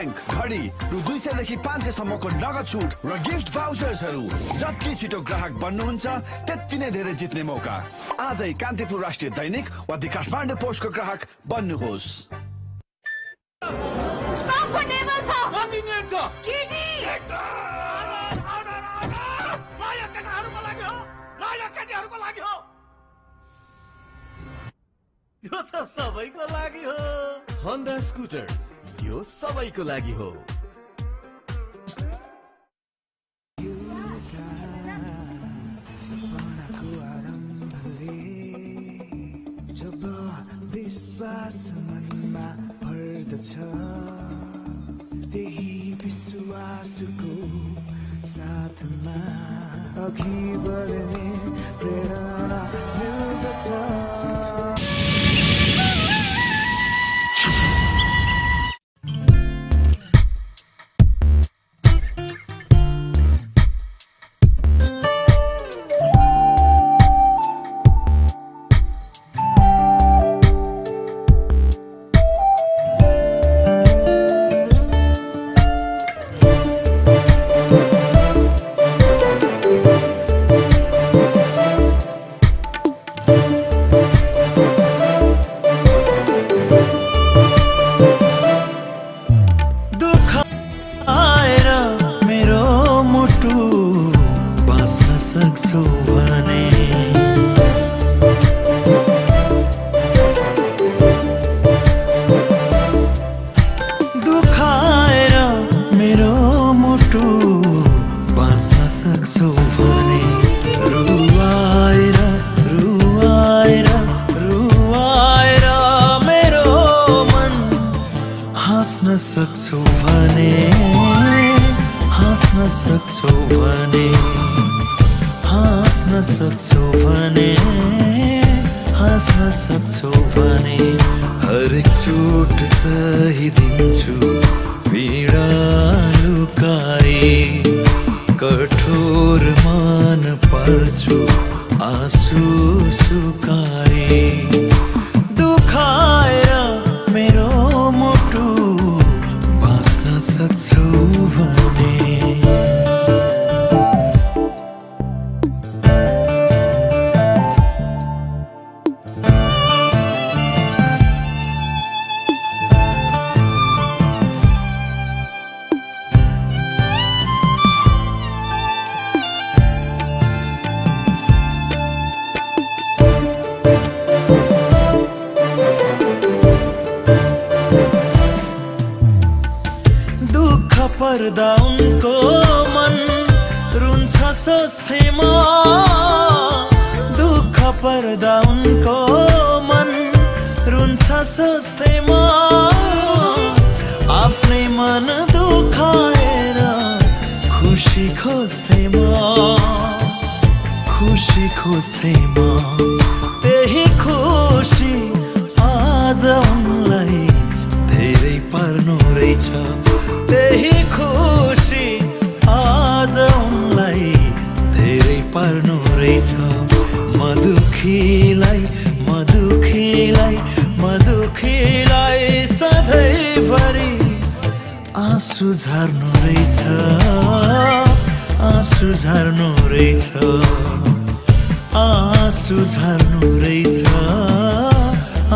Bank, घडी रु 200 देखि 500 सम्मको नगद छुट र गिफ्ट भाउचर्सहरू। जति छिटो ग्राहक बन्नुहुन्छ त्यति नै धेरै जित्ने मौका। आजै कान्तिपुर राष्ट्रिय दैनिक वा दि काठमाडौँ पोस्टको ग्राहक बन्नुहोस्। कम्फर्टेबल छ, कन्भिनियन्ट छ। केजी नयाँ केटाहरूको लागि हो, नयाँ केटीहरूको लागि हो। यो त सबैको लागि हो। होन्डा स्कुटर्स, यो सबैको लागि हो। सपनाको आरम्भले जब विश्वास मनमा भर्दछ, त्यही विश्वासको साथमा अघि बढ्ने प्रेरणा मिल्दछ। हरेक चोट सहिदिन्छु पीडा लुकाए, कठोर मान पर्छु आँसु सुकाए। दुखाएर मेरो मुटु बाँच्न सक्छौ भने पर्दा उनको मन रुन्छ सोच्थेमा, दुःख पर्दा उनको मन रुन्छ सोच्थेमा। आफ्नै मन दुखाएर खुसी खोज्थेमा, खुसी खोज्थेमा। त्यही खुसी आज उनलाई धेरै पर्नु रहेछ, त्यही खुसी आज उनलाई धेरै पर्नु रहेछ। मधुखीलाई मधुखीलाई मधुखीलाई सधैँभरि आँसु झर्नु रहेछ, आँसु झर्नु रहेछ, आँसु झर्नु रहेछ,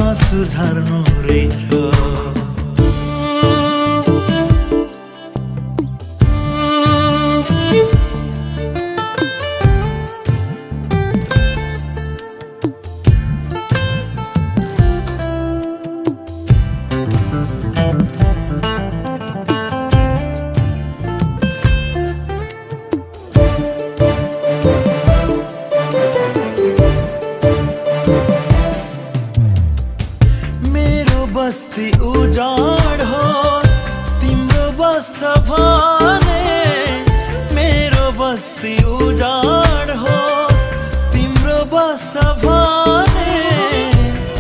आँसु झर्नु रहेछ। बस्ती उजाड होस् तिम्रो बस्छ भने, मेरो बस्ती उजाड होस् तिम्रो बस्छ भने।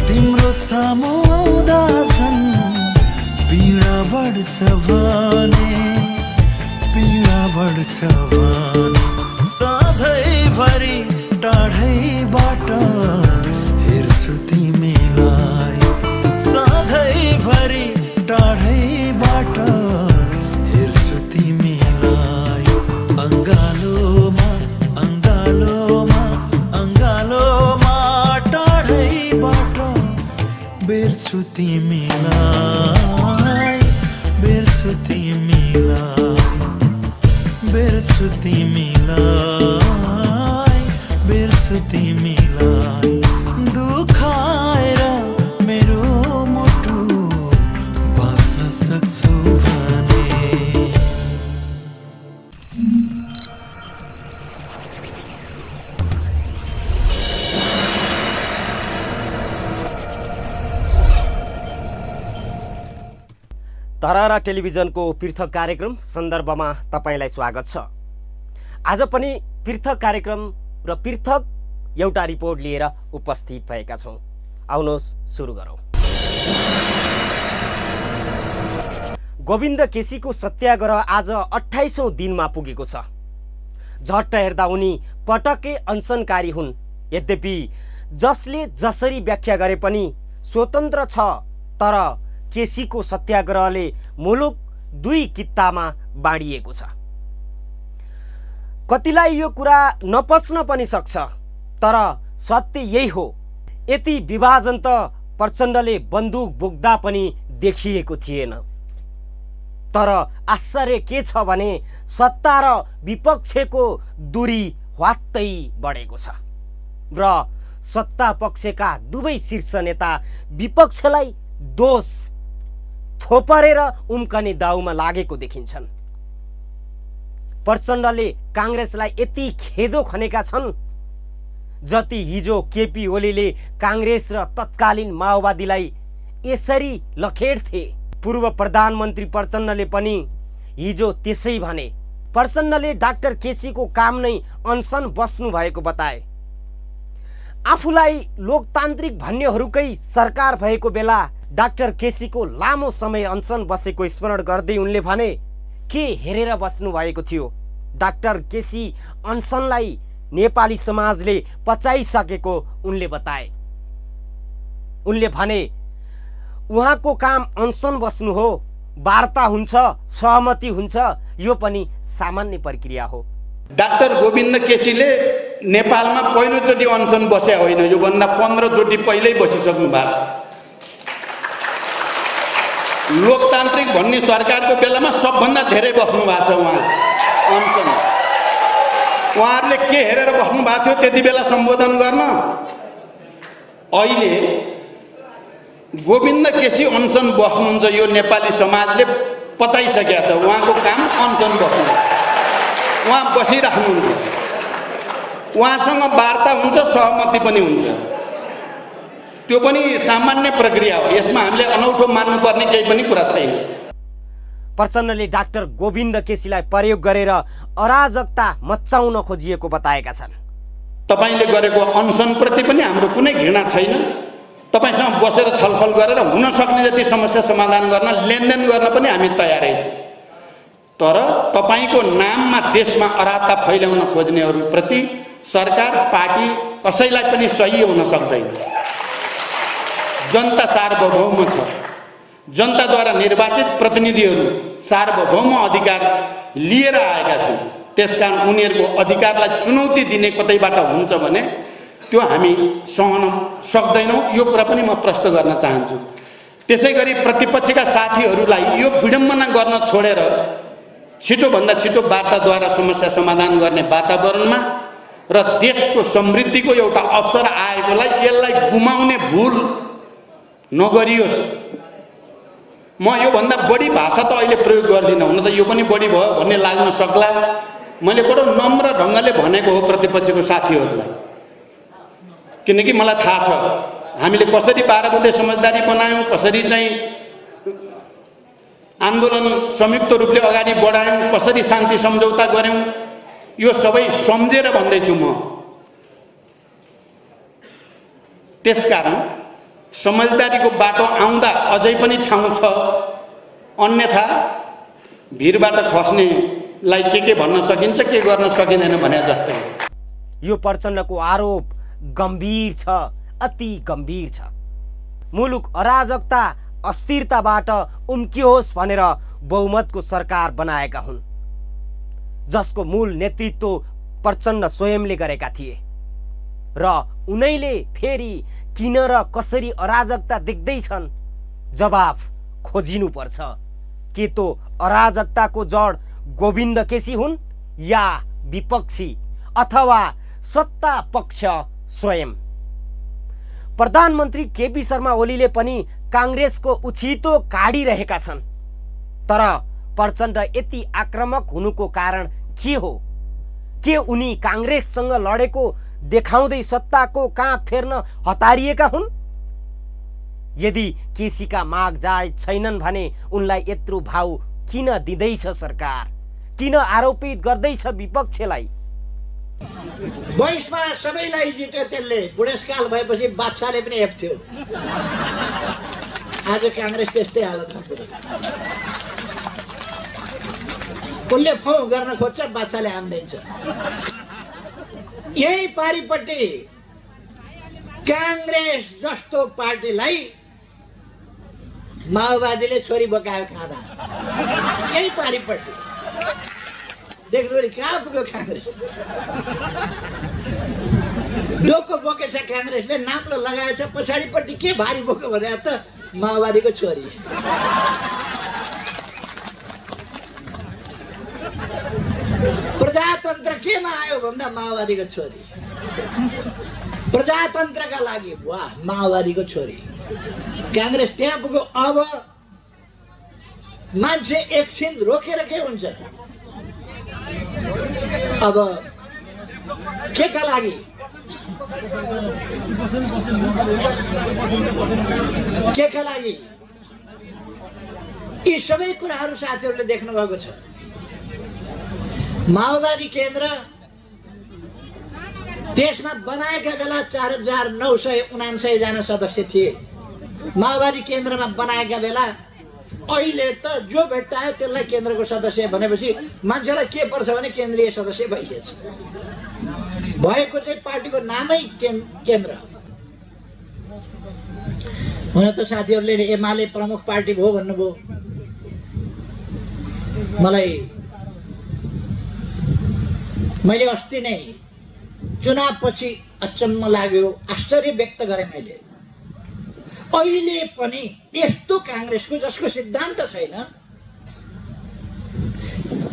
तिम्रो सामु आउँदा झन् पीडा बढ्छ भने, पीडा बढ्छ भने। सधैँभरि टाढैबाट हेर्छु तिमीलाई, सधैँभरि टाढैबाट भने धरारा टेलिभिजनको पृथक कार्यक्रम सन्दर्भमा तपाईलाई स्वागत छ। आज पनि पृथक कार्यक्रम र पृथक एउटा रिपोर्ट लिएर उपस्थित भएका छौं। आउनुहोस् सुरु गरौं। गोविन्द केसीको सत्याग्रह आज 28औं दिनमा पुगेको छ। झट्ट हेर्दा उनी पटक्कै अनसनकारी हुन्। यद्यपि जसले जसरी व्याख्या गरे पनि स्वतन्त्र छ, तर केसीको सत्याग्रहले मुलुक दुई कित्तामा बाँडिएको छ। कतिलाई यो कुरा नपच्न पनि सक्छ, तर सत्य यही हो। यति विभाजन त प्रचण्डले बन्दुक बोक्दा पनि देखिएको थिएन। तर आश्चर्य के छ भने सत्ता र विपक्षको दूरी ह्वात्तै बढेको छ र सत्ता पक्षका दुवै शीर्ष नेता विपक्षलाई दोष थोपरेर उम्कने दाउमा लागेको देखिन्छन्। प्रचण्डले कांग्रेसलाई यति खेदो खनेका छन् जति हिजो केपी ओलीले कांग्रेस र तत्कालीन माओवादीलाई यसरी लखेड्थे। पूर्व प्रधानमन्त्री प्रचण्डले पनि हिजो त्यसै भने। प्रचण्डले डाक्टर केसीको काम नै अनसन बस्नु भएको बताए। आफूलाई लोकतान्त्रिक भन्नेहरूकै सरकार भएको बेला डाक्टर केसीको लामो समय अनसन बसेको स्मरण गर्दै उनले भने, के हेरेर बस्नु भएको थियो? डाक्टर केसी अनसनलाई नेपाली समाजले पचाइसकेको उनले बताए। उनले भने, उहाँको काम अनसन बस्नु हो, वार्ता हुन्छ, सहमति हुन्छ, यो पनि सामान्य प्रक्रिया हो। डाक्टर गोविन्द केसीले नेपालमा पहिलोचोटि अनसन बसे होइन, योभन्दा 15 चोटि पहिल्यै बसिसक्नु भएको छ। लोकतान्त्रिक भन्ने सरकारको बेलामा सबभन्दा धेरै बस्नु भएको छ उहाँ अनसन। उहाँहरूले के हेरेर बस्नु भएको थियो त्यति बेला सम्बोधन गर्न? अहिले गोविन्द केसी अनसन बस्नुहुन्छ, यो नेपाली समाजले पचाइसकेका छ। उहाँको काम अनसन बस्नु, उहाँ बसिराख्नुहुन्छ। उहाँसँग वार्ता हुन्छ, सहमति पनि हुन्छ, त्यो पनि सामान्य प्रक्रिया हो। यसमा हामीले अनौठो मान्नुपर्ने केही पनि कुरा छैन। प्रचण्डले डाक्टर गोविन्द केसीलाई प्रयोग गरेर अराजकता मच्चाउन खोजिएको बताएका छन्। तपाईले गरेको अनसनप्रति पनि हाम्रो कुनै घृणा छैन। तपाईसँग बसेर छलफल गरेर हुन सक्ने जति समस्या समाधान गर्न, लेनदेन गर्न पनि हामी तयारै छौँ। तर तपाईको नाममा देशमा अराजकता फैलाउन खोज्नेहरूप्रति सरकार, पार्टी कसैलाई पनि सही हुन सक्दैन। जनता सार्वभौम छ। जनताद्वारा निर्वाचित प्रतिनिधिहरू सार्वभौम अधिकार लिएर आएका छन्। त्यसकारण उनीहरूको अधिकारलाई चुनौती दिने कतैबाट हुन्छ भने त्यो हामी सहन सक्दैनौँ। यो कुरा पनि म प्रश्न गर्न चाहन्छु। त्यसैगरी प्रतिपक्षका साथीहरूलाई यो विडम्बना गर्न छोडेर छिटोभन्दा छिटो वार्ताद्वारा समस्या समाधान गर्ने वातावरणमा र देशको समृद्धिको एउटा अवसर आएकोलाई यसलाई गुमाउने भुल नगरियोस्। म योभन्दा बढी भाषा त अहिले प्रयोग गर्दिनँ, हुन त यो पनि बढी भयो भन्ने लाग्न सक्ला। मैले बडो नम्र ढङ्गले भनेको हो प्रतिपक्षको साथीहरूलाई, किनकि मलाई थाहा छ हामीले कसरी 12 बुँदे समझदारी बनायौँ, कसरी चाहिँ आन्दोलन संयुक्त रूपले अगाडि बढायौँ, कसरी शान्ति सम्झौता गऱ्यौँ, यो सबै सम्झेर भन्दैछु म। त्यसकारण समझदारीको बाटो आउँदा अझै पनि ठाउँ छ, अन्यथा भिरबाट खस्नेलाई के भन्न सकिन्छ, के गर्न सकिँदैन भने जस्तै। यो प्रचण्डको आरोप गम्भीर छ, अति गम्भीर छ। मुलुक अराजकता अस्थिरताबाट उम्कियोस् भनेर बहुमतको सरकार बनाएका हुन्, जसको मूल नेतृत्व प्रचण्ड स्वयंले गरेका थिए र उनैले फेरि किन र कसरी अराजकता देख्दैछन् जवाफ खोजिनु पर्छ। के तो अराजकताको जड गोविन्द केसी हुन् या विपक्षी अथवा सत्ता पक्ष स्वयं? प्रधानमन्त्री केपी शर्मा ओलीले पनि कांग्रेसको उछितो काडिरहेका छन्। तर प्रचण्ड यति आक्रामक हुनुको कारण के हो? के उनी काङ्ग्रेससँग लडेको देखाउँदै सत्ताको काँध फेर्न हतारिएका हुन्? यदि केसीका माग जायज छैनन् भने उनलाई यत्रो भाउ किन दिँदैछ सरकार? किन आरोपित गर्दैछ विपक्षलाई? 22 मा सबैलाई जित्यो त्यसले। बुढेसकाल भएपछि बादशाहले पनि हेप्थ्यो। आज काङ्ग्रेस त्यस्तै हालतमा पुग्यो। कसले फोन गर्न खोज्छ, बादशाहले हान्दिन्छ। यही पारिपट्टि काङ्ग्रेस जस्तो पार्टीलाई माओवादीले छोरी बोकायो खाँदा। यही पारिपट्टि देख्नु कहाँ पुग्यो काङ्ग्रेस। डोको बोकेछ काङ्ग्रेसले, नाक्लो लगाएछ, पछाडिपट्टि के भारी बोक्यो भने त माओवादीको छोरी। प्रजातन्त्र केमा आयो भन्दा माओवादीको छोरी। प्रजातन्त्रका लागि वाह माओवादीको छोरी। काङ्ग्रेस त्यहाँ पुग्यो। अब मान्छे एकछिन रोकेर के हुन्छ? अब के का लागि? के का लागि? यी सबै कुराहरू साथीहरूले देख्नु भएको छ। माओवादी केन्द्र देशमा बनाएका बेला 4999 जना सदस्य थिए। माओवादी केन्द्रमा बनाएका बेला अहिले त जो भेट्टायो त्यसलाई केन्द्रको सदस्य भनेपछि मान्छेलाई के पर्छ भने केन्द्रीय सदस्य भइसकेछ। भएको चाहिँ पार्टीको नामै केन्द्र। हुन त साथीहरूले एमाले प्रमुख पार्टी भयो भन्नुभयो। मैले अस्ति नै चुनावपछि अचम्म लाग्यो, आश्चर्य व्यक्त गरेँ मैले। अहिले पनि यस्तो काङ्ग्रेसको जसको सिद्धान्त छैन।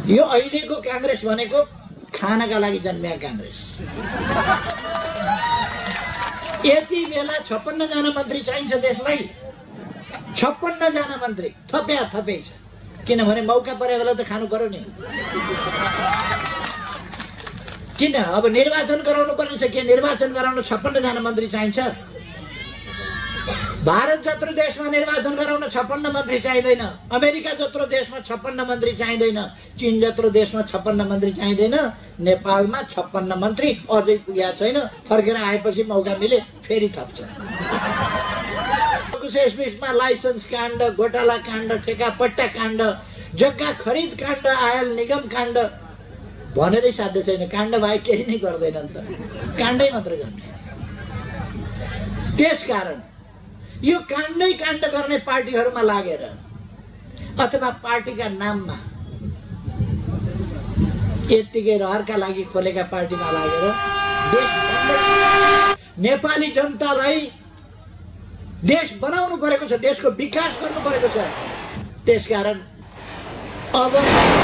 यो अहिलेको काङ्ग्रेस भनेको खानका लागि जन्मिया काङ्ग्रेस। यति बेला 56 जना मन्त्री चाहिन्छ देशलाई। 56 जना मन्त्री थपै छ। किनभने मौका परे बेला त खानु पर्यो नि। किन अब निर्वाचन गराउनु पर्ने छ? के निर्वाचन गराउन 56 जना मन्त्री चाहिन्छ? भारत जत्रो देशमा निर्वाचन गराउन 56 मन्त्री चाहिँदैन। अमेरिका जत्रो देशमा 56 मन्त्री चाहिँदैन। चीन जत्रो देशमा 56 मन्त्री चाहिँदैन। नेपालमा 56 मन्त्री अझै पुगेका छैन। फर्केर आएपछि मौका मिले फेरि थप्छ। यसमा लाइसेन्स काण्ड, घोटाला काण्ड, ठेकापट्टा काण्ड, जग्गा खरिद काण्ड, आयल निगम काण्ड भनेरै साध्य छैन। काण्ड बाहेक केही नै गर्दैन नि त। काण्डै मात्र गर्ने। त्यसकारण यो काण्ड गर्ने पार्टीहरूमा लागेर अथवा पार्टीका नाममा यत्तिकै रहरका लागि खोलेका पार्टीमा लागेर देश नेपाली जनतालाई देश बनाउनु परेको छ, देशको विकास गर्नु परेको छ। त्यसकारण अब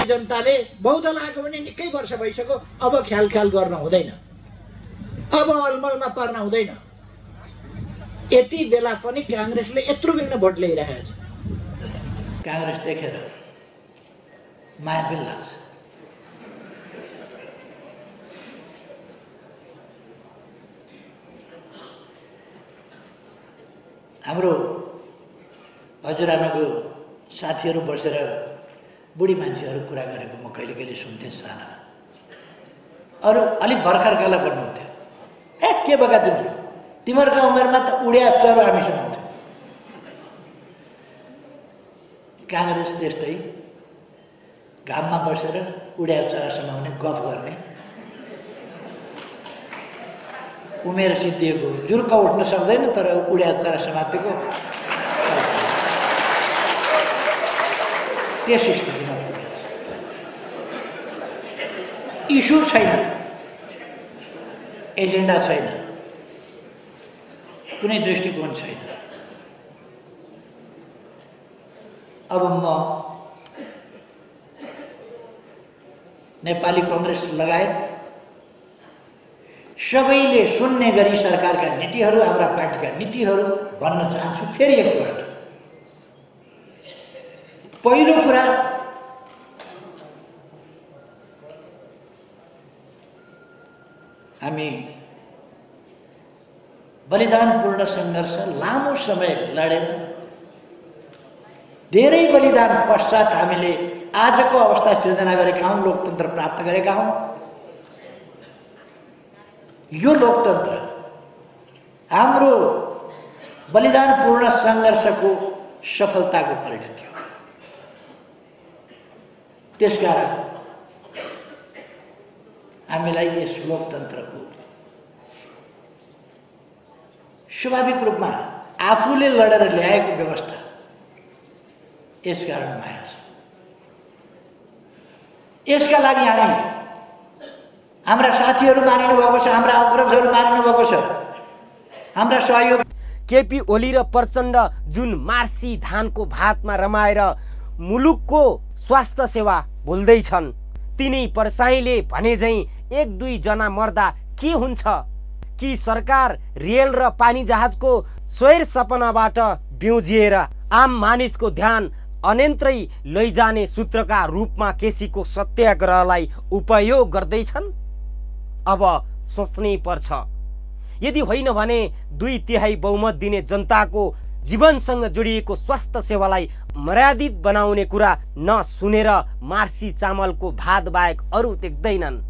जनताले बहुदल आएको पनि निकै वर्ष भइसक्यो। अब ख्याल गर्न हुँदैन। अब अलमलमा पर्न हुँदैन। यति बेला पनि काङ्ग्रेसले यत्रो बिघ्न भोट ल्याइरहेको छ। काङ्ग्रेस देखेर माया पनि लाग्छ। हाम्रो हजुरआमाको साथीहरू बसेर बुढी मान्छेहरू कुरा गरेको म कहिले कहिले सुन्थेँ। साना अरू अलिक भर्खरकालाई भन्नुहुन्थ्यो, ए के बगा तिमीहरूको उमेरमा त उड्या चरो हामी सुनाउँथ्यौँ। काङ्ग्रेस त्यस्तै घाममा बसेर उड्या चरा सुनाउने गफ गर्ने उमेर सिद्धिएको जुर्क उठ्न सक्दैन तर उड्या चरा समातेको त्यस स्थितिमा पुगेको छ। इस्यु छैन, एजेन्डा छैन, कुनै दृष्टिकोण छैन। अब म नेपाली काङ्ग्रेस लगायत सबैले सुन्ने गरी सरकारका नीतिहरू, हाम्रा पार्टीका नीतिहरू भन्न चाहन्छु। फेरि एकपल्ट पहिलो कुरा हामी बलिदानपूर्ण सङ्घर्ष लामो समय लडेर धेरै बलिदान पश्चात हामीले आजको अवस्था सिर्जना गरेका हौँ, लोकतन्त्र प्राप्त गरेका हौँ। यो लोकतन्त्र हाम्रो बलिदानपूर्ण सङ्घर्षको सफलताको परिणति हो। त्यसकारण हामीलाई यस लोकतन्त्रको स्वाभाविक रूपमा आफूले लडेर ल्याएको व्यवस्था यसकारण माया छ। यसका लागि हामी हाम्रा साथीहरू मारिनु भएको छ, हाम्रा अग्रजहरू मारिनु भएको छ, हाम्रा सहयोग केपी ओली र प्रचण्ड जुन मार्सी धानको भातमा रमाएर मुलुकको स्वास्थ्य सेवा भुल्दैछन्, तिनै परसाईले भने झैं 1-2 जना मर्दा के हुन्छ कि सरकार रेल र पानी जहाजको स्वैर सपनाबाट बिउजिएर आम मानिसको ध्यान अनन्तरै लैजाने सूत्रका रूपमा केसीको सत्याग्रहलाई उपयोग गर्दैछन्? अब सोच्नै पर्छ। यदि होइन भने 2/3 बहुमत दिने जनताको जीवनसँग जोडिएको स्वास्थ्य सेवालाई मर्यादित बनाउने कुरा नसुनेर मार्सी चामलको भात बाहेक अरू देख्दैनन्।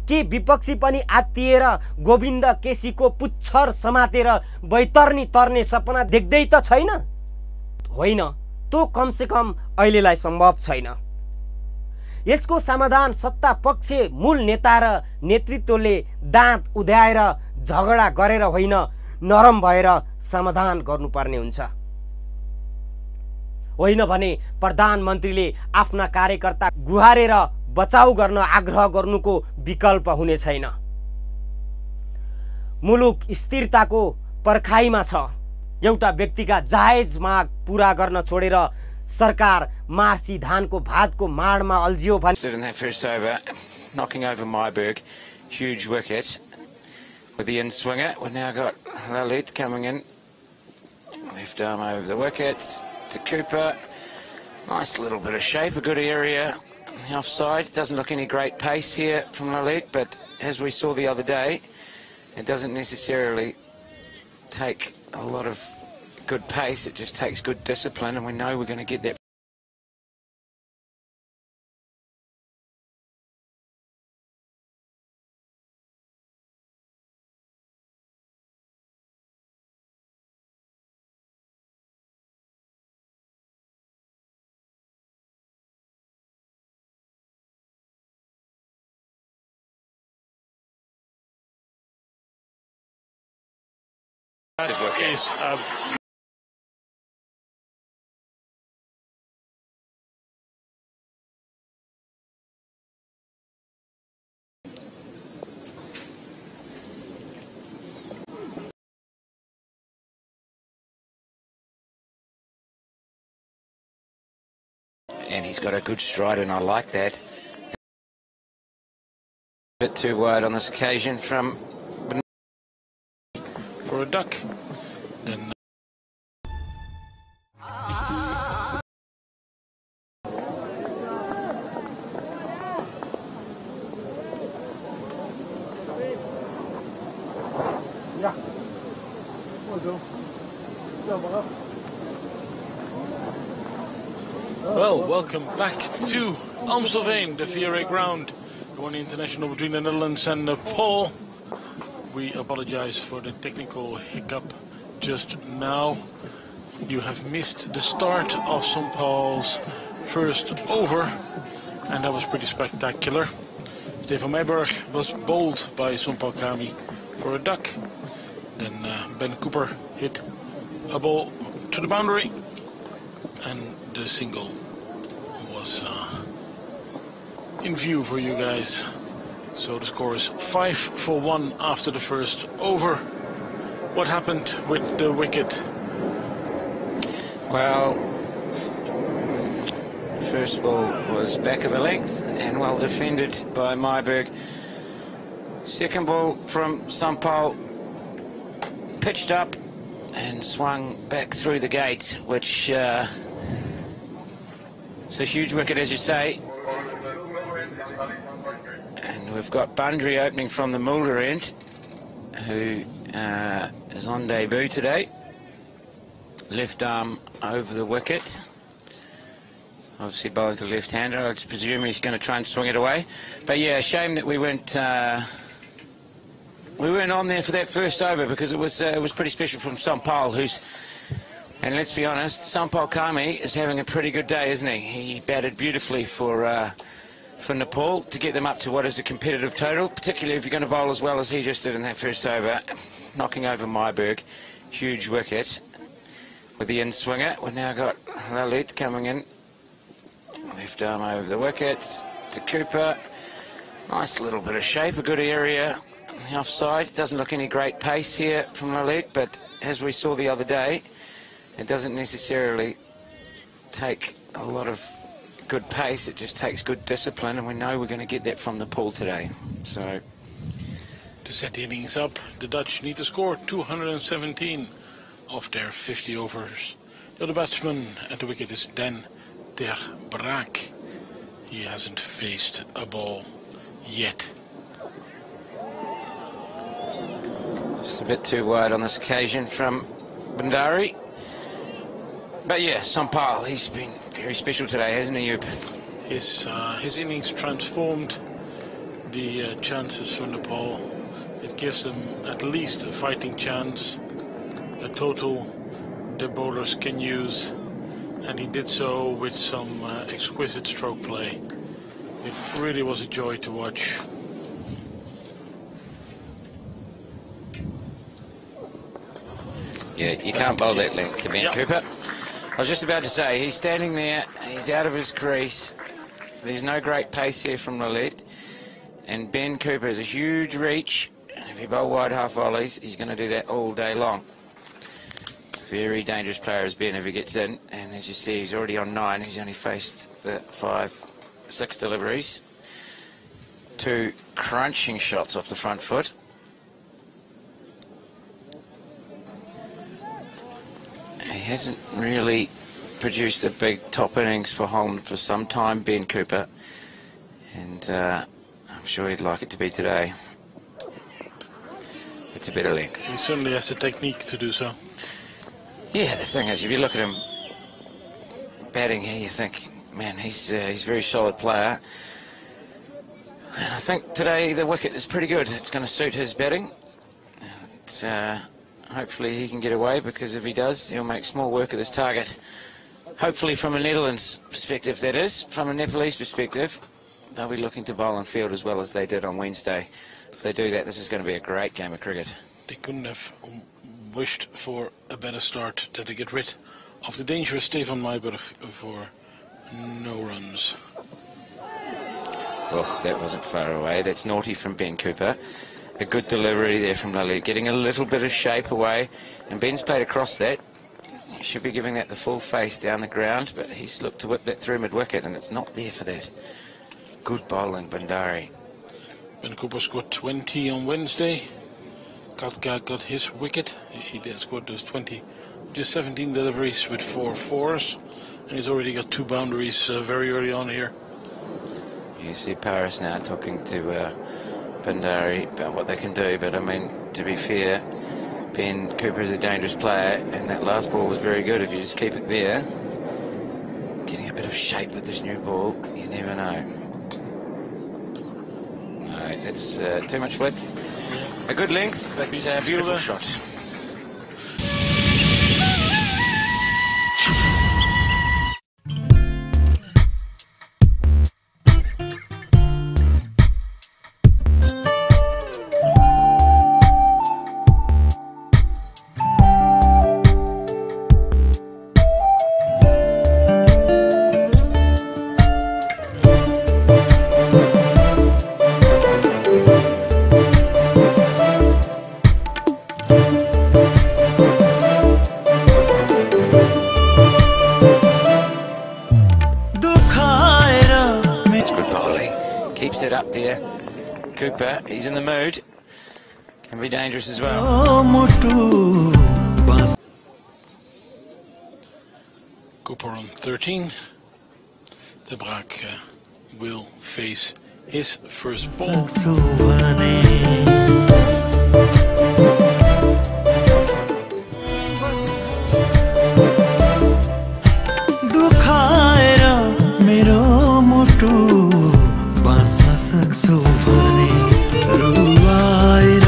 के विपक्षी पनि आत्तिएर गोविन्द केसीको पुच्छर समातेर बैतरनी तर्ने सपना देख्दै त छैन? होइन, त्यो कमसे कम अहिलेलाई सम्भव छैन। यसको समाधान सत्ता पक्ष मूल नेता र नेतृत्वले दाँत उध्याएर झगडा गरेर होइन, नरम भएर समाधान गर्नुपर्ने हुन्छ। होइन भने प्रधानमन्त्रीले आफ्ना कार्यकर्ता गुहारेर बचाउ गर्न आग्रह गर्नुको विकल्प हुने छैन। मुलुक स्थिरताको पर्खाइमा छ। एउटा व्यक्तिका जायज माग पूरा गर्न छोडेर सरकार मार्सी धानको भातको माडमा अल्झियो भने in that first over, knocking over Myberg, huge wicket with the in swinger. We've now got Lalit coming in, left arm over the wickets to Cooper. Nice little bit of shape, a good area. The offside, doesn't look any great pace here from Lalit, but as we saw the other day, it doesn't necessarily take a lot of good pace, it just takes good discipline, and we know we're going to get that. And he's got a good stride, and I like that. A bit too wide on this occasion from for a duck. Then well, welcome back to Amstelveen, the VRA ground, going international between the Netherlands and Nepal. We apologize for the technical hiccup just now. You have missed the start of Nepal's first over, and that was pretty spectacular. Stefan Meiberg was bowled by Sumpal Kami for a duck. Then Ben Cooper hit a ball to the boundary, and the single was in view for you guys. So the score is 5 for 1 after the first over. What happened with the wicket? Well, first ball was back of a length and well defended by Myberg. Second ball from Sampal pitched up and swung back through the gate, which It's a huge wicket, as you say. And we've got Bundry opening from the Mulder end, who is on debut today. Left arm over the wicket. Obviously bowling to left-hander. I presume he's going to try and swing it away. But yeah, a shame that we weren't on there for that first over, because it was pretty special from Sampal, who's, and let's be honest, Sampal Kami is having a pretty good day, isn't he? He batted beautifully for Nepal to get them up to what is a competitive total, particularly if you're going to bowl as well as he just did in that first over, knocking over Myberg. Huge wicket with the in-swinger. We've now got Lalit coming in. Left arm over the wickets to Cooper. Nice little bit of shape, a good area on the offside. Doesn't look any great pace here from Lalit, but as we saw the other day, it doesn't necessarily take a lot of good pace, it just takes good discipline, and we know we're going to get that from Nepal today. So to set the innings up, the Dutch need to score 217 of their 50 overs. The other batsman at the wicket is Dan Ter Braak. He hasn't faced a ball yet. Just a bit too wide on this occasion from Bandari. But yeah, Sampal, he's been very special today, hasn't he, Joop? His innings transformed the chances for Nepal. It gives them at least a fighting chance, a total their bowlers can use, and he did so with some exquisite stroke play. It really was a joy to watch. Yeah, you can't bowl that length to Ben Cooper. I was just about to say, he's standing there, he's out of his crease. There's no great pace here from Lalit. And Ben Cooper has a huge reach. And if you bowl wide half volleys, he's going to do that all day long. Very dangerous player as Ben if he gets in. And as you see, he's already on 9. He's only faced the 6 deliveries. 2 crunching shots off the front foot. He hasn't really produced the big top innings for Holland for some time, Ben Cooper. And I'm sure he'd like it to be today. It's a bit of length. He certainly has the technique to do so. Yeah, the thing is, if you look at him batting here, you think, man, he's a very solid player. And I think today the wicket is pretty good. It's going to suit his batting. It's, hopefully he can get away, because if he does, he'll make small work of this target. Hopefully from a Netherlands perspective, that is. From a Nepalese perspective, they'll be looking to bowl and field as well as they did on Wednesday. If they do that, this is going to be a great game of cricket. They couldn't have wished for a better start than to get rid of the dangerous Stefan Myberg for no runs. Oh, that wasn't far away. That's naughty from Ben Cooper. A good delivery there from Lalit, getting a little bit of shape away, and Ben's played across that. He should be giving that the full face down the ground, but he's looked to whip that through mid-wicket, and it's not there for that. Good bowling, Bandari. Ben Cooper scored 20 on Wednesday. Katka got his wicket. He did scored those 20, just 17 deliveries with 4 fours, and he's already got 2 boundaries very early on here. You see Paris now talking to Bandari about what they can do, but I mean, to be fair, Ben Cooper is a dangerous player, and that last ball was very good. If you just keep it there, getting a bit of shape with this new ball, you never know. No, it's too much width. A good length, but a beautiful shot. Up there, Cooper, he's in the mood, can be dangerous as well. Cooper on 13. De Braak will face his first ball. दुखाएर मेरो मुटु बाँच्न सक्छौ भने रुवाएर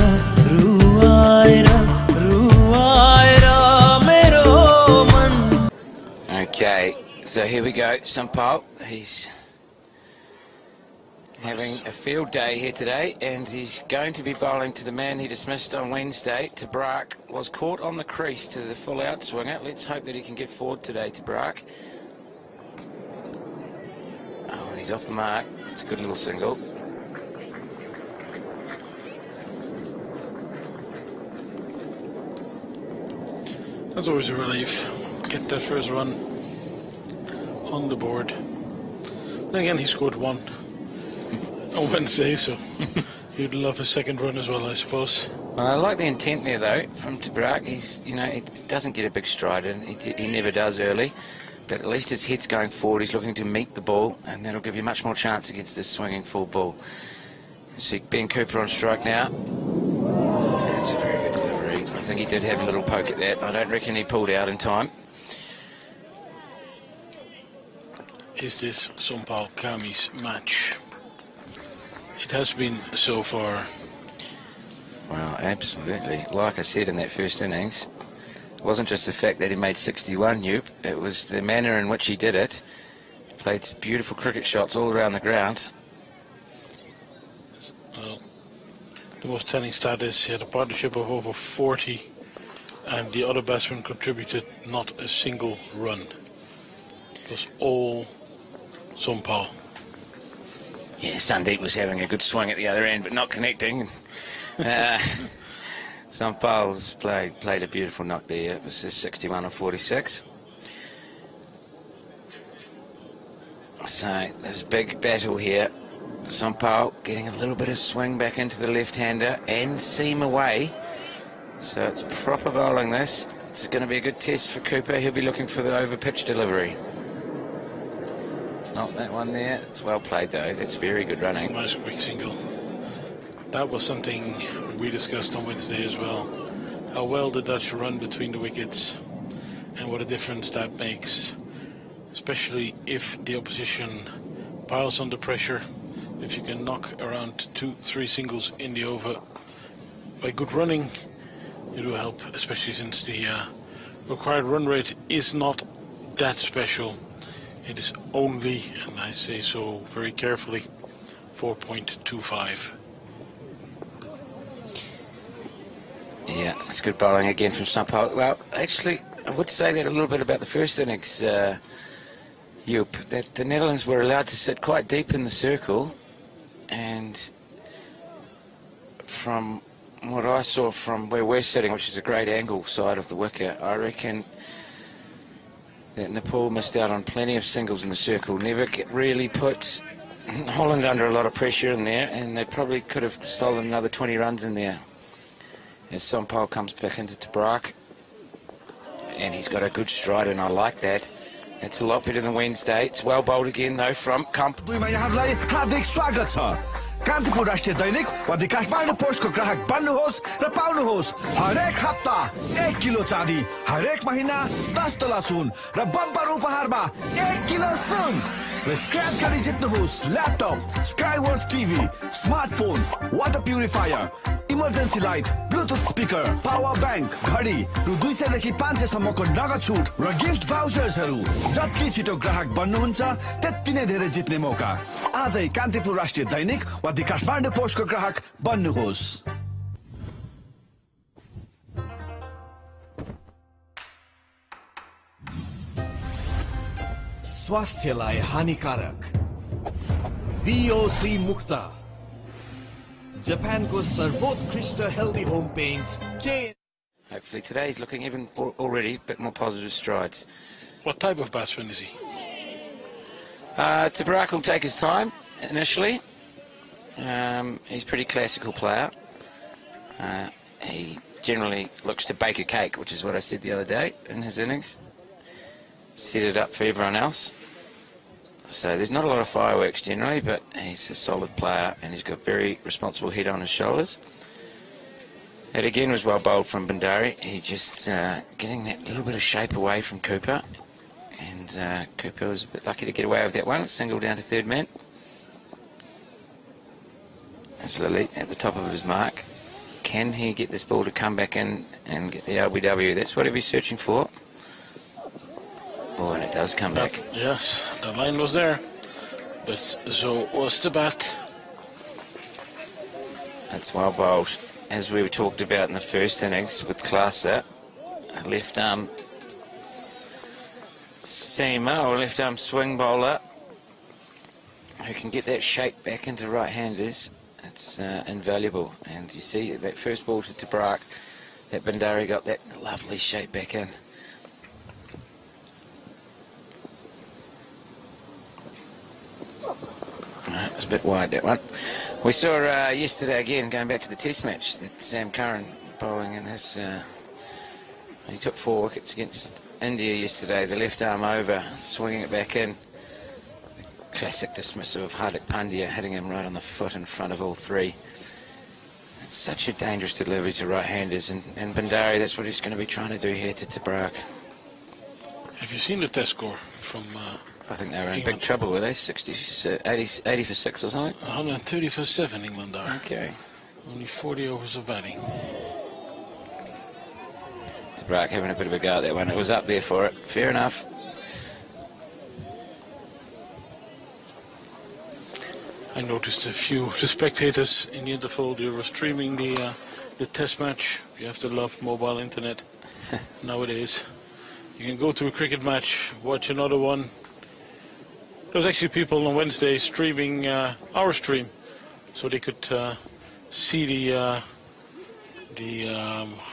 रुवाएर रुवाएर मेरो मन. Okay, so here we go. Sampal, he's having a field day here today, and he's going to be bowling to the man he dismissed on Wednesday. De Braak was caught on the crease to the full out swinger. Let's hope that he can get forward today, De Braak. Oh, and he's off the mark. It's a good little single. That's always a relief. Get that first run on the board. Then again, he scored one on Wednesday, so you'd love a second run as well, I suppose. Well, I like the intent there, though, from De Braak. He's, he doesn't get a big stride in. He never does early. But at least his head's going forward. He's looking to meet the ball, and that'll give you much more chance against this swinging full ball. See Ben Cooper on strike now. That's a very good delivery. I think he did have a little poke at that. I don't reckon he pulled out in time. Is this Sampal Kami's match? It has been so far. Well, absolutely. Like I said in that first innings, it wasn't just the fact that he made 61, it was the manner in which he did it. Played beautiful cricket shots all around the ground. Well, the most telling stat is he had a partnership of over 40, and the other batsmen contributed not a single run. It was all Sampal. Yeah, Sandeep was having a good swing at the other end, but not connecting. Sampal's played a beautiful knock there. It was 61 or 46. So there's a big battle here. Sampal getting a little bit of swing back into the left-hander and seam away. So it's proper bowling this. It's going to be a good test for Cooper. He'll be looking for the over-pitch delivery. It's not that one there. It's well played though. That's very good running. Nice quick single. That was something we discussed on Wednesday as well. How well the Dutch run between the wickets and what a difference that makes. Especially if the opposition piles under pressure. If you can knock around 2-3 singles in the over by good running, it will help, especially since the required run rate is not that special. It is only, and I say so very carefully, 4.25. Yeah, it's good bowling again from Sampal. Well, actually, I would say that a little bit about the first innings, that the Netherlands were allowed to sit quite deep in the circle, and from what I saw from where we're sitting, which is a great angle side of the wicket, I reckon that Nepal missed out on plenty of singles in the circle. Never really put Holland under a lot of pressure in there, and they probably could have stolen another 20 runs in there. As Sampal comes back into De Braak, and he's got a good stride, and I like that. It's a lot better than Wednesday. It's well bowled again though from Kump. Kantipur राष्ट्रिय दैनिक वा दि काठमाडौँ पोस्टको ग्राहक बन्नुहोस् र पाउनुहोस् हरेक हप्ता 1 kilo चाँदी, हरेक महिना 10 तोला सुन र बम्पर उपहारमा 1 किलो सुन र स्क्रैच गरी जित्नुहोस् laptop, Skyworth TV, smartphone, water purifier, emergency light, Bluetooth speaker, power bank, घडी रु 200 देखि 500 सम्मको नगद छुट र गिफ्ट भाउचर्सहरू। जति छिटो ग्राहक बन्नुहुन्छ त्यति नै धेरै जित्ने मौका। आजै कान्तिपुर राष्ट्रिय दैनिक वा दि काठमाडौँ पोस्टको ग्राहक बन्नुहोस्। स्वास्थ्यलाई हानिकारक VOC मुक्त जापानको सर्वोत्कृष्ट healthy home paints के Hopefully today he's looking even already a bit more positive strides. What type of batsman is he? De Braak will take his time initially. He's a pretty classical player. He generally looks to bake a cake, which is what I said the other day in his innings. Set it up for everyone else. So there's not a lot of fireworks generally, but he's a solid player and he's got a very responsible head on his shoulders. It again was well bowled from Bandari. He just getting that little bit of shape away from Cooper. And Cooper was a bit lucky to get away with that one. Single down to third man. There's Lily at the top of his mark. Can he get this ball to come back in and get the LBW? That's what he'll be searching for. Oh, and it does come back. Yes, the line was there, but so was the bat. That's well bowled. As we talked about in the first innings with Klaaser, a left arm seamer or left arm swing bowler who can get that shape back into right-handers. It's invaluable. And you see that first ball to Tabrak, that Bandari got that lovely shape back in. It was a bit wide, that one. We saw yesterday again, going back to the test match, that Sam Curran bowling in his... he took 4 wickets against India yesterday, the left arm over, swinging it back in. The classic dismissal of Hardik Pandya, hitting him right on the foot in front of all 3. It's such a dangerous delivery to right-handers, and Bandari, that's what he's going to be trying to do here to Tabrak. Have you seen the test score from... I think they were in big trouble, were they? 80 for 6 or something? 130 for 7, England are. Okay. Only 40 overs of batting. Tabrak having a bit of a go at that one. It was up there for it. Fair enough. I noticed a few the spectators in the interval. They were streaming the test match. You have to love mobile internet nowadays. You can go to a cricket match, watch another one. There's actually people on Wednesday streaming our stream, so they could see the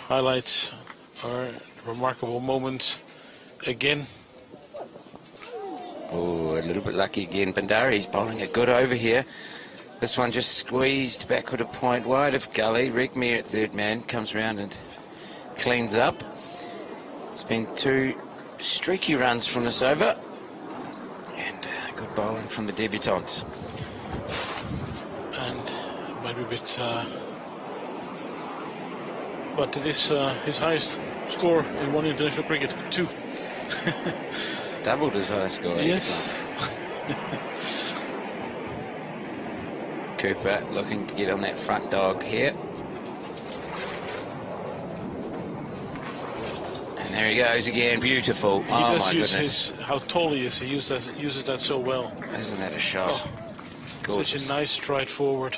highlights or remarkable moments again. Oh, a little bit lucky again. Bandari's bowling a good over here. This one just squeezed backward a point wide of gully. Regmere at third man comes round and cleans up. It's been 2 streaky runs from this over. Good bowling from the debutants. And it might be a bit... but it is his highest score in one international cricket, 2. Doubled his highest score. Yes. Cooper looking to get on that front dog here. And there he goes again, beautiful. He oh does my use goodness. how tall he is. He uses that so well. Isn't that a shot? Oh, gorgeous. such a nice stride forward.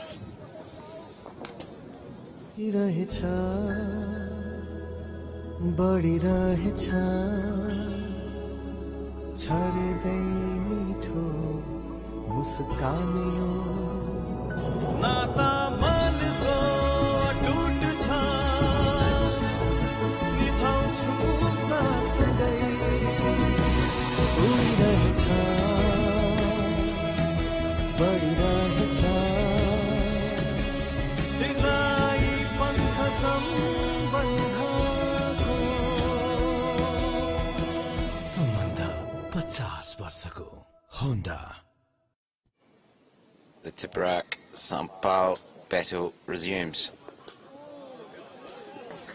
Honda. The Tabrak Sampal battle resumes.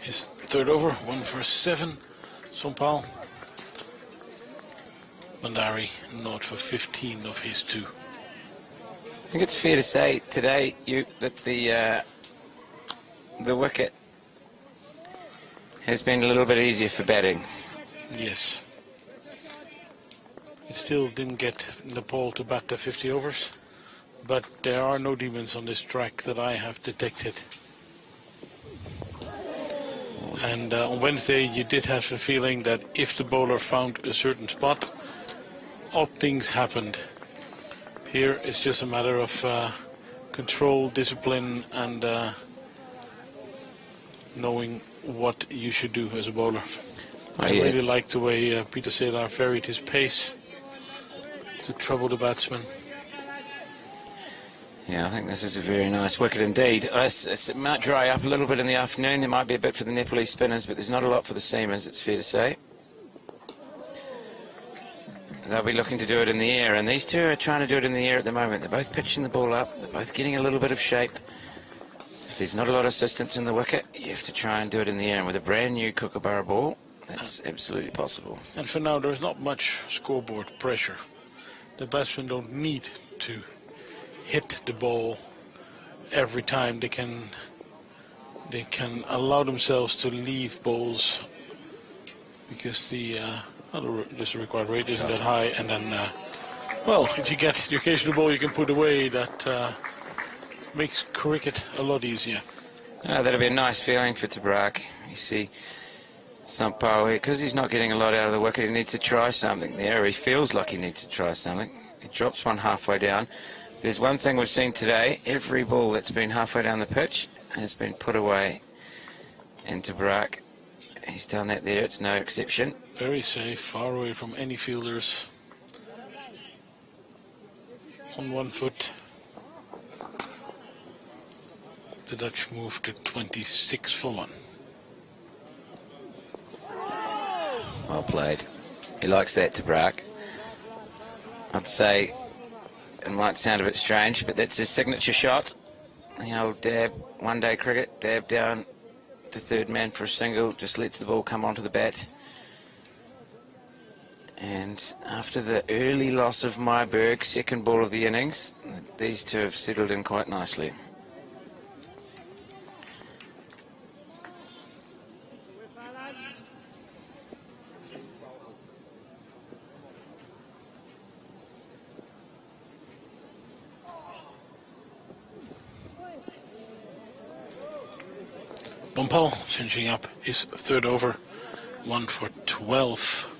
His third over, 1 for 7. Sampal. Bandari, 0 for 15 of his 2. I think it's fair to say today that the wicket has been a little bit easier for batting. Yes. It still didn't get Nepal to bat the 50 overs, but there are no demons on this track that I have detected. And on Wednesday you did have the feeling that if the bowler found a certain spot, odd things happened. Here it's just a matter of control, discipline, and knowing what you should do as a bowler. I really like the way Peter Selar varied his pace to trouble the batsman. Yeah, I think this is a very nice wicket indeed. It might dry up a little bit in the afternoon. There might be a bit for the Nepalese spinners, but there's not a lot for the seamers, it's fair to say. they'll be looking to do it in the air, and these two are trying to do it in the air at the moment. They're both pitching the ball up, they're both getting a little bit of shape. If there's not a lot of assistance in the wicket, you have to try and do it in the air, and with a brand new Kookaburra ball, that's absolutely possible. And for now, there's not much scoreboard pressure. The batsmen don't need to hit the ball every time. They can allow themselves to leave balls because the required rate isn't that high, and then well, if you get the occasional ball you can put away, that makes cricket a lot easier. That'll be a nice feeling for Tabrak. You see Sampao here, because he's not getting a lot out of the wicket, he needs to try something there. He feels like he needs to try something. He drops one halfway down. There's one thing we've seen today: every ball that's been halfway down the pitch has been put away. And Tabrak, he's done that there, it's no exception. Very safe, far away from any fielders. On 1 foot. The Dutch move to 26 for 1. Well played. He likes that, Tabrak. I'd say it might sound a bit strange, but that's his signature shot. The old dab, one-day cricket, dab down the third man for a single, just lets the ball come onto the bat. And after the early loss of Myberg, second ball of the innings, these two have settled in quite nicely. Bompal finishing up his third over, 1 for 12.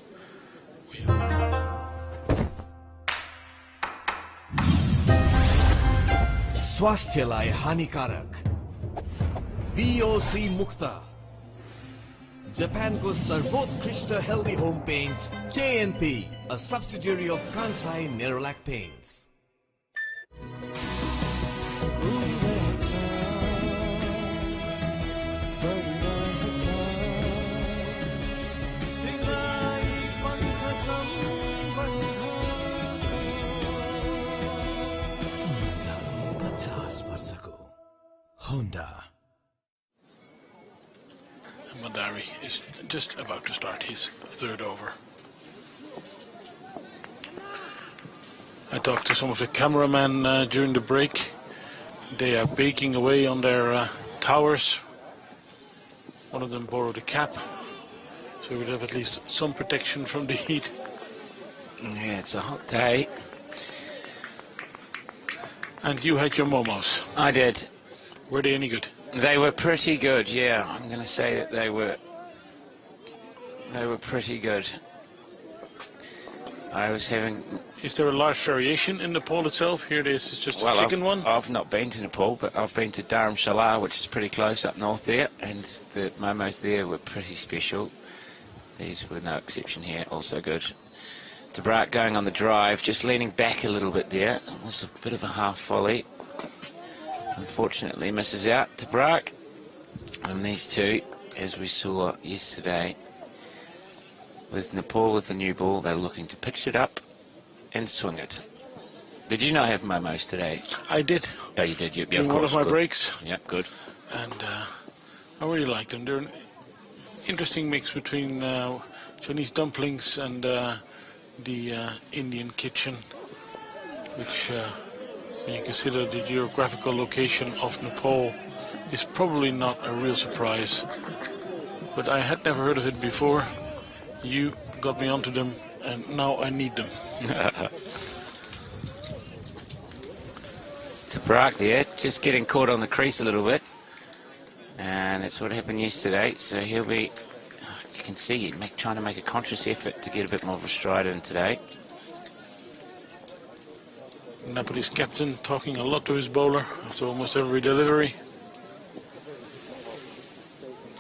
स्वास्थ्यलाई हानिकारक VOC मुक्त जापानको सर्वोत्कृष्ट healthy home paints KNP, a subsidiary of Kansai Nerolac Paints. Honda. Mandari is just about to start his third over. I talked to some of the cameramen during the break. They are baking away on their towers. One of them borrowed a cap, so we would have at least some protection from the heat. Yeah, it's a hot day. And you had your momos. I did. Were they any good? They were pretty good, yeah. I'm going to say that they were pretty good. I was having... Is there a large variation in Nepal itself? Here it is, it's just a chicken one? I've not been to Nepal, but I've been to Dharamshala, which is pretty close up north there, and the momos there were pretty special. These were no exception here, also good. Tabrak going on the drive, just leaning back a little bit there. It was a bit of a half volley. Unfortunately misses out. Tabrak. And these two, as we saw yesterday, with Nepal with the new ball, they're looking to pitch it up and swing it. Did you not have momos today? I did. Oh, you did. Yeah, in of course. One of my good. breaks. Yeah, good. And I really like them. They're an interesting mix between Chinese dumplings and the Indian kitchen, which, when you consider the geographical location of Nepal, is probably not a real surprise. But I had never heard of it before. You got me onto them, and now I need them. Tabrak there, just getting caught on the crease a little bit. And that's what happened yesterday. So he'll be, you can see, trying to make a conscious effort to get a bit more of a stride in today. Nepalese captain talking a lot to his bowler after almost every delivery.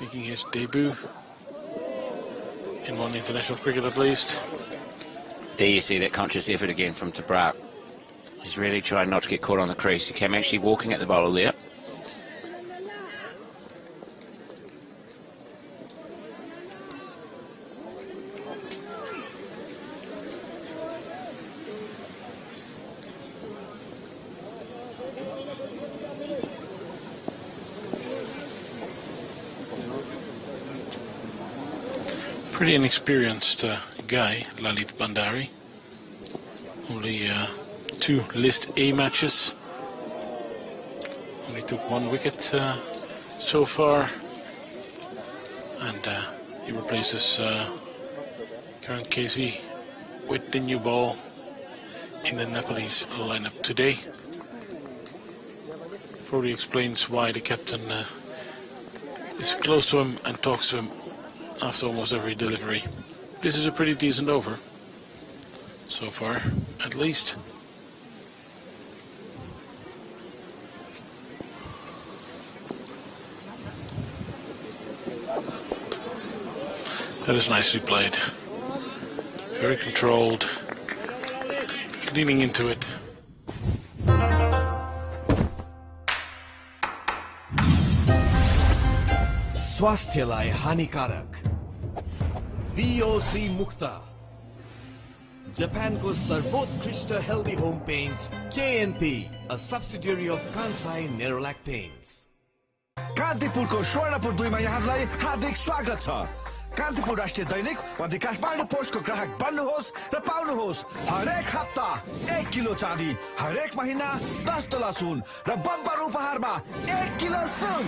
Making his debut in one international cricket at least. There you see that conscious effort again from Tabrak. He's really trying not to get caught on the crease. He came actually walking at the bowler there. Pretty inexperienced guy, Lalit Bandari. Only 2 List A matches. Only took 1 wicket so far. And he replaces Karan Casey with the new ball in the Nepalese lineup today. Probably explains why the captain is close to him and talks to him after almost every delivery. This is a pretty decent over so far, at least. That is nicely played. Very controlled. Leaning into it. स्वास्थ्यलाई हानिकारक VOC मुक्त जापानको सर्वोत्कृष्ट healthy home paints KNP, a subsidiary of Kansai Nerolac Paints. कान्तिपुरको Swarnapur 2 मा यहाँलाई हार्दिक स्वागत छ। कान्तिपुर राष्ट्रिय दैनिक वा द काठमाडौँ पोस्टको ग्राहक बन्नुहोस् र पाउनुहोस् हरेक हप्ता 1 किलो चाँदी, हरेक महिना 10 तोला सुन र बम्पर उपहारमा 1 किलो सुन।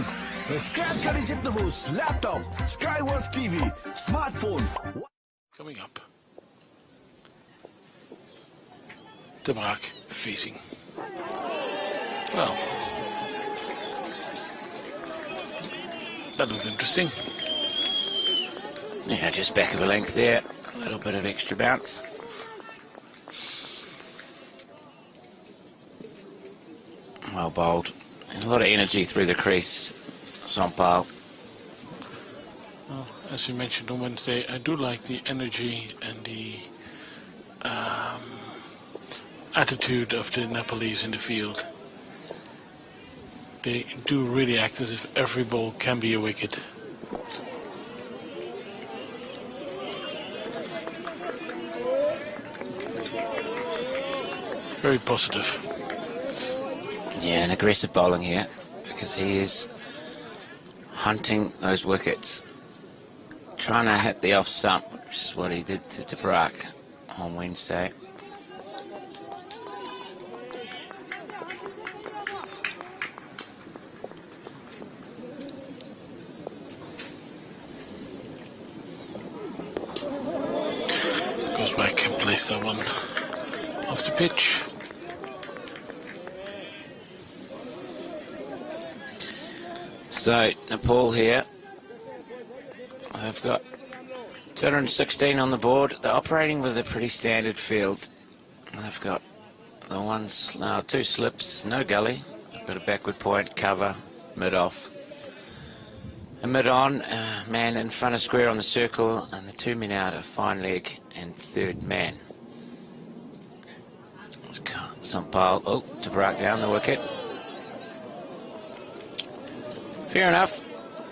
स्क्रैच गरी जित्नुहोस् laptop, Skyworth TV, smartphone. Coming up, De Braak facing. Well, that looks interesting. Yeah, just back of a length there. A little bit of extra bounce. Well bowled. And a lot of energy through the crease. Sompal. Well, as you mentioned on Wednesday, I do like the energy and the attitude of the Nepalese in the field. They do really act as if every ball can be a wicket. Very positive. Yeah, and aggressive bowling here because he is hunting those wickets, trying to hit the off stump, which is what he did to De Braak on Wednesday. Goes back and plays that one off the pitch. So, Nepal here, they've got 216 on the board. They're operating with a pretty standard field. They've got the ones now, 2 slips, no gully. They've got a backward point, cover, mid-off. A mid-on, man in front of square on the circle, and the 2 men out, a fine leg and 3rd man. Sompal, oh, De Braak down the wicket. Fair enough.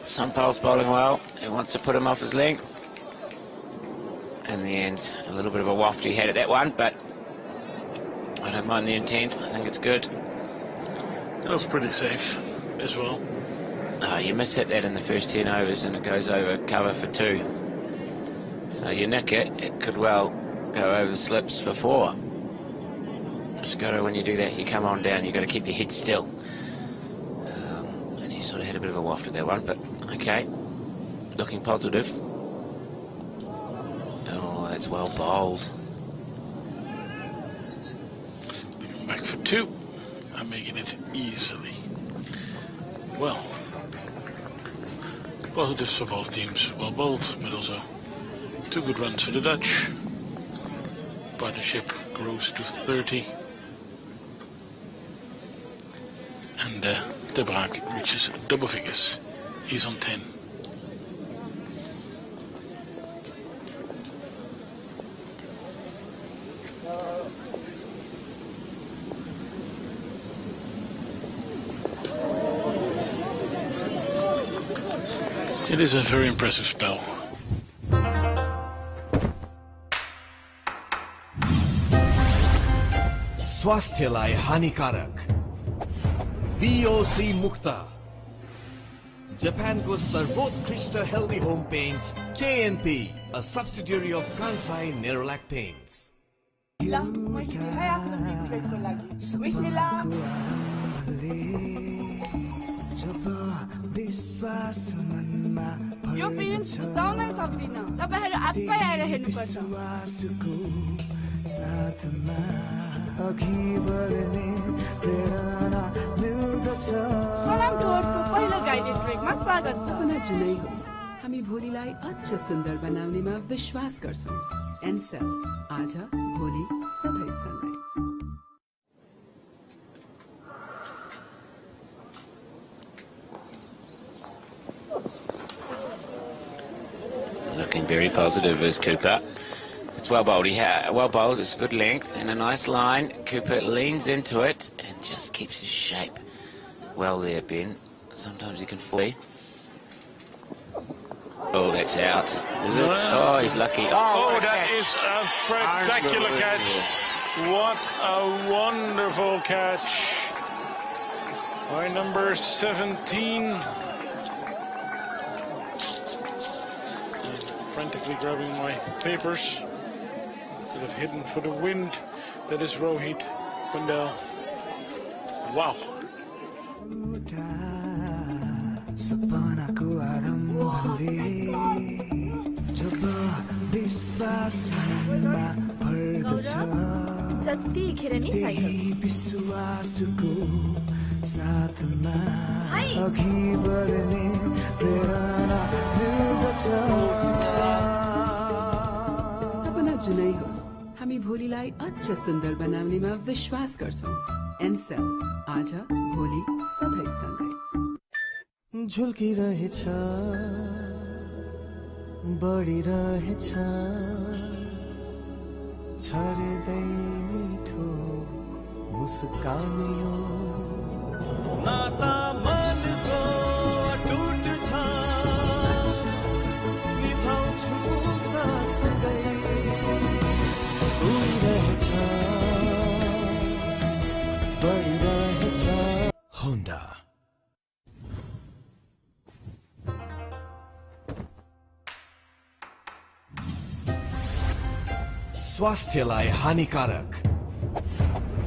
Sompal's bowling well. He wants to put him off his length. In the end, a little bit of a waft he had at that one, but I don't mind the intent. I think it's good. That was pretty safe as well. Oh, you miss-hit that in the first 10 overs and it goes over cover for 2. So you nick it, it could well go over the slips for 4. Just got to, when you do that, you come on down, you've got to keep your head still. And you sort of had a bit of a waft at that one, but okay. Looking positive. Oh, that's well bowled. Back for 2. I'm making it easily. Well, positives for both teams. Well bowled, but also 2 good runs for the Dutch. Partnership grows to 30. And De Braak reaches double figures. He's on 10. It is a very impressive spell. स्वास्थ्यलाई हानिकारक VOC मुक्त जापानको सर्वोत्कृष्ट healthy home paints KNP, a subsidiary of Kansai Nerolac Paints. यो feelings बुझाउनै सक्दिन तपाईहरु आफै आएर हेर्नुपर्छ सलाम टुवर्सको पहिलो गाइडेड ट्रेकमा स्वागत छ सपना जुनै होस् हामी भोलिलाई अझ सुन्दर बनाउनेमा विश्वास गर्छौं एनसेल आज भोलि सधैँ सँगै Looking very positive is Cooper. It's well bowled. Well bowled. It's good length and a nice line. Cooper leans into it and just keeps his shape well there, Ben. Sometimes he can flee. Oh, that's out. Is it? Oh, he's lucky. Oh, that is a spectacular catch. What a wonderful catch by number 17. Frantically grabbing my papers that have hidden for the wind. That is Rohit Pandal. Wow. जतिखेर नि सपना जुनै होस् हामी भोलिलाई अझ सुन्दर बनाउनेमा विश्वास गर्छौं एनसेल आज भोलि सधैँ सँगै झुल्किरहेछ बढिरहेछ छर्दै मिठो मुस्कान यो नाता मनको अटुट छ निभाउँछु साथसँगै उडिरहेछ बढिरहेछ Honda. स्वास्थ्यलाई हानिकारक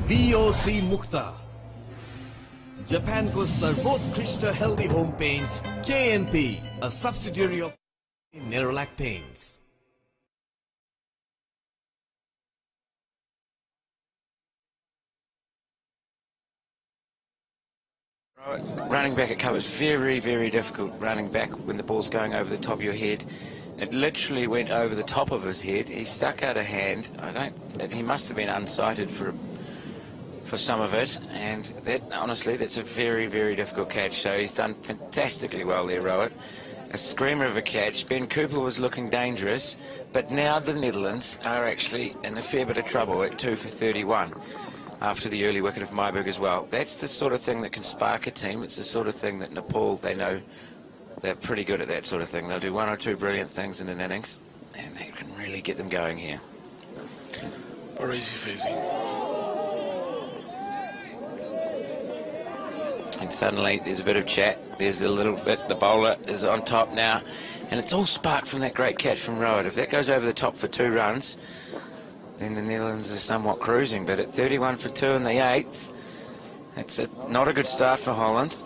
VOC मुक्त जापानको सर्वोत्कृष्ट healthy home paints KNP, a subsidiary of Nerolac Paints. Running back at cover is very, very difficult. Running back when the ball's going over the top of your head. It literally went over the top of his head. He stuck out a hand. He must have been unsighted for some of it. And that, honestly, that's a very, very difficult catch. So he's done fantastically well there, Rohit. A screamer of a catch. Ben Cooper was looking dangerous. But now the Netherlands are actually in a fair bit of trouble at 2 for 31. After the early wicket of Myberg as well. That's the sort of thing that can spark a team. It's the sort of thing that Nepal, they know they're pretty good at that sort of thing. They'll do one or two brilliant things in an innings, and they can really get them going here. Baresi facing. And suddenly there's a bit of chat. There's a little bit, the bowler is on top now, and it's all sparked from that great catch from Rohit. If that goes over the top for 2 runs, then the Netherlands are somewhat cruising. But at 31 for 2 in the 8th, it's not a good start for Holland.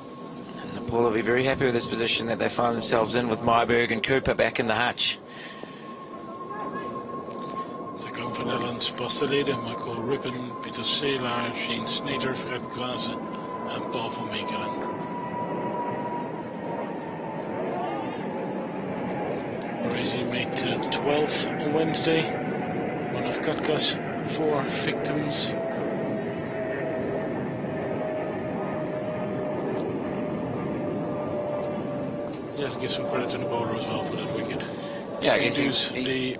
And Nepal will be very happy with this position that they find themselves in with Myberg and Cooper back in the hutch. Ze komen van Netherlands Basteleden, Michael Rippen, Pieter Seelaar, Shane Sneeder, Fred Klaassen en Paul van Meekeren. Baresi made 12 on Wednesday. One of Katka's 4 victims. He has to give some credit to the bowler as well for that wicket. Yeah, I guess the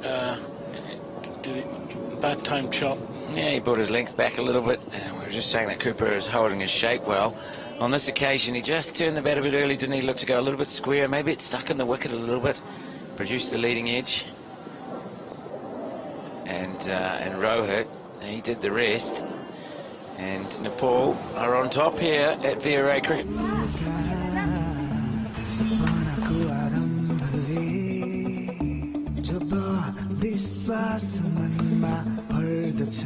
bad timed shot. Yeah, he brought his length back a little bit. And we were just saying that Cooper is holding his shape well. On this occasion, he just turned the bat a bit early, didn't he? Looked to go a little bit square. Maybe it stuck in the wicket a little bit. Produced the leading edge. And Rohit, he did the rest. And Nepal are on top here at VRA Cricket. सपनाको आरम्भले जब विश्वास मनमा भर्दछ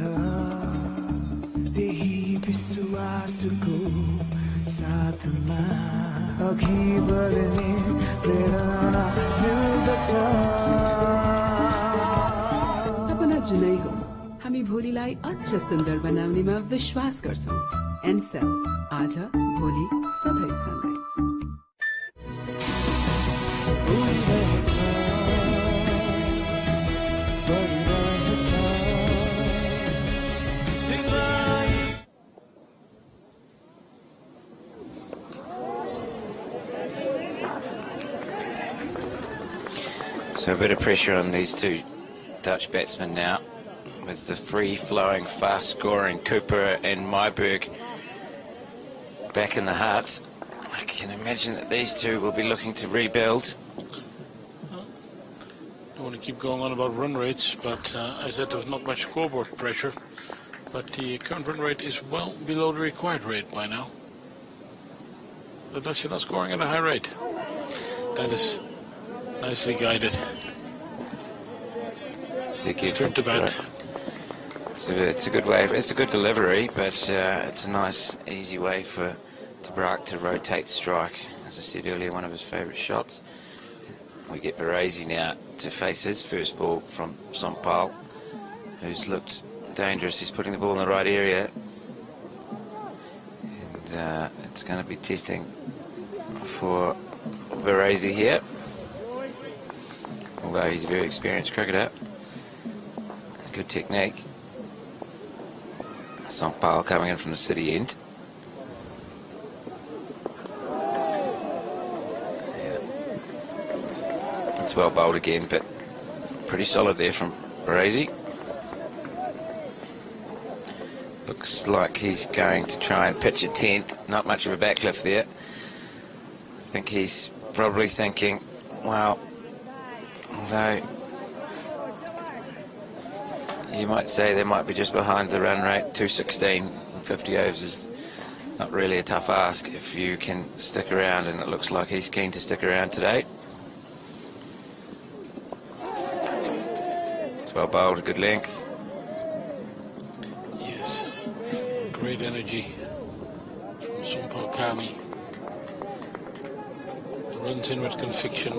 त्यही विश्वासको साथमा अघि बढ्ने प्रेरणा मिल्दछ सपना जुनै होस् हामी भोलिलाई अझ सुन्दर बनाउनेमा विश्वास गर्छौं एनसेल आज भोलि सधैँसँगै So a bit of pressure on these two Dutch batsmen now, with the free-flowing, fast-scoring Cooper and Myburg back in the hearts. I can imagine that these two will be looking to rebuild. Don't want to keep going on about run rates, but I said there's not much scoreboard pressure, but the current run rate is well below the required rate by now. The Dutch are not scoring at a high rate. That is nicely guided. Straight to bat. It's a good way. It's a good delivery, but it's a nice, easy way for De Braak to rotate strike. As I said earlier, one of his favourite shots. We get Baresi now to face his first ball from Nepal, who's looked dangerous. He's putting the ball in the right area, and it's going to be testing for Baresi here. Although he's a very experienced cricketer. Good technique. Nepal coming in from the city end. Yeah. It's well bowled again, but pretty solid there from Baresi. Looks like he's going to try and pitch a tent. Not much of a backlift there. I think he's probably thinking, well, although you might say they might be just behind the run rate, 216 and 50 overs is not really a tough ask if you can stick around, and it looks like he's keen to stick around today. It's well bowled, a good length. Yes, great energy from Sumpal Kami. Runs in with conviction.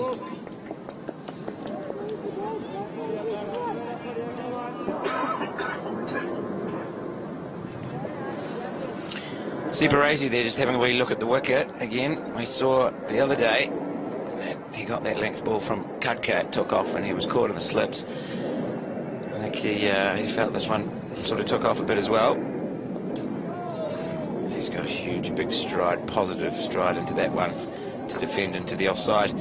See Baresi there just having a wee look at the wicket. Again, we saw the other day that he got that length ball from Kutkat, took off, and he was caught in the slips. I think he felt this one sort of took off a bit as well. He's got a huge, big stride, positive stride into that one to defend into the offside.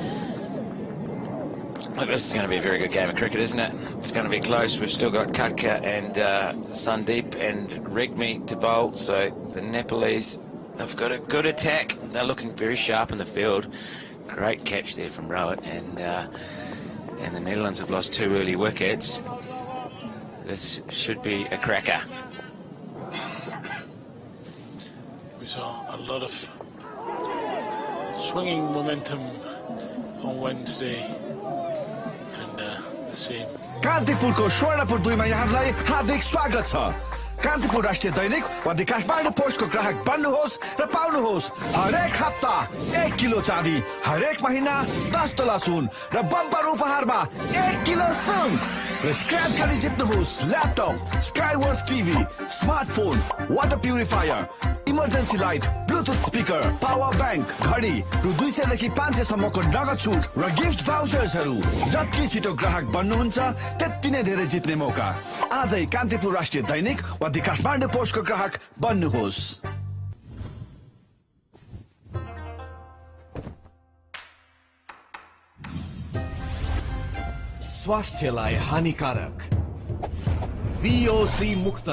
Look, this is going to be a very good game of cricket, isn't it? It's going to be close. We've still got Katka and Sandeep and Regmi to bowl, so the Nepalese have got a good attack. They're looking very sharp in the field. Great catch there from Rowett, and the Netherlands have lost 2 early wickets. This should be a cracker. We saw a lot of swinging momentum on Wednesday. कान्तिपुरको Swarnapur 2 मा यहाँलाई हार्दिक स्वागत छ। कान्तिपुर राष्ट्रिय दैनिक वा the Kathmandu पोस्टको ग्राहक बन्नुहोस् र पाउनुहोस् हरेक हप्ता 1 kilo चाँदी, हरेक महिना 10 तोला सुन र बम्पर उपहारमा 1 किलो सुन र स्क्रैच खाली जित्नुहोस् laptop, Skyworth TV, smartphone, water purifier, emergency light, Bluetooth speaker, power bank, घडी रु 200 देखि 500 सम्मको नगद छुट र गिफ्ट भाउचर्सहरू। जति छिटो ग्राहक बन्नुहुन्छ त्यति नै धेरै जित्ने मौका। आजै कान्तिपुर राष्ट्रिय दैनिक वा द काठमाडौँ पोस्टको ग्राहक बन्नुहोस्। स्वास्थ्यलाई हानिकारक VOC मुक्त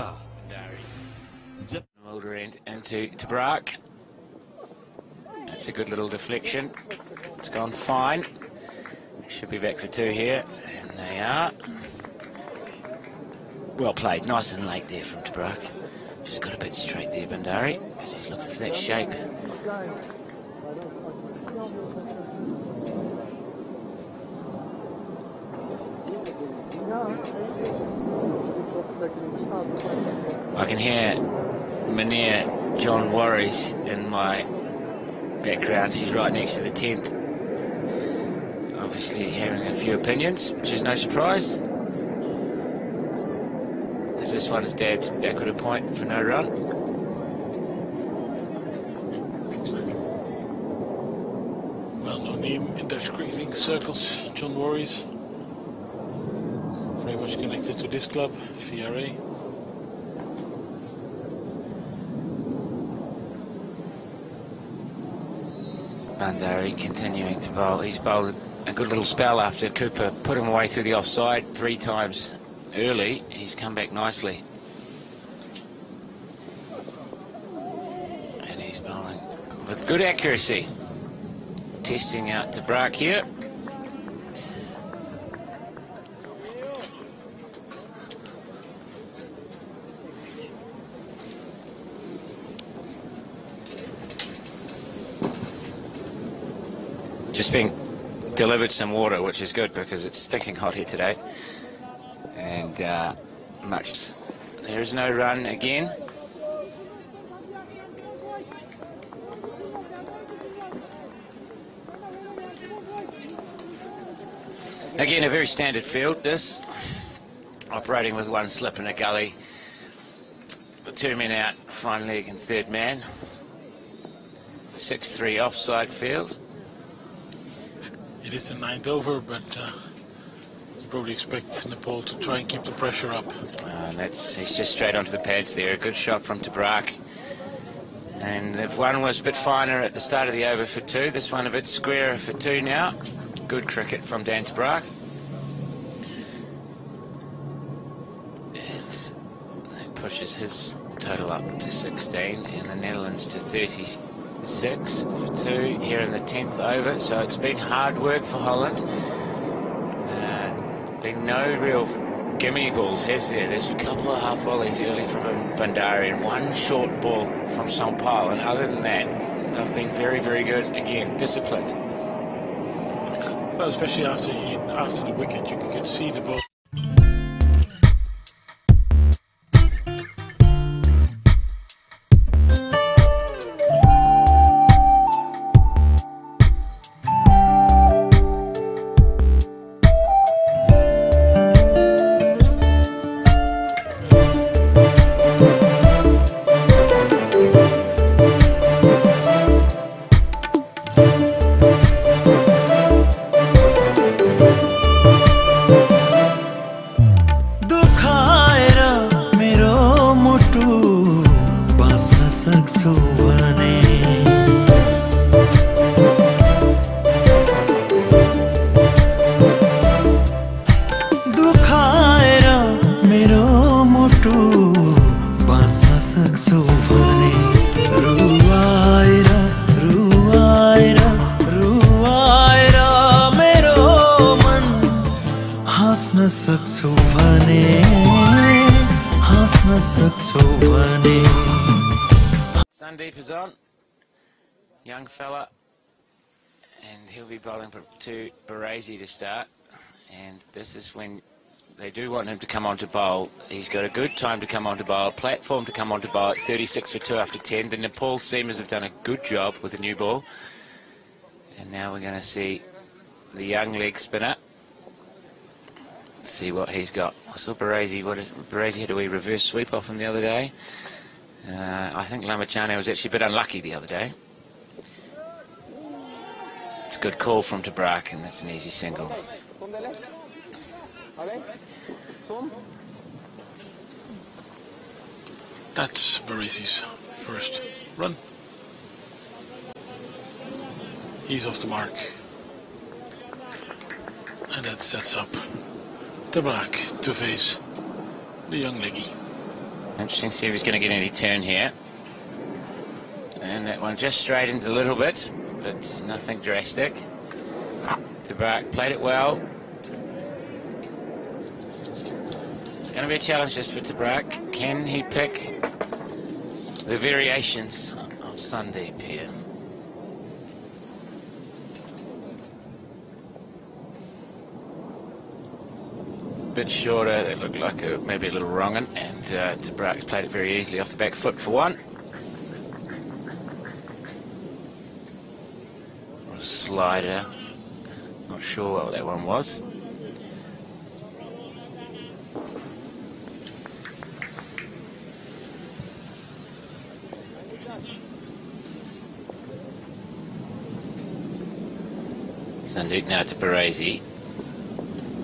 Mulder end into De Braak. That's a good little deflection. It's gone fine. Should be back for 2 here. And they are. Well played. Nice and late there from De Braak. Just got a bit straight there, Bandari, because he's looking for that shape. I can hear Mynheer John Worries in my background. He's right next to the tent. Obviously having a few opinions, which is no surprise. As this one is dabbed backward a point for no run. Well-known name in Dutch cricketing circles, John Worries. Very much connected to this club, VRA. Bandari continuing to bowl. He's bowled a good little spell after Cooper put him away through the offside 3 times early. He's come back nicely. And he's bowling with good accuracy. Testing out to Brack here. Just being delivered some water, which is good because it's stinking hot here today. And there is no run again. Again, a very standard field, this. Operating with 1 slip in a gully. The 2 men out, fine leg and 3rd man. 6-3 offside field. It is the 9th over, but you probably expect Nepal to try and keep the pressure up. And he's just straight onto the pads there. A good shot from Tabrak. And if one was a bit finer at the start of the over for 2, this one a bit squarer for 2 now. Good cricket from Dan Tabrak. And that pushes his total up to 16 and the Netherlands to 36 for 2 here in the 10th over. So it's been hard work for Holland. Been no real gimme balls, has there? There's a couple of half volleys early from Bandari and 1 short ball from Sampal, and other than that they've been very, very good. Again, disciplined. Well, especially after the wicket, you can see the ball. Sandeep is on, young fella, and he'll be bowling to Baresi to start. And this is when they do want him to come on to bowl. He's got a good time to come on to bowl, platform to come on to bowl at 36 for 2 after 10. The Nepal seamers have done a good job with the new ball. And now we're going to see the young leg spinner. Let's see what he's got. I saw Baresi had a wee reverse sweep off him the other day. I think Lamachane was actually a bit unlucky the other day. It's a good call from Tabrak, and that's an easy single. That's Baresi's first run. He's off the mark. And that sets up Tabrak to face the young leggy. Interesting to see if he's going to get any turn here. And that one just straightened a little bit, but nothing drastic. Tabrak played it well. It's going to be a challenge just for Tabrak. Can he pick the variations of Sandeep here? bit shorter. It looked like maybe a little wrong one, and De Braak's played it very easily off the back foot for one. A slider. Not sure what that one was. Sanduk now to Baresi.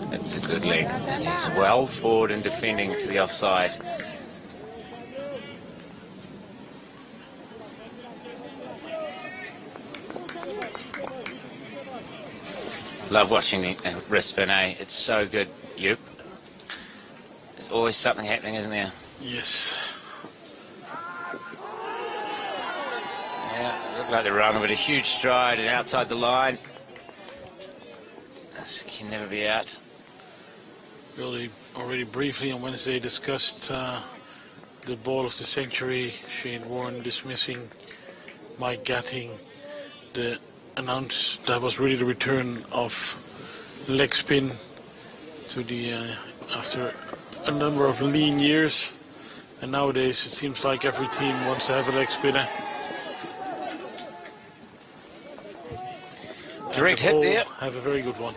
That's a good length. He's well forward and defending to the offside. Love watching it and wrist spin, eh? It's so good, Yoop. There's always something happening, isn't there? Yes. Yeah, it looked like they're running with a huge stride and outside the line. This can never be out. Really, already briefly on Wednesday discussed the ball of the century. Shane Warne dismissing Mike Gatting. Announced that was really the return of leg spin to the after a number of lean years, and nowadays it seems like every team wants to have a leg spinner. Direct hit there. Have a very good one,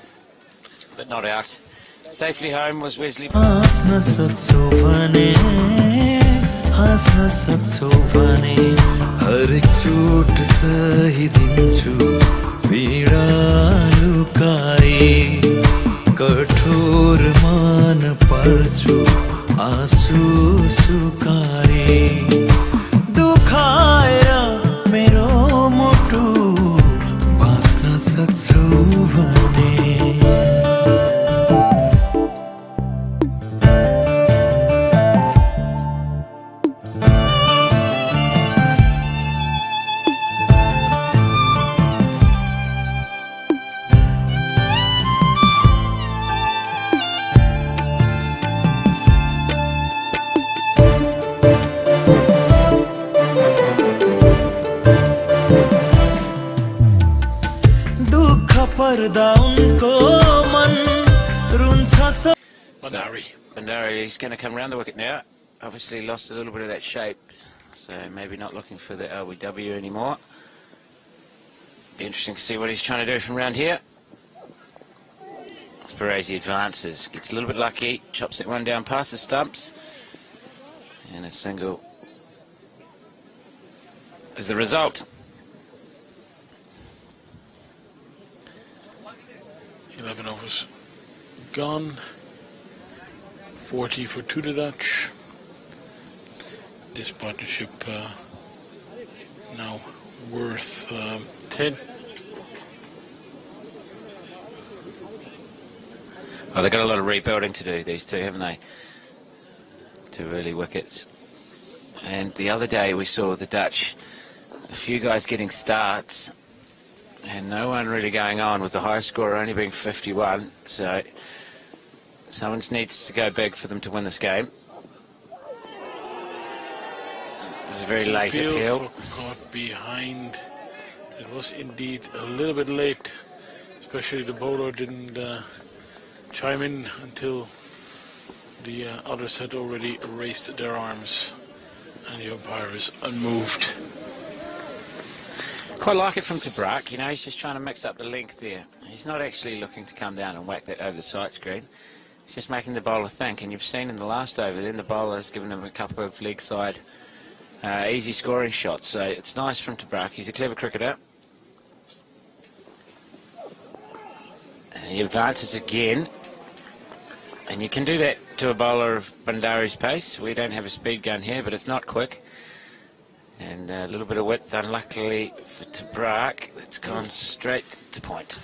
but not out. Safely home was Wesley. हरेक चोट सही दिन्छु पीडा लुकाए कठोर मान पर्छु आँसु सुकाए दुखाएर मेरो मुटु बाँच्न सक्छु भने Bandari, he's going to come round the wicket now. Obviously lost a little bit of that shape, so maybe not looking for the LBW anymore. Be interesting to see what he's trying to do from round here. Baresi advances, gets a little bit lucky, chops that one down past the stumps, and a single is the result. 11 overs gone. 40 for to the Dutch. This partnership now worth 10. Well, they've got a lot of rebuilding to do, these two, haven't they? 2 early wickets. And the other day we saw the Dutch, a few guys getting starts and no one really going on, with the high score only being 51. So someone needs to go big for them to win this game. It was a very late appeal. Caught behind. It was indeed a little bit late, especially the bowler didn't chime in until the others had already raised their arms, and the umpire is unmoved. Quite like it from De Braak, you know, he's just trying to mix up the length there. He's not actually looking to come down and whack that over the sight screen. He's just making the bowler think, and you've seen in the last over then the bowler has given him a couple of leg side easy scoring shots, so it's nice from De Braak. He's a clever cricketer. And he advances again, and you can do that to a bowler of Bandari's pace. We don't have a speed gun here, but it's not quick. And a little bit of width, unluckily for De Braak. It's gone straight to point.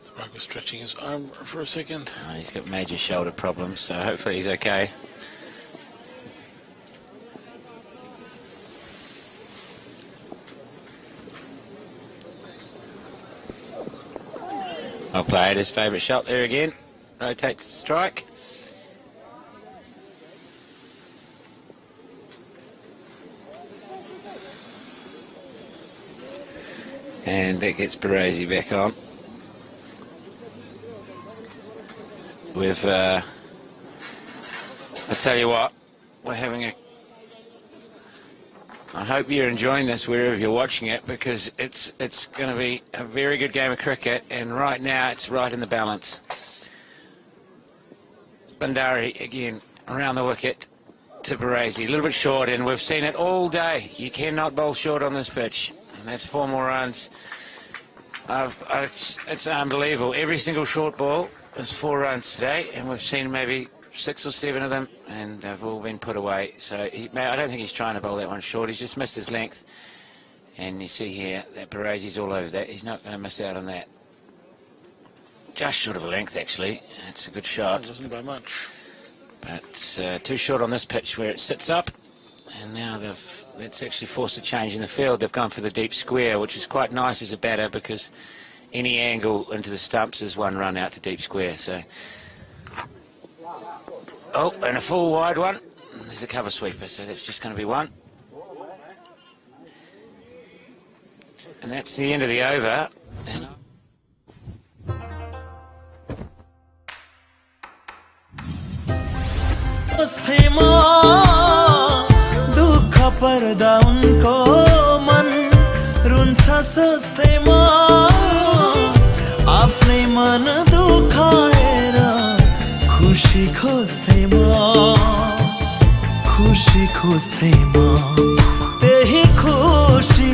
De Braak was stretching his arm for a second. Oh, he's got major shoulder problems, so hopefully he's okay. Well played, his favourite shot there again. Rotates the strike. And that gets Baresi back on. We've, I tell you what, we're having a... I hope you're enjoying this wherever you're watching it, because it's going to be a very good game of cricket, and right now it's right in the balance. Bandari again around the wicket to Baresi, a little bit short, and we've seen it all day. You cannot bowl short on this pitch, and that's 4 more runs. It's unbelievable. Every single short ball is 4 runs today, and we've seen maybe 6 or 7 of them, and they've all been put away. So I don't think he's trying to bowl that one short. He's just missed his length, and you see here that Baresi's all over that. He's not going to miss out on that. Just short of a length, actually. It's a good shot. It wasn't by much. But too short on this pitch where it sits up, and now that's actually forced a change in the field. They've gone for the deep square, which is quite nice as a batter, because any angle into the stumps is 1 run out to deep square. So, oh, and a full wide one. There's a cover sweeper, so that's just going to be 1. And that's the end of the over. And दुःख पर्दा उनको मन रुन्छ सोच्दैमा आफ्नै मन दुखाएर खुसी खोज्दैमा त्यही खुसी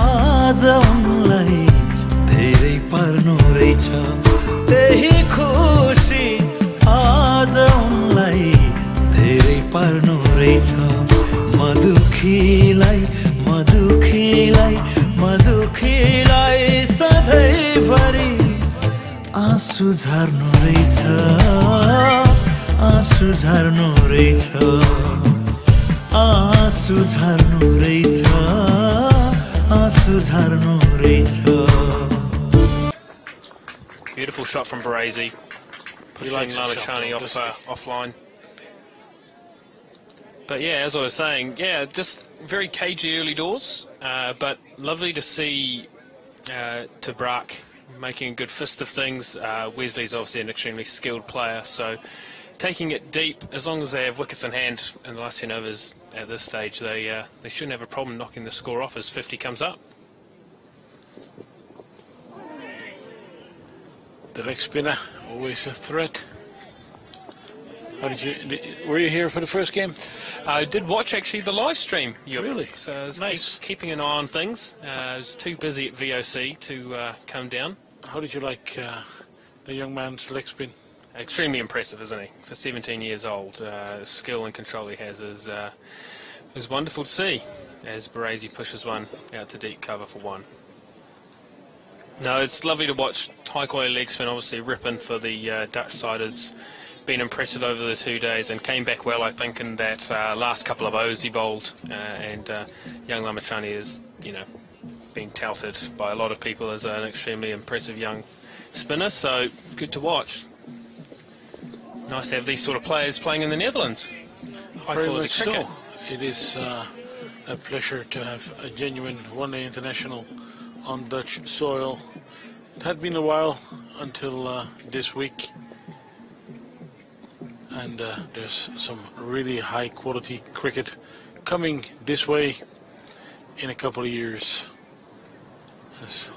आज उनलाई धेरै पर्नु रहेछ त्यही खुसी आज उनलाई धेरै पर्नु रहेछ मधुखीलाई सधैँभरि आँसु झर्नु रहेछ आँसु झर्नु रहेछ Beautiful shot from Baresi, pushing Lamachani offline. But yeah, as I was saying, yeah, just very cagey early doors, but lovely to see Tabrak making a good fist of things. Wesley's obviously an extremely skilled player, so taking it deep, as long as they have wickets in hand in the last 10 overs at this stage, they shouldn't have a problem knocking the score off as 50 comes up. The leg spinner, always a threat. Were you here for the first game? I did watch actually the live stream. Really? So I was nice. Keeping an eye on things. I was too busy at VOC to come down. How did you like the young man's leg spin? Extremely impressive, isn't he? For 17 years old, skill and control he has is wonderful to see as Baresi pushes one out to deep cover for 1. No, it's lovely to watch high quality leg spin. Obviously, Rippon for the Dutch side has been impressive over the 2 days and came back well, I think, in that last couple of overs he bowled. And young Lamachani is, being touted by a lot of people as an extremely impressive young spinner. So good to watch. Nice to have these sort of players playing in the Netherlands. High Very quality much cricket. so. It is a pleasure to have a genuine one-day international on Dutch soil. It had been a while until this week, and there's some really high-quality cricket coming this way in a couple of years, as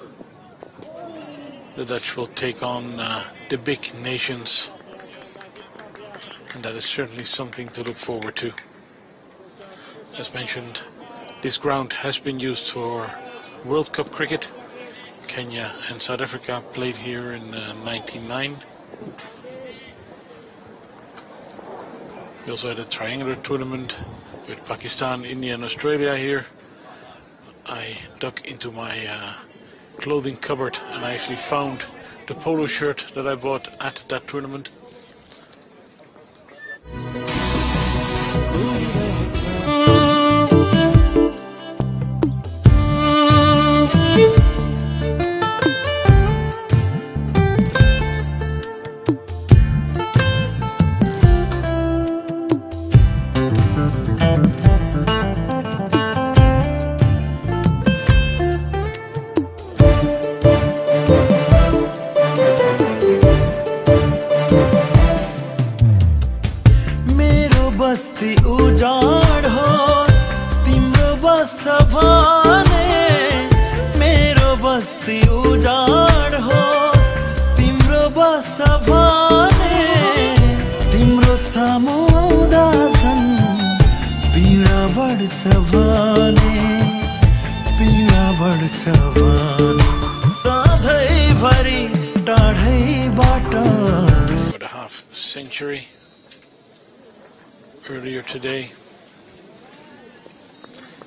the Dutch will take on the big nations, and that is certainly something to look forward to. As mentioned, this ground has been used for World Cup cricket. Kenya and South Africa played here in 1999. We also had a triangular tournament with Pakistan, India and Australia here. I dug into my clothing cupboard and I actually found the polo shirt that I bought at that tournament. भने मेरो बस्ती उजाड होस् तिम्रो बस्छ भने तिम्रो सामु आउँदा झन् पीडा बढ्छ भने पीडा बढ्छ भने सधैँभरि टाढैबाट About a half century earlier today.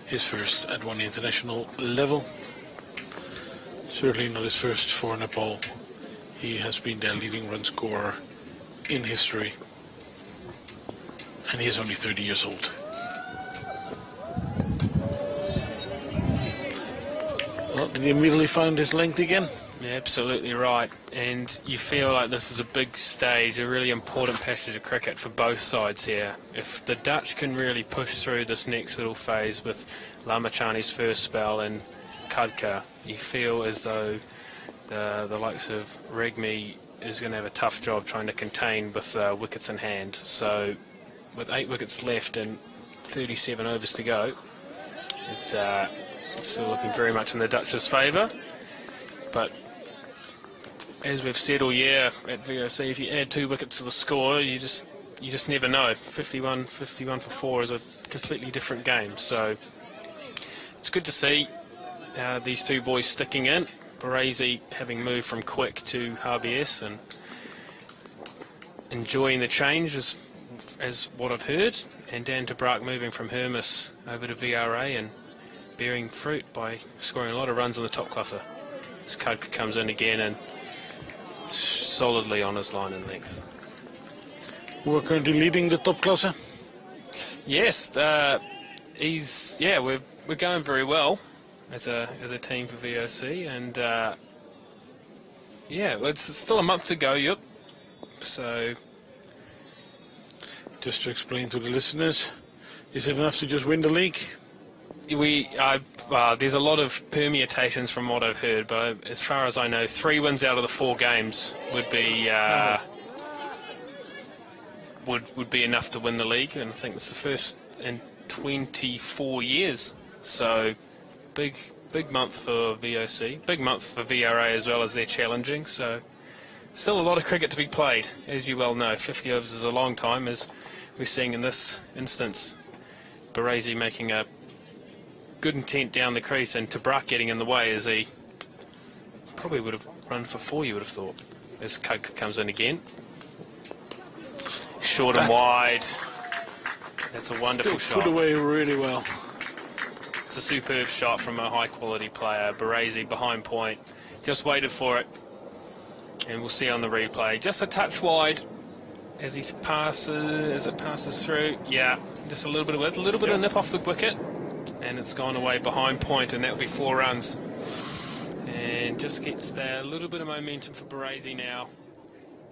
His first at one international level. Certainly not his first for Nepal. He has been their leading run scorer in history. And he is only 30 years old. Well, did he immediately find his length again? Yeah, absolutely right. And you feel like this is a big stage, a really important passage of cricket for both sides here. If the Dutch can really push through this next little phase with Lamachani's first spell and Khadka, you feel as though the likes of Regmi is going to have a tough job trying to contain with wickets in hand. So with 8 wickets left and 37 overs to go, it's still looking very much in the Dutch's favour. But as we've said all year at VOC, if you add 2 wickets to the score, you just never know. 51 for 4 is a completely different game. So it's good to see these 2 boys sticking in. Baresi having moved from quick to RBS and enjoying the change as what I've heard, and Dan Tabrak moving from Hermes over to VRA and bearing fruit by scoring a lot of runs in the top classer. As Khadka comes in again and solidly on his line and length. Who are currently leading the top classer? Yes, we're going very well as a team for VOC, and it's still a month to go. Yep. So, just to explain to the listeners, is it enough to just win the league? There's a lot of permutations from what I've heard, but as far as I know, 3 wins out of the 4 games would be would be enough to win the league, and I think it's the first in 24 years. So big month for VOC, big month for VRA as well, as they're challenging. So still a lot of cricket to be played, as you well know. 50 overs is a long time, as we're seeing in this instance. Baresi making a good intent down the crease, and Tabrak getting in the way, as he probably would have run for 4, you would have thought, as Khadka comes in again. Short and wide. That's a wonderful shot. Put away really well. It's a superb shot from a high quality player. Baresi behind point, just waited for it, and we'll see on the replay. Just a touch wide as it passes through. Yeah, just a little bit of width, a little bit of nip off the wicket. And it's gone away behind point, and that will be 4 runs. And just gets there, a little bit of momentum for Baresi now.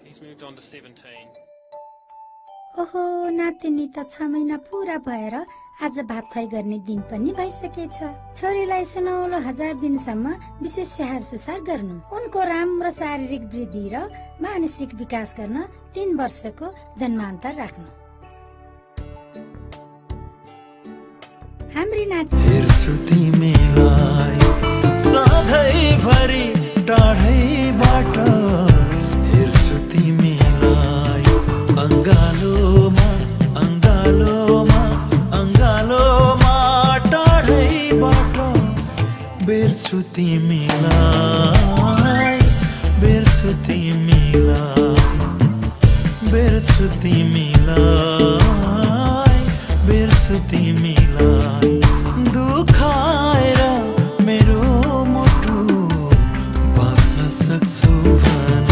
He's moved on to 17. ओहो नातिनी त 6 महिना पूरा भएर आज भात खुवाई गर्ने दिन पनि भइसकेछ। छोरीलाई सुनौलो 1000 दिनसम्म विशेष स्याहार सुसार गर्नु, उनको राम्रो शारीरिक वृद्धि र मानसिक विकास गर्न 3 वर्षको जन्मान्तर राख्नु। हाम्री नाति हेर्छु तिमीलाई सधैँभरि टाढैबाट, हेर्छु तिमीलाई अङ्गालोमा अङ्गालोमा अङ्गालोमा टाढैबाट, बेर्छु तिमीलाई बेर्छु तिमीलाई बेर्छु तिमीलाई बेर्छु तिमीलाई दुखाएर मेरो मुटु बाँच्न सक्छु भने।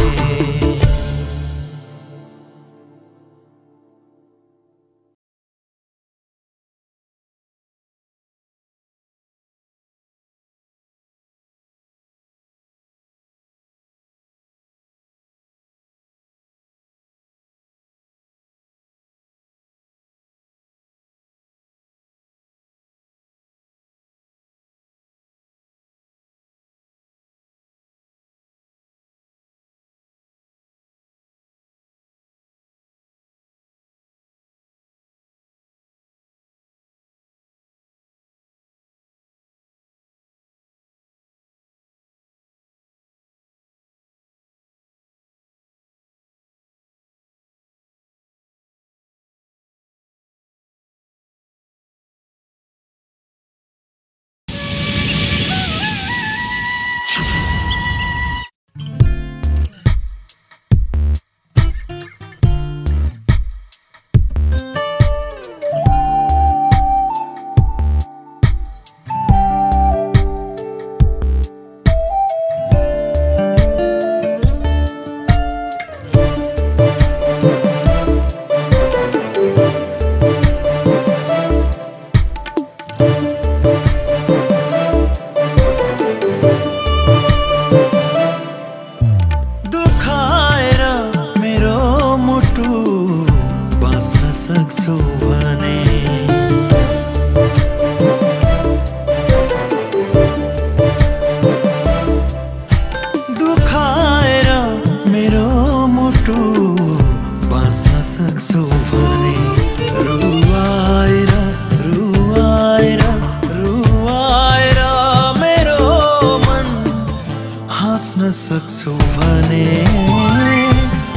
हाँस्न सक्छौ भने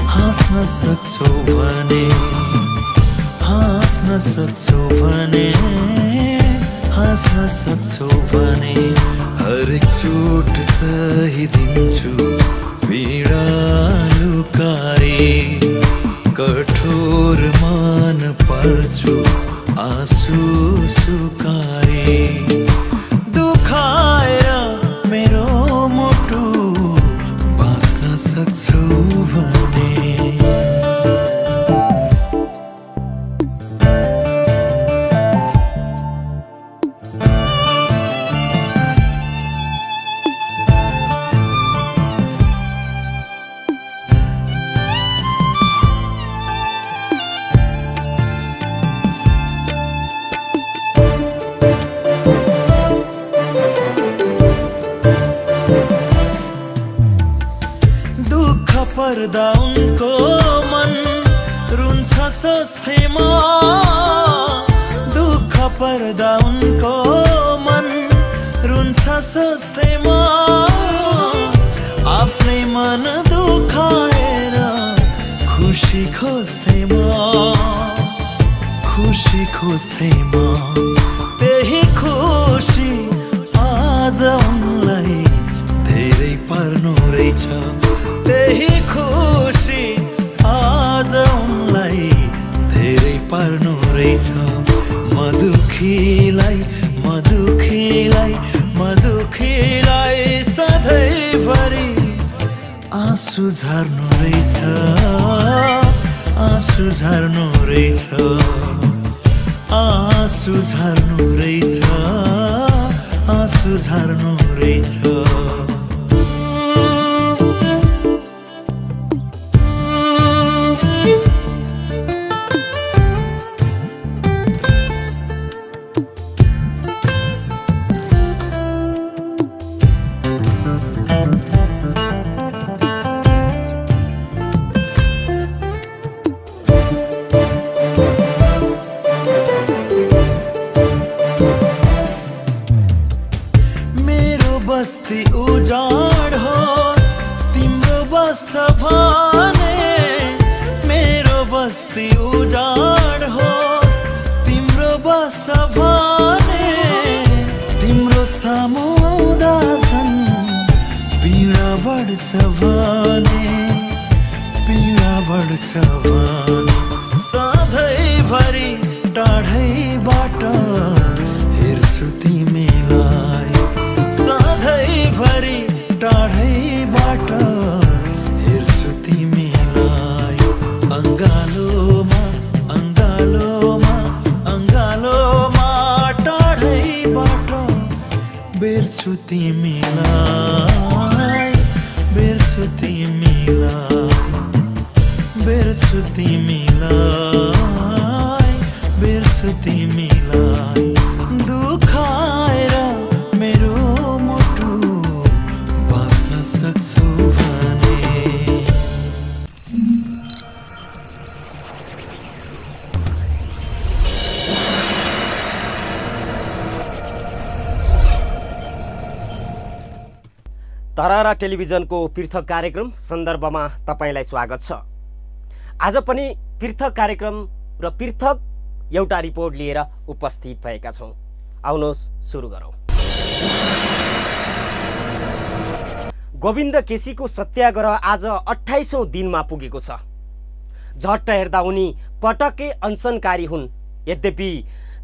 हाँस्न सक्छौ भने हाँस्न सक्छौ भने हाँस्न सक्छौ भने हरेक चोट सहिदिन्छु पीडा लुकाए कठोर मान पर्छु आँसु सुकाए दुखाएर मेरो मुटु बाँच्न सक्छौ भने पर्दा उनको मन रुन्छ सस्थेमा दुःख पर्दा उनको मन रुन्छ सस्थेमा आफ्नै मन दुखाएर खुसी खोज्थेमा खुसी खोज्थेमा त्यही खुसी आज उनलाई धेरै पर्नु रहेछ त्यही खुसी आज उनलाई धेरै पर्नु रहेछ मधुखीलाई मधुखीलाई मधुखीलाई सधैँभरि आँसु झर्नु रहेछ आँसु झर्नु रहेछ आँसु झर्नु रहेछ आँसु झर्नु रहेछ बस्ती उजाड होस् तिम्रो बस्छ भने मेरो बस्ती उजाड होस् तिम्रो बस्छ भने तिम्रो सामु आउँदा झन् पीडा बढ्छ भने पीडा बढ्छ भने सधैँभरि टाढैबाट हेर्छु तिमीलाई सधैँभरि टाढैबाट हेर्छु तिमीलाई अङ्गालोमा अङ्गालोमा अङ्गालोमा टाढैबाट बेर्छु तिमीलाई बेर्छु तिमीलाई बेर्छु तिमीलाई बेर्छु तिमीलाई दुखाएर मेरो मुटु बाँच्न सक्छौ भने तररा टेलिभिजनको पृथक कार्यक्रम सन्दर्भमा तपाईलाई स्वागत छ। आज पनि पृथक कार्यक्रम र पृथक एउटा रिपोर्ट लिएर उपस्थित भएका छौं। आउनुहोस् सुरु गरौं। गोविन्द केसीको सत्याग्रह आज 28औं दिनमा पुगेको छ। झट्ट हेर्दा उनी पटक्कै अनसनकारी हुन्। यद्यपि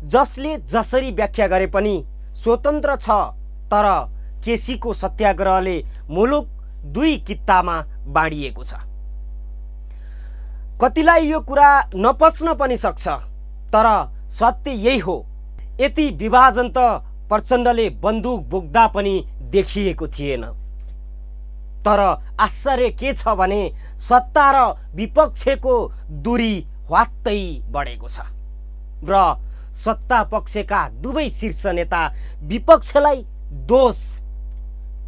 जसले जसरी व्याख्या गरे पनि स्वतन्त्र छ, तर केसीको सत्याग्रहले मुलुक दुई कित्तामा बाँडिएको छ। कतिलाई यो कुरा नपच्न पनि सक्छ, तर सत्य यही हो। यति विभाजन त प्रचण्डले बन्दुक बोक्दा पनि देखिएको थिएन। तर आश्चर्य के छ भने सत्ता र विपक्षको दूरी ह्वात्तै बढेको छ र सत्ता पक्षका दुवै शीर्ष नेता विपक्षलाई दोष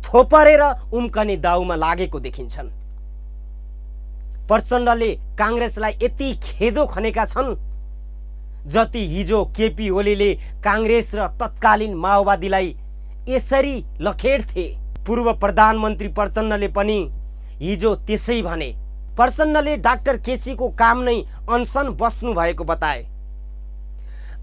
थोपरेर उम्कने दाउमा लागेको देखिन्छन्। प्रचण्डले कांग्रेसलाई यति खेदो खनेका छन् जति हिजो केपी ओलीले कांग्रेस र तत्कालीन माओवादीलाई यसरी लखेड्थे। पूर्व प्रधानमन्त्री प्रचण्डले पनि हिजो त्यसै भने। प्रचण्डले डाक्टर केसीको काम नै अनसन बस्नु भएको बताए।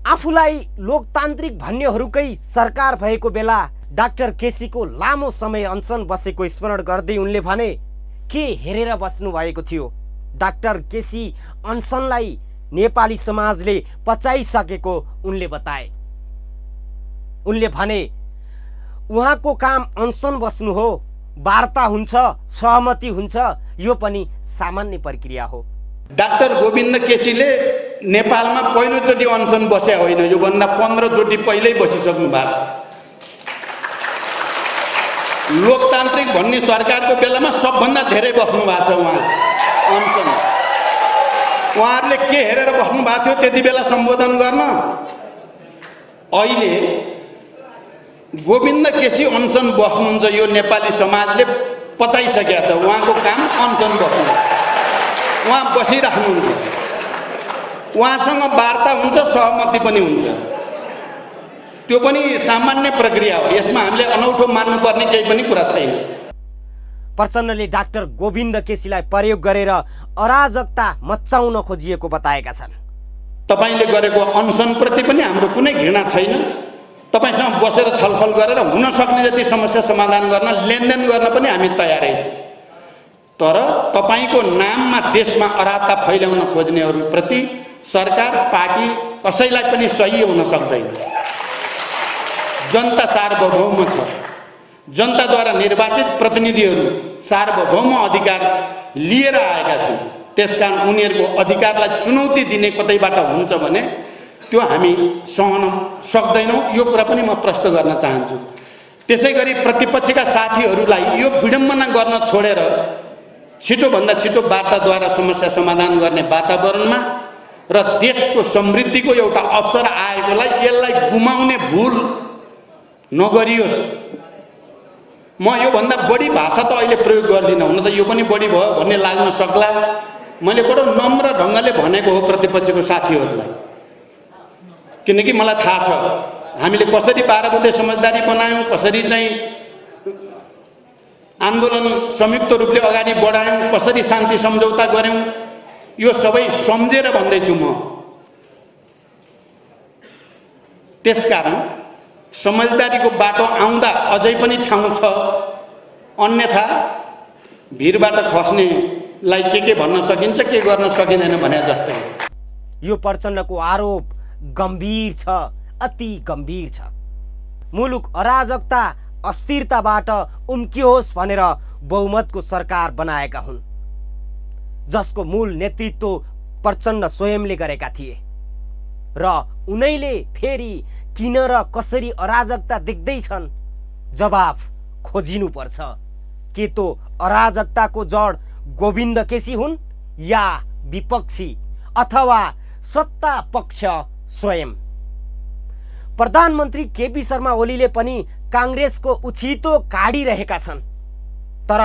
आफूलाई लोकतान्त्रिक भन्नेहरूकै सरकार भएको बेला डाक्टर केसीको लामो समय अनसन बसेको स्मरण गर्दै उनले भने, के हेरेर बस्नु भएको थियो? डाक्टर केसी अनसनलाई नेपाली समाजले पचाइसकेको उनले बताए। उनले भने, उहाँको काम अनसन बस्नु हो, वार्ता हुन्छ, सहमति हुन्छ, यो पनि सामान्य प्रक्रिया हो। डाक्टर गोविन्द केसीले नेपालमा पहिलोचोटि अनसन बसे होइन, योभन्दा 15 चोटि पहिल्यै बसिसक्नु भएको छ। लोकतान्त्रिक भन्ने सरकारको बेलामा सबभन्दा धेरै बस्नु भएको छ उहाँ अनसन। उहाँहरूले के हेरेर बस्नु भएको थियो त्यति बेला सम्बोधन गर्न? अहिले गोविन्द केसी अनसन बस्नुहुन्छ, यो नेपाली समाजले पचाइसकेको छ। उहाँको काम अनसन बस्नु, उहाँ बसिराख्नुहुन्छ, उहाँसँग वार्ता हुन्छ, सहमति पनि हुन्छ, त्यो पनि सामान्य प्रक्रिया हो। यसमा हामीले अनौठो मान्नुपर्ने केही पनि कुरा छैन। प्रचण्डले डाक्टर गोविन्द केसीलाई प्रयोग गरेर अराजकता मच्चाउन खोजिएको बताएका छन्। तपाईले गरेको अनसनप्रति पनि हाम्रो कुनै घृणा छैन। तपाईसँग बसेर छलफल गरेर हुन सक्ने जति समस्या समाधान गर्न, लेनदेन गर्न पनि हामी तयारै छौँ। तर तपाईको नाममा देशमा अराजकता फैलाउन खोज्नेहरूप्रति सरकार, पार्टी कसैलाई पनि सही हुन सक्दैन। जनता सार्वभौम छ। जनताद्वारा निर्वाचित प्रतिनिधिहरू सार्वभौम अधिकार लिएर आएका छन्। त्यसकारण उनीहरूको अधिकारलाई चुनौती दिने कतैबाट हुन्छ भने त्यो हामी सहन सक्दैनौँ। यो कुरा पनि म प्रश्न गर्न चाहन्छु। त्यसैगरी प्रतिपक्षका साथीहरूलाई यो विडम्बना गर्न छोडेर छिटोभन्दा छिटो वार्ताद्वारा समस्या समाधान गर्ने वातावरणमा र देशको समृद्धिको एउटा अवसर आएकोलाई यसलाई गुमाउने भुल नगरियोस्। म योभन्दा बढी भाषा त अहिले प्रयोग गर्दिनँ, हुन त यो पनि बढी भयो भन्ने लाग्न सक्ला। मैले बडो नम्र ढङ्गले भनेको हो प्रतिपक्षको साथीहरूलाई, किनकि मलाई थाहा छ हामीले कसरी 12 बुँदे समझदारी बनायौँ, कसरी चाहिँ आन्दोलन संयुक्त रूपले अगाडि बढायौँ, कसरी शान्ति सम्झौता गऱ्यौँ, यो सबै सम्झेर भन्दैछु म। त्यसकारण समझदारीको बाटो आउँदा अझै पनि ठाउँ छ, अन्यथा भिरबाट खस्नेलाई के भन्न सकिन्छ, के गर्न सकिँदैन भने जस्तै। यो प्रचण्डको आरोप गम्भीर छ, अति गम्भीर छ। मुलुक अराजकता अस्थिरताबाट उम्कियोस् भनेर बहुमतको सरकार बनाएका हुन्, जसको मूल नेतृत्व प्रचण्ड स्वयंले गरेका थिए। र उनैले फेरि किन र कसरी अराजकता देख्दैछन् जवाफ खोजिनुपर्छ। के तो अराजकताको जड गोविन्द केसी हुन् या विपक्षी अथवा सत्ता पक्ष स्वयं? प्रधानमन्त्री केपी शर्मा ओलीले पनि कांग्रेसको उछितो काडिरहेका छन्। तर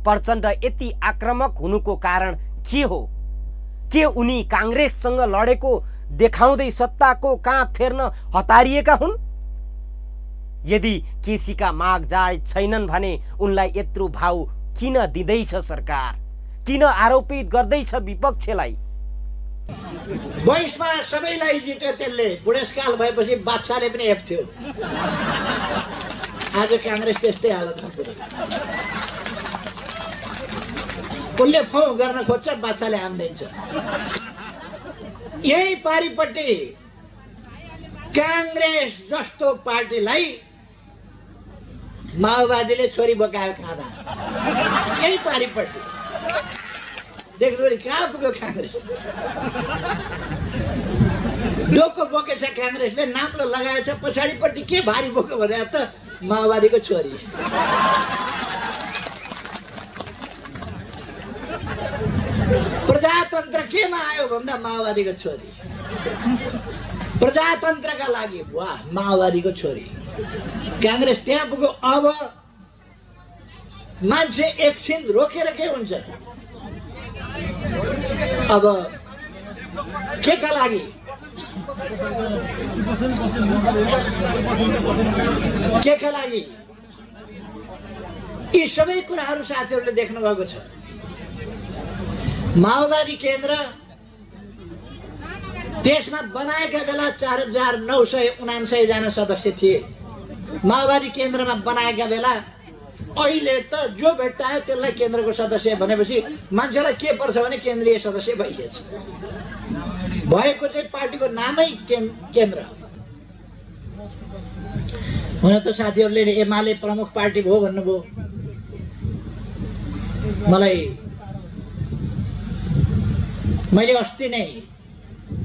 प्रचण्ड यति आक्रामक हुनुको कारण के हो? के उनी कांग्रेससँग लडेको देखाउँदै सत्ताको काँध फेर्न हतारिएका हुन्? यदि केसीका माग जायज छैनन् भने उनलाई यत्रो भाउ किन दिँदैछ सरकार? किन आरोपित गर्दैछ विपक्षलाई? 22 मा सबैलाई जित्यो त्यसले। बुढेसकाल भएपछि बादशाहले पनि हेप्थ्यो। आज कांग्रेस त्यस्तै हालतमा पुग्यो। उसले फोन गर्न खोज्छ, बादशाहले हान्दैछ। यही पारिपट्टि कांग्रेस जस्तो पार्टीलाई माओवादीले छोरी बोकायो खाँदा। यही पारिपट्टि देख्नु कहाँ पुग्यो कांग्रेस? डोको बोकेछ कांग्रेसले, नाप्लो लगाएछ, पछाडिपट्टि के भारी बोक्यो भने त माओवादीको छोरी। प्रजातन्त्र केमा आयो भन्दा माओवादीको छोरी। प्रजातन्त्रका लागि वाह माओवादीको छोरी। कांग्रेस त्यहाँ पुग्यो। अब मान्छे एकछिन रोकेर के हुन्छ? अब के का लागि? के का लागि? यी सबै कुराहरू साथीहरूले देख्नुभएको छ। माओवादी केन्द्र देशमा बनाएका बेला 4999 जना सदस्य थिए। माओवादी केन्द्रमा बनाएका बेला अहिले त जो भेट्टायो त्यसलाई केन्द्रको सदस्य भनेपछि मान्छेलाई के पर्छ भने केन्द्रीय सदस्य भइएछ। भएको चाहिँ पार्टीको नामै केन्द्र। हुन त साथीहरूले एमाले प्रमुख पार्टी भयो भन्नुभयो। मैले अस्ति नै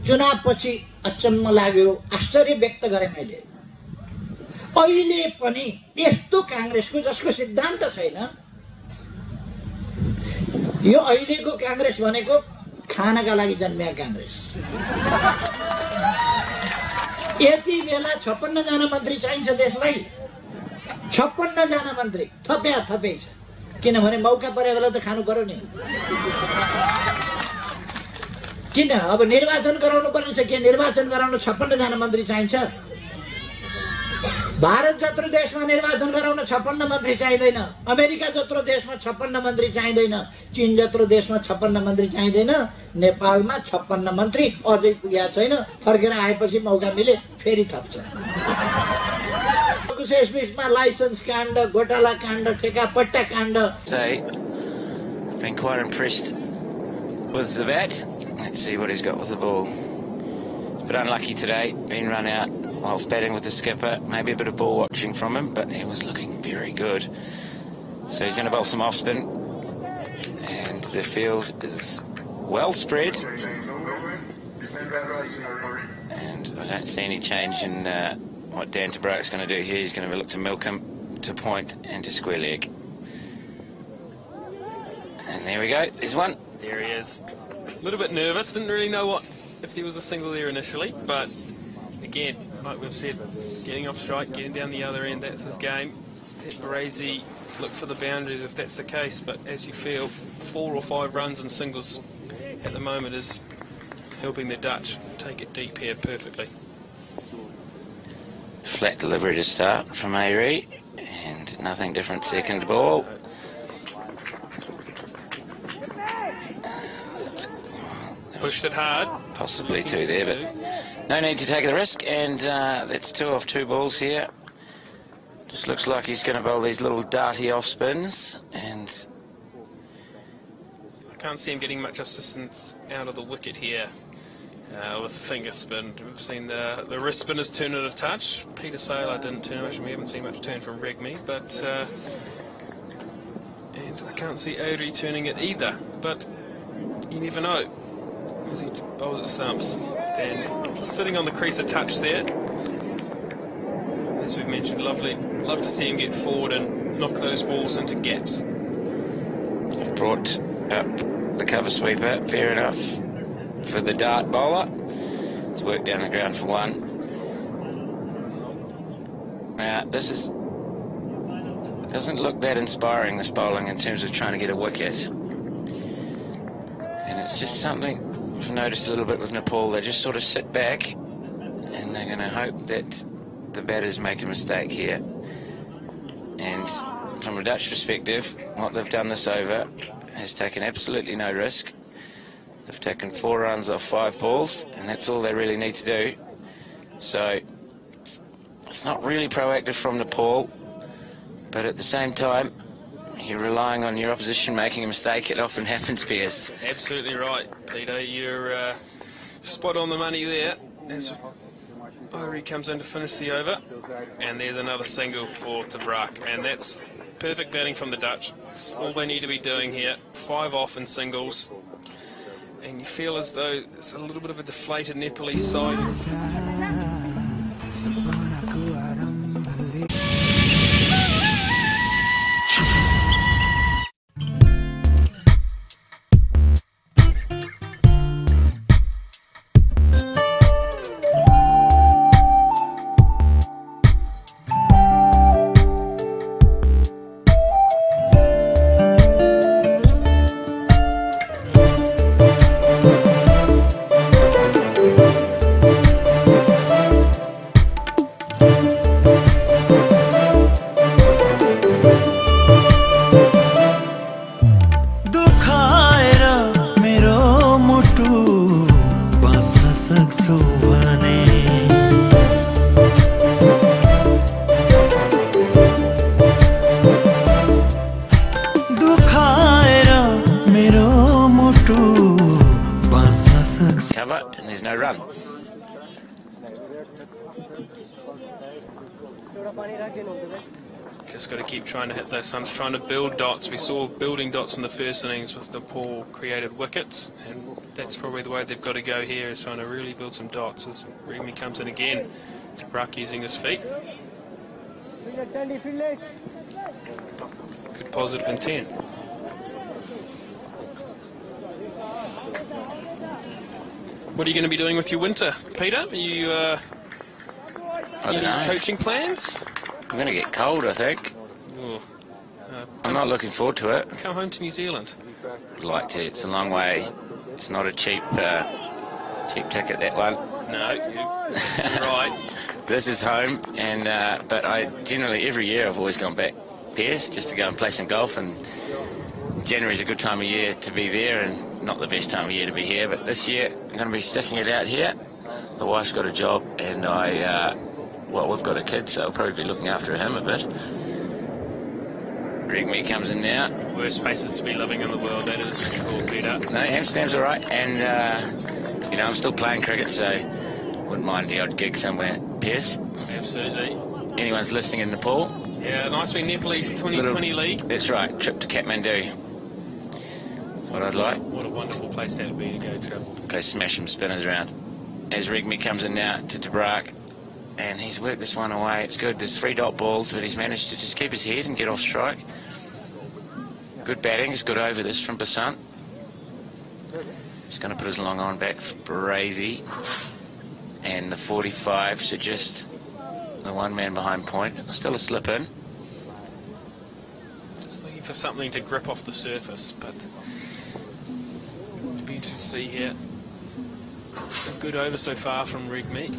चुनावपछि अचम्म लाग्यो, आश्चर्य व्यक्त गरेँ मैले। अहिले पनि यस्तो काङ्ग्रेसको जसको सिद्धान्त छैन। यो अहिलेको काङ्ग्रेस भनेको खानका लागि जन्मिया काङ्ग्रेस। यति बेला 56 जना मन्त्री चाहिन्छ देशलाई। 56 जना मन्त्री थपे छ, किनभने मौका परे बेला त खानु पर्यो नि। किन अब निर्वाचन गराउनु पर्ने छ। के निर्वाचन गराउन 56 जना मन्त्री चाहिन्छ? भारत जत्रो देशमा निर्वाचन गराउन 56 मन्त्री चाहिँदैन। अमेरिका जत्रो देशमा 56 मन्त्री चाहिँदैन। चीन जत्रो देशमा 56 मन्त्री चाहिँदैन। नेपालमा 56 मन्त्री अझै पुगेको छैन। फर्केर आएपछि मौका मिले फेरि थप्छ। यसमा लाइसेन्स काण्ड, घोटाला काण्ड, ठेकापट्टा काण्ड। Been quite impressed with the bat. Let's see what he's got with the ball. But unlucky today, been run out whilst batting with the skipper. Maybe a bit of ball watching from him, but he was looking very good. So he's going to bowl some off spin, and the field is well spread. And I don't see any change in what Dan Tabrouk's going to do here. He's going to look to milk him to point and to square leg. And there we go. There's one. There he is. A little bit nervous. Didn't really know if there was a single there initially, but again, like we've said, getting off strike, getting down the other end, that's his game. Let Baresi look for the boundaries if that's the case, but as you feel, 4 or 5 runs and singles at the moment is helping the Dutch take it deep here perfectly. Flat delivery to start from Ayri, and nothing different second ball. Pushed it hard. Possibly 2 there, but no need to take the risk, and that's 2 off 2 balls here. Just looks like he's going to bowl these little darty off spins, and I can't see him getting much assistance out of the wicket here with the finger spin. We've seen the wrist spinners turn it a touch. Peter Saylor didn't turn much, and we haven't seen much turn from Regmi, but and I can't see Audrey turning it either, but you never know. As he bowls at stumps, then sitting on the crease a touch there. As we've mentioned, love to see him get forward and knock those balls into gaps. Brought up the cover sweeper, fair enough for the dart bowler. He's worked down the ground for 1. Now this doesn't look that inspiring, this bowling, in terms of trying to get a wicket. And it's just something I've noticed a little bit with Nepal. They just sort of sit back and they're going to hope that the batters make a mistake here. And from a Dutch perspective, what they've done this over has taken absolutely no risk. They've taken 4 runs off 5 balls, and that's all they really need to do. So it's not really proactive from Nepal, but at the same time, you're relying on your opposition making a mistake. It often happens, Piers. Absolutely right, Peter. You're spot on the money there. As Ori comes in to finish the over, and there's another single for Tabrouk, and that's perfect batting from the Dutch. It's all they need to be doing here. 5 off in singles, and you feel as though it's a little bit of a deflated Nepalese side. done. Just got to keep trying to hit those sums, trying to build dots. We saw building dots in the first innings with Nepal created wickets, and that's probably the way they've got to go here, is trying to really build some dots as Regmi comes in again. Brock using his feet. Good positive intent. What are you going to be doing with your winter, Peter? Are you any coaching plans? I'm going to get cold, I think. I'm not looking forward to it. Come home to New Zealand. I'd like to. It's a long way. It's not a cheap ticket, that one. No, you're right. This is home, and but I generally, every year, I've always gone back Pierce just to go and play some golf, and January's a good time of year to be there, and not the best time of year to be here, but this year I'm going to be sticking it out here. The wife's got a job, and well, we've got a kid, so I'll probably be looking after him a bit. Regmi comes in now. Worst places to be living in the world, that is for sure, Peter. No, Amsterdam's all right, and you know, I'm still playing cricket, so wouldn't mind the odd gig somewhere. Pierce? Absolutely. Anyone's listening in Nepal? Yeah, nice wee Nepalese 2020 league. That's right, trip to Kathmandu. That's what I'd like. What a wonderful place that would be to go to. Go smash some spinners around. As Regmi comes in now to Debrak, and he's worked this one away. It's good. There's 3 dot balls, but he's managed to just keep his head and get off strike. Good batting. He's good over this from Basant. He's going to put his long on back for Brazy. And the 45 suggests the one man behind point. Still a slip in. Just looking for something to grip off the surface, but it'll be interesting to see here. A good over so far from Regmi.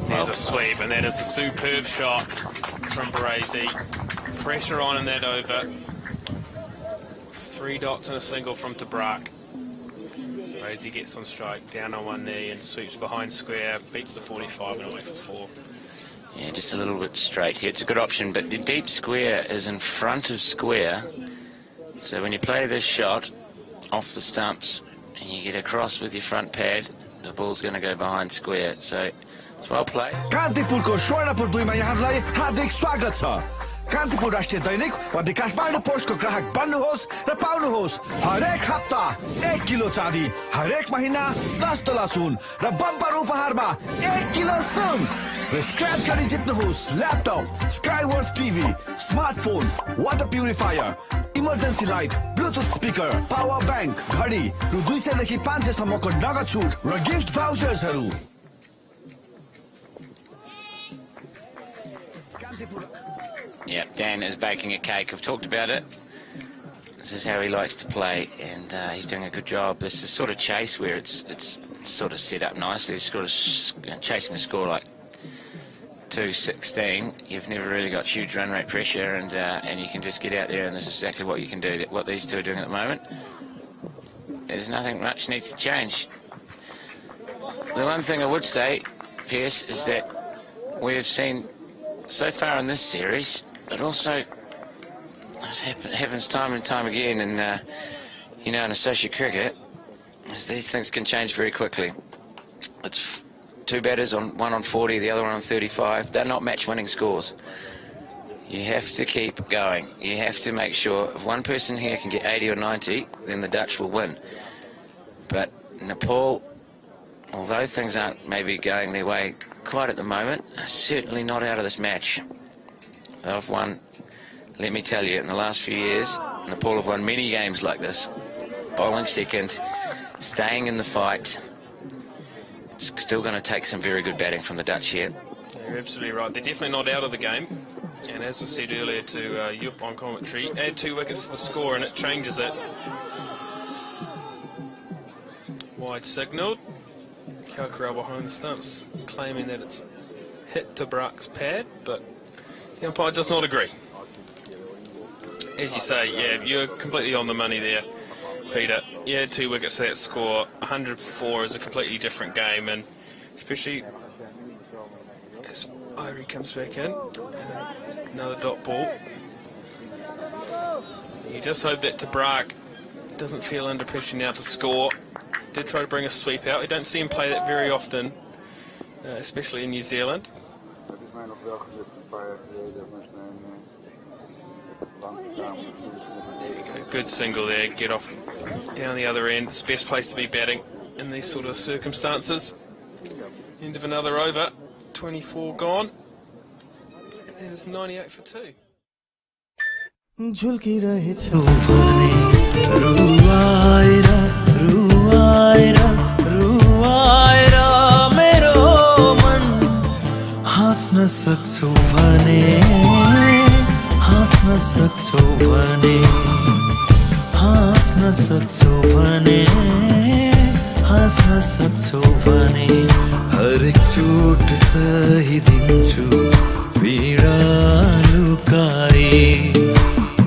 There's a sweep, and that is a superb shot from Brazy. Pressure on in that over. 3 dots and a single from Debrak. Brazy gets on strike, down on one knee, and sweeps behind square, beats the 45 and away for 4. Yeah, just a little bit straight here. It's a good option, but the deep square is in front of square. So when you play this shot off the stumps and you get across with your front pad, the ball's going to go behind square. So it's well played. कान्तिपुरको Swarnapur 2 मा यहाँलाई हार्दिक स्वागत छ। कान्तिपुर राष्ट्रिय दैनिक वा the Kathmandu पोस्टको ग्राहक बन्नुहोस् र पाउनुहोस् हरेक हप्ता 1 kilo चाँदी, हरेक महिना 10 तोला सुन र बम्पर उपहारमा 1 किलो सुन र स्क्रैच गरी जित्नुहोस् laptop, Skyworth TV, smartphone, water purifier, emergency light, Bluetooth speaker, power bank, घडी रु 200 देखि 500 सम्मको नगद छुट र गिफ्ट भाउचर्सहरू। Yeah, Dan is baking a cake. I've talked about it. This is how he likes to play, and he's doing a good job. This is sort of chase where it's sort of set up nicely. It's sort of chasing a score like 216. You've never really got huge run rate pressure, and you can just get out there, and this is exactly what you can do. What these two are doing at the moment. There's nothing much needs to change. The one thing I would say, Pierce, is that we've seen so far in this series, but also it happens time and time again, and you know, in associate cricket, these things can change very quickly. It's 2 batters, one on 40, the other one on 35. They're not match-winning scores. You have to keep going. You have to make sure if one person here can get 80 or 90, then the Dutch will win. But Nepal, although things aren't maybe going their way quite at the moment, are certainly not out of this match. They've won, let me tell you, in the last few years, Nepal have won many games like this. Bowling second, staying in the fight. It's still going to take some very good batting from the Dutch here. You're absolutely right. They're definitely not out of the game. And as we said earlier to Yup on commentary, add 2 wickets to the score and it changes it. Wide signalled. Kalkarel behind the stumps, claiming that it's hit Debrak's pad, but the umpire does not agree. As you say, yeah, you're completely on the money there, Peter. Yeah, 2 wickets to that score. 104 is a completely different game, and especially as Irie comes back in, and another dot ball. You just hope that Debrak doesn't feel under pressure now to score. Did try to bring a sweep out. We don't see him play that very often, especially in New Zealand. There you go. Good single there. Get off down the other end. It's the best place to be batting in these sort of circumstances. End of another over. 24 gone. And that is 98 for 2. झुल्किरहेछौ भने रुवाएर रुवाएर रुवाएर मेरो मन हाँस्न सक्छौ भने हाँस्न सक्छौ भने हाँस्न सक्छौ भने हाँस्न सक्छौ भने हरेक चोट सहिदिन्छु पीडा लुकाए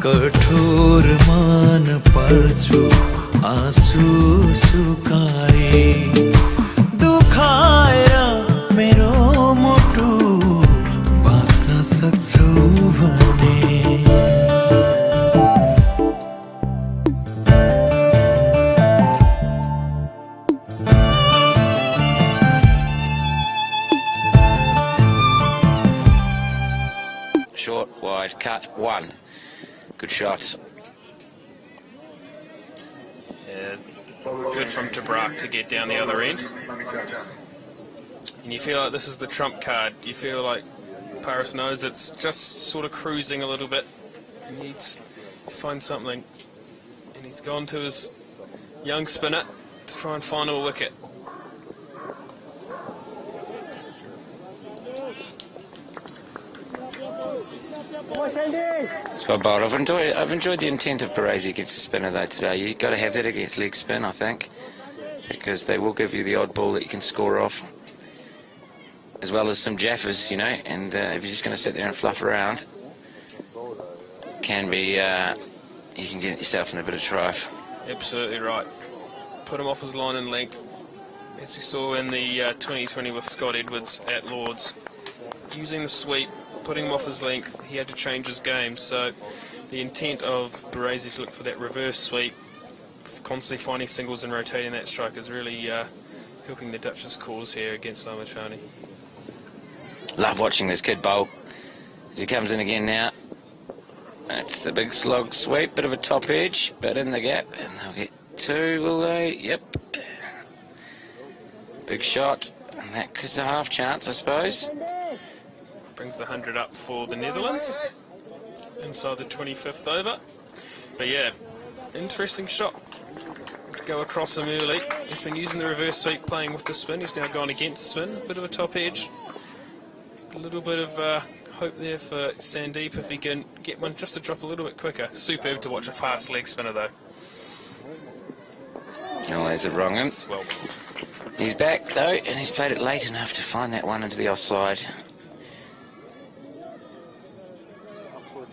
कठोर मान पर्छु आँसु सुकाए दुखाएर मेरो मुटु बाँच्न सक्छौ भने Short, wide, cut, 1. Good shot. Yeah, good from Tabrak to get down the other end. And you feel like this is the trump card. You feel like Paris knows it's just sort of cruising a little bit. He needs to find something. And he's gone to his young spinner to try and find a wicket. It's well bowled. I've enjoyed the intent of Baresi against the spinner though today. You've got to have that against leg spin, I think, because they will give you the odd ball that you can score off, as well as some jaffers, you know. And if you're just going to sit there and fluff around, can be you can get yourself in a bit of strife. Absolutely right. Put him off his line and length, as we saw in the 2020 with Scott Edwards at Lords. Using the sweep, putting him off his length, he had to change his game. So the intent of Baresi to look for that reverse sweep, constantly finding singles and rotating that strike, is really helping the Dutch's cause here against Lamachani. Love watching this kid bowl as he comes in again now. That's the big slog sweep, bit of a top edge, but in the gap, and they'll get 2, will they? Yep. Big shot, and that is a half chance, I suppose. Brings the 100 up for the Netherlands inside the 25th over. But yeah, interesting shot to go across him early. He's been using the reverse sweep, playing with the spin. He's now gone against the spin. Bit of a top edge. A little bit of hope there for Sandeep if he can get one just to drop a little bit quicker. Superb to watch a fast leg spinner though. Oh, there's a wrong one. Well, he's back though, and he's played it late enough to find that one into the offside.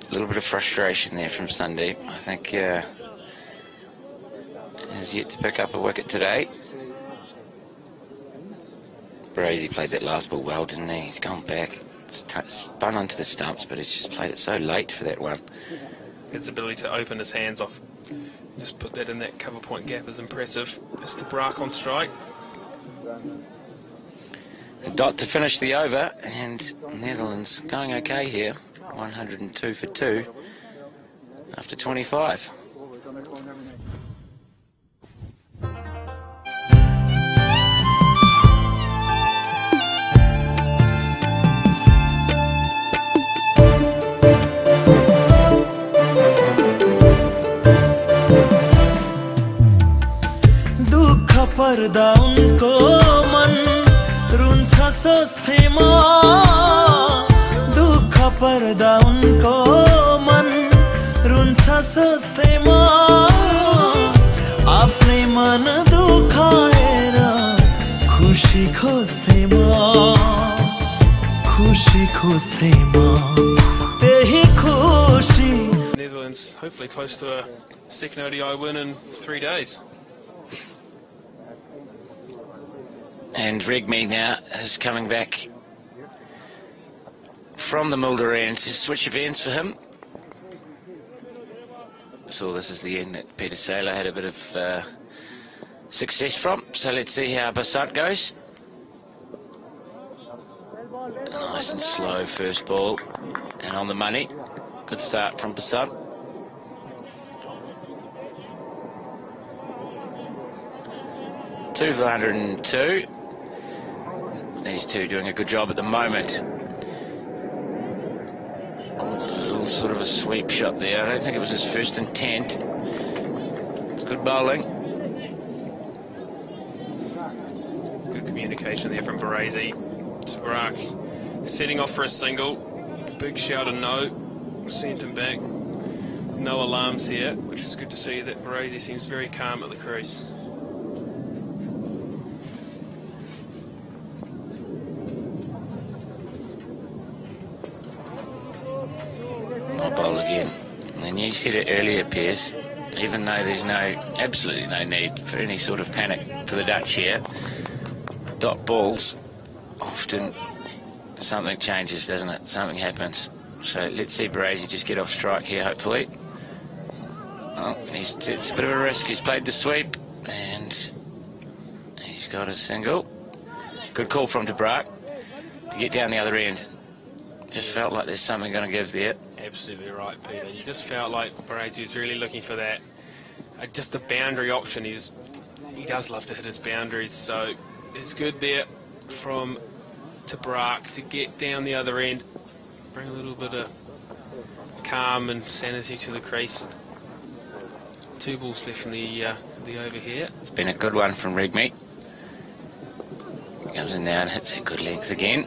A little bit of frustration there from Sandeep. I think has yet to pick up a wicket today. Baresi played that last ball well, didn't he? He's gone back. It's spun onto the stumps, but he's just played it so late for that one. His ability to open his hands off, just put that in that cover point gap is impressive. Mr. Brack on strike. A dot to finish the over, and Netherlands going okay here. 102 for 2 after 25. दुख पर्दा उनको मन रुन्छ सोच्थे म दुख पर्दा उनको मन रुन्छ सोच्थे म आफ्नै मन दुखाएर खुशी खोज्थे म खुशी खोज्थे म त्यही खुशी. Netherlands hopefully close to a second ODI win in 3 days. And Regme now is coming back from the Mulder end to switch of ends for him. saw this as the end that Peter Saylor had a bit of success from. So let's see how Basant goes. Nice and slow first ball, and on the money. Good start from Basant. Two for 102. These two doing a good job at the moment. Oh, a little sort of a sweep shot there. I don't think it was his first intent. It's good bowling. Good communication there from Baresi. Tabrak setting off for a single. Big shout of no. Sent him back. No alarms here, which is good to see that Baresi seems very calm at the crease. More bowl again. And you said it earlier, Pierce, even though there's absolutely no need for any sort of panic for the Dutch here, dot balls, often something changes, doesn't it? Something happens. So let's see Baresi just get off strike here, hopefully. Oh, it's a bit of a risk. He's played the sweep, and he's got a single. Good call from Tabrak to get down the other end. Just felt like there's something going to give there. Absolutely right, Peter. You just felt like Baresi was really looking for that. Just the boundary option. He does love to hit his boundaries, so it's good there from Tabrak to get down the other end. Bring a little bit of calm and sanity to the crease. Two balls left in the over here. It's been a good one from Rigby. Comes in there and hits a good length again.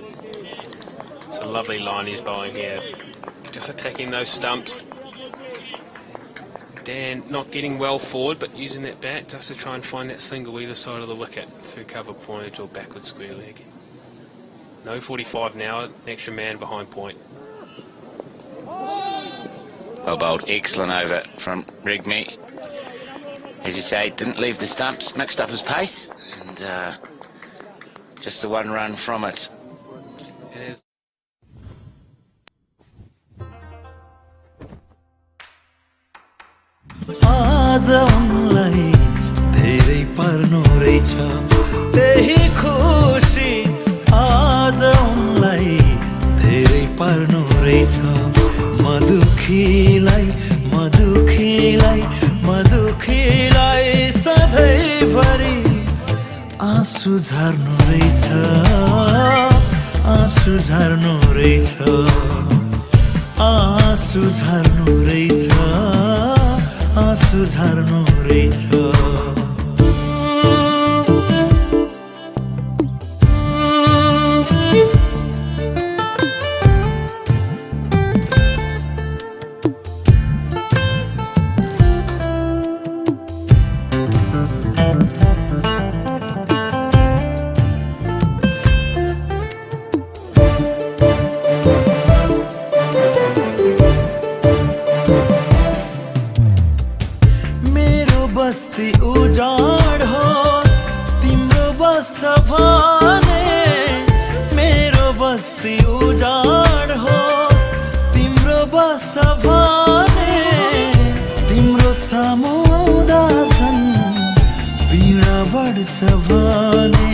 It's a lovely line he's bowling here. Just attacking those stumps. Dan not getting well forward, but using that bat just to try and find that single either side of the wicket through cover point or backward square leg. No 45 now, an extra man behind point. Well bowled, excellent over from Rigby. As you say, didn't leave the stumps, mixed up his pace, and just the one run from it. It is. आज उनलाई धेरै पर्नु रहेछ त्यही खुसी आज उनलाई धेरै पर्नु रहेछ मधुखीलाई सधैँभरि आँसु झर्नु रहेछ आँसु झर्नु रहेछ आँसु झर्नु रहेछ आँसु झर्नु रहेछ बस्ती उजाड होस् तिम्रो बस्छ भने मेरो बस्ती उजाड होस् तिम्रो बस्छ भने तिम्रो सामु आउँदा छन् पीडा बढ्छ भने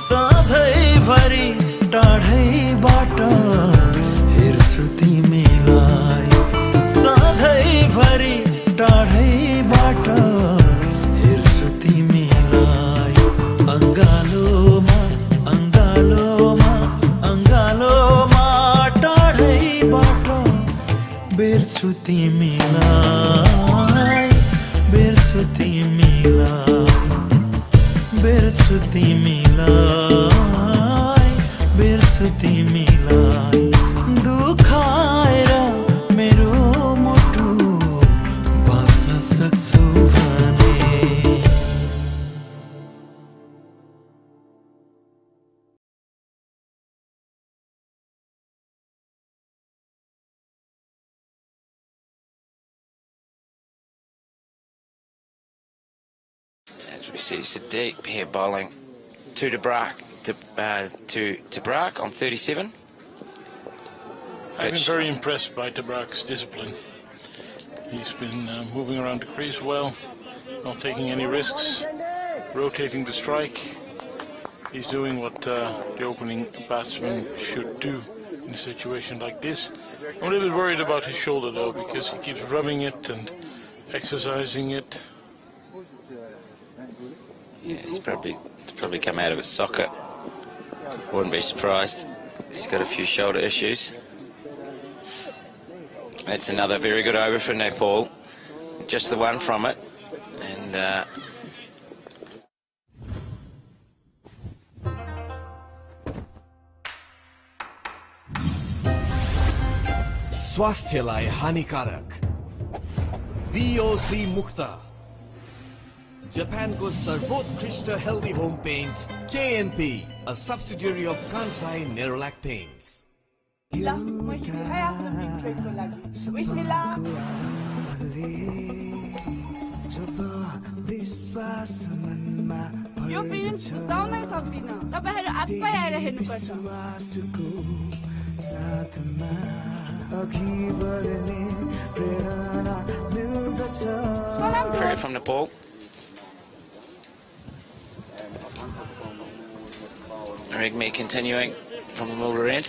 सधैँभरि टाढैबाट हेर्छु तिमीलाई सधैँभरि टाढैबाट हेर्छु तिमीलाई अङ्गालोमा टाढैबाट बेर्छु तिमीलाई बेर्छु तिमीलाई दुखाएर मेरो मुटु बाँच्न सक्छु भने As we see Sadiq here bowling to Tabrak on 37. I've been pitch. very impressed by Tabrak's discipline. He's been moving around the crease well, not taking any risks, rotating the strike. He's doing what the opening batsman should do in a situation like this. I'm a little bit worried about his shoulder though, because he keeps rubbing it and exercising it. Yeah, it's probably come out of its socket. Wouldn't be surprised. He's got a few shoulder issues. That's another very good over for Nepal. Just the one from it. And स्वास्थ्यलाई हानिकारक VOC मुक्त Japanको सर्वोत्कृष्ट healthy home paints KNP, a subsidiary of Kansai Nerolac Paints. यो feelings बुझाउनै सक्दिन तपाईहरु आफै आएर हेर्नुपर्छ cricket from Nepal. Rigme continuing from the Mulder end.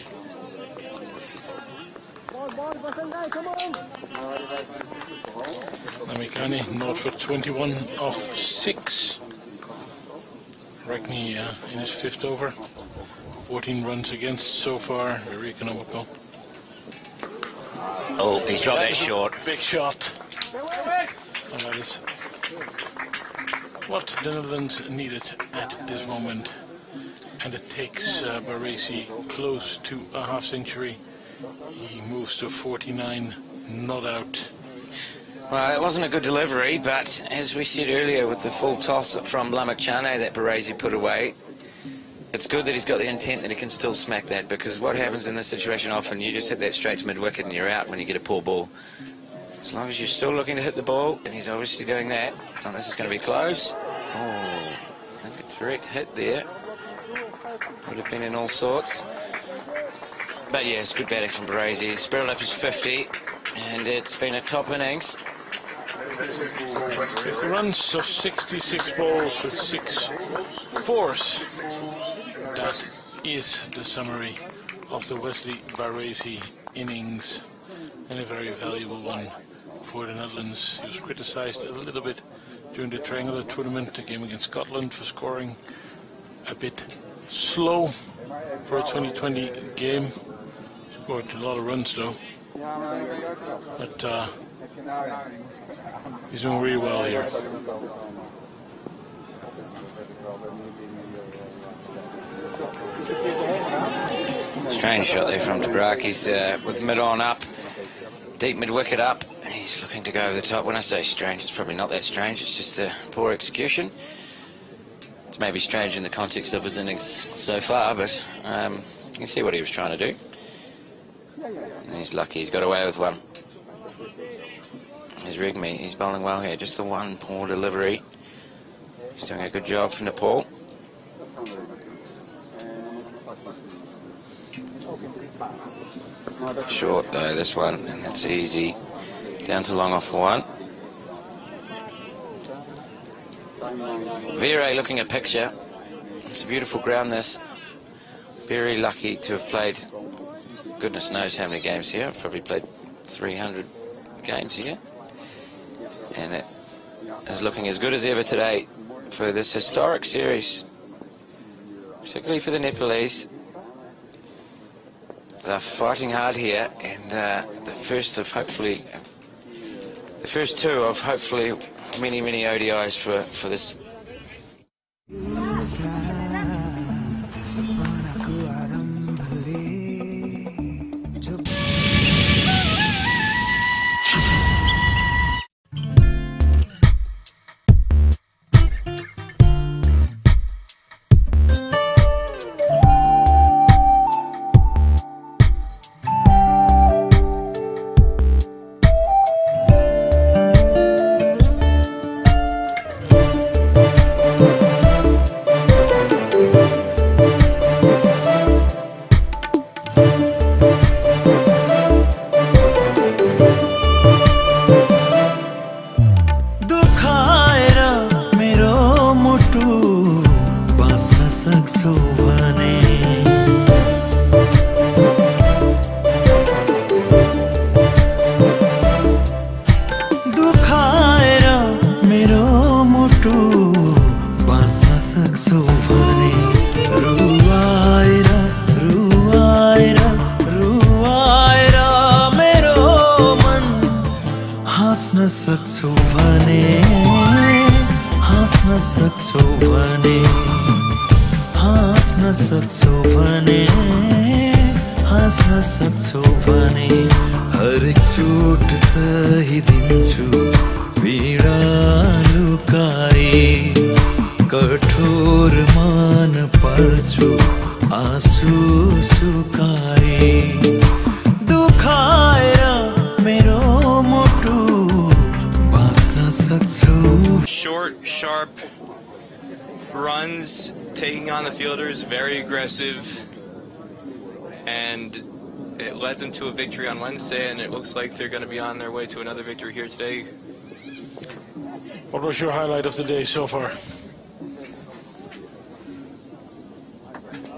Namikani not for 21 off 6. Rigme in his 5th over. 14 runs against so far, very economical. Oh, he's dropped that short. Big shot. And that is what the Netherlands needed at this moment. And it takes Baresi close to a half century. He moves to 49, not out. Well, it wasn't a good delivery, but as we said earlier with the full toss from Lamakhane that Baresi put away, it's good that he's got the intent that he can still smack that, because what happens in this situation often, you just hit that straight to mid-wicket and you're out when you get a poor ball. As long as you're still looking to hit the ball, and he's obviously doing that, oh, this is going to be close. Oh, I think a direct hit there. Would have been in all sorts. But yeah, it's good batting from Baresi. He's spread up his 50, and it's been a top innings. With the runs of 66 balls with 6 fours, that is the summary of the Wesley Baresi innings, and a very valuable one for the Netherlands. He was criticised a little bit during the Triangular Tournament, the game against Scotland, for scoring a bit slow for a 2020 game. Scored a lot of runs though, but he's doing really well here. Strange shot there from Tabrak. He's with mid-on up, deep mid-wicket up. He's looking to go over the top. When I say strange, it's probably not that strange. It's just a poor execution. It's maybe strange in the context of his innings so far, but you can see what he was trying to do. And he's lucky he's got away with one. He's Rigme. He's bowling well here. Just the one poor delivery. He's doing a good job for Nepal. Short though, this one, and that's easy. Down to long off for one. Vere looking at picture. It's a beautiful ground, this. Very lucky to have played goodness knows how many games here. I've probably played 300 games here. And it is looking as good as ever today for this historic series, particularly for the Nepalese. They're fighting hard here, and the first two of hopefully many ODIs for this. सक्छौ भने हाँस्न सक्छौ भने हाँस्न सक्छौ भने हाँस्न सक्छौ भने हरेक चोट सहिदिन्छु पीडा लुकाए कठोर मान पर्छु आँसु सुकाए दुखाएर मेरो मुटु बाँच्न सक्छौ. Short, sharp runs, taking on the fielders, very aggressive, and it led them to a victory on Wednesday, and it looks like they're going to be on their way to another victory here today. What was your highlight of the day so far?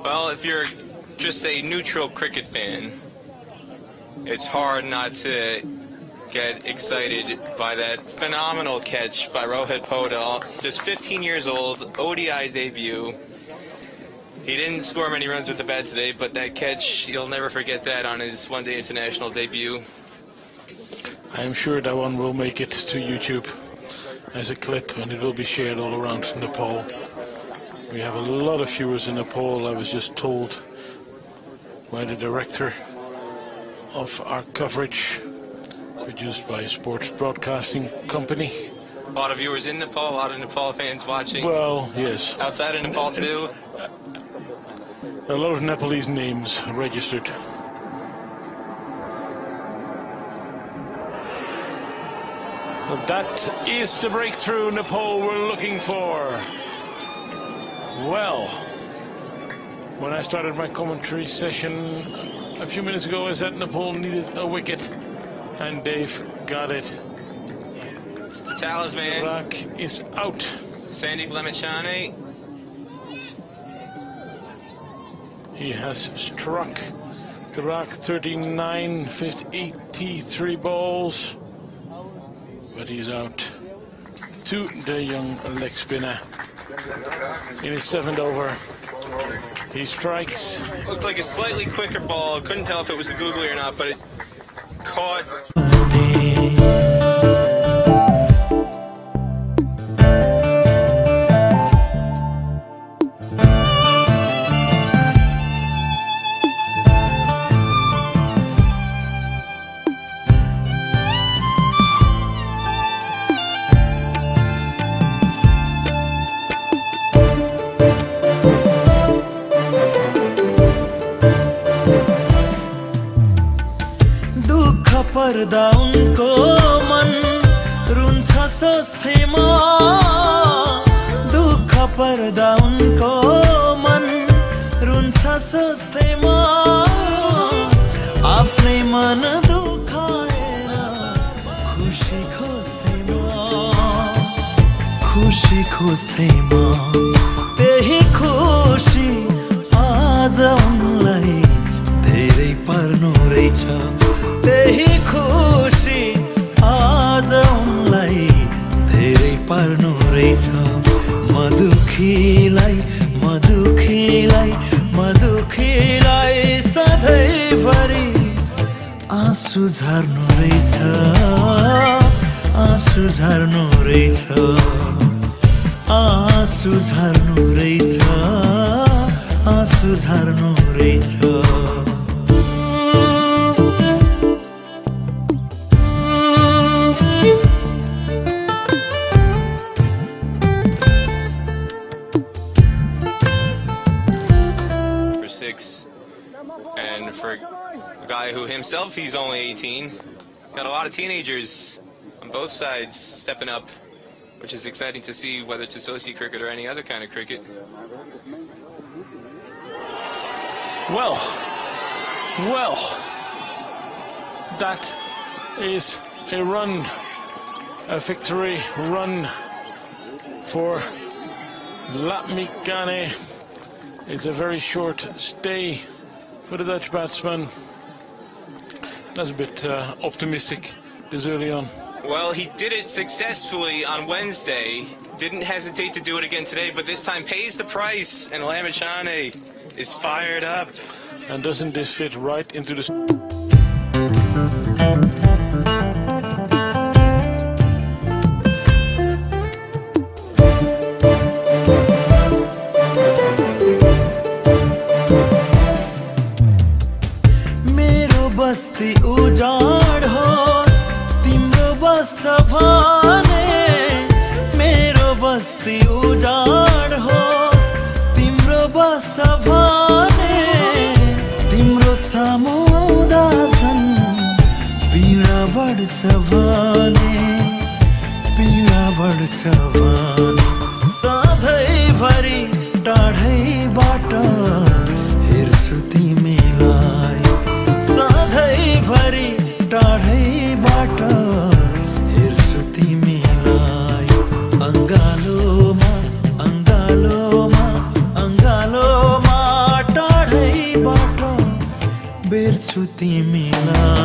Well, if you're just a neutral cricket fan, it's hard not to get excited by that phenomenal catch by Rohit Podal, just 15 years old, ODI debut. He didn't score many runs with the bat today, but that catch, you'll never forget that on his one-day international debut. I am sure that one will make it to YouTube as a clip, and it will be shared all around Nepal. We have a lot of viewers in Nepal, I was just told by the director of our coverage, produced by a sports broadcasting company. A lot of viewers in Nepal, a lot of Nepal fans watching. Well, yes. Outside of Nepal too. A lot of Nepalese names registered. Well, that is the breakthrough Nepal we're looking for. Well, when I started my commentary session a few minutes ago, I said Nepal needed a wicket, and they've got it. It's the talisman. Iraq is out. Sandeep Lemachane. He has struck Iraq 39, faced 83 balls, but he's out to the young leg spinner. In his 7th over, he strikes. Looked like a slightly quicker ball. Couldn't tell if it was a googly or not, but it caught. पर्दा उनको मन रुन्छ सोच्थेमा दुःख पर्दा उनको मन रुन्छ सोच्थेमा आफ्नै मन दुखाएर खुसी खोज्थेमा त्यही खुसी आज उनलाई धेरै पर्नु रहेछ त्यही खुसी आज उनलाई धेरै पर्नु रहेछ मधुखीलाई सधैँभरि आँसु झर्नु रहेछ आँसु झर्नु रहेछ आँसु झर्नु रहेछ आँसु झर्नु रहेछ And for a guy who himself, he's only 18, got a lot of teenagers on both sides stepping up, which is exciting to see, whether it's associate cricket or any other kind of cricket. Well, that is a run, a victory run for Lemachane. It's a very short stay for the Dutch batsman. That's a bit optimistic this early on. Well, he did it successfully on Wednesday. Didn't hesitate to do it again today, but this time pays the price, and Lemachane is fired up. And doesn't this fit right into the... बस्ती उजाड होस् तिम्रो बस्छ भने मेरो बस्ती उजाड होस् तिम्रो बस्छ भने तिम्रो सामु आउँदा छन् पीडा बढ्छ भने पीडा बढ्छ भने सधैँभरि टाढैबाट हेर्छु तिमीलाई सधैँभरि टाढैबाट हेर्छु तिमीलाई अङ्गालोमा अङ्गालोमा अङ्गालोमा टाढैबाट बेर्छु तिमीलाई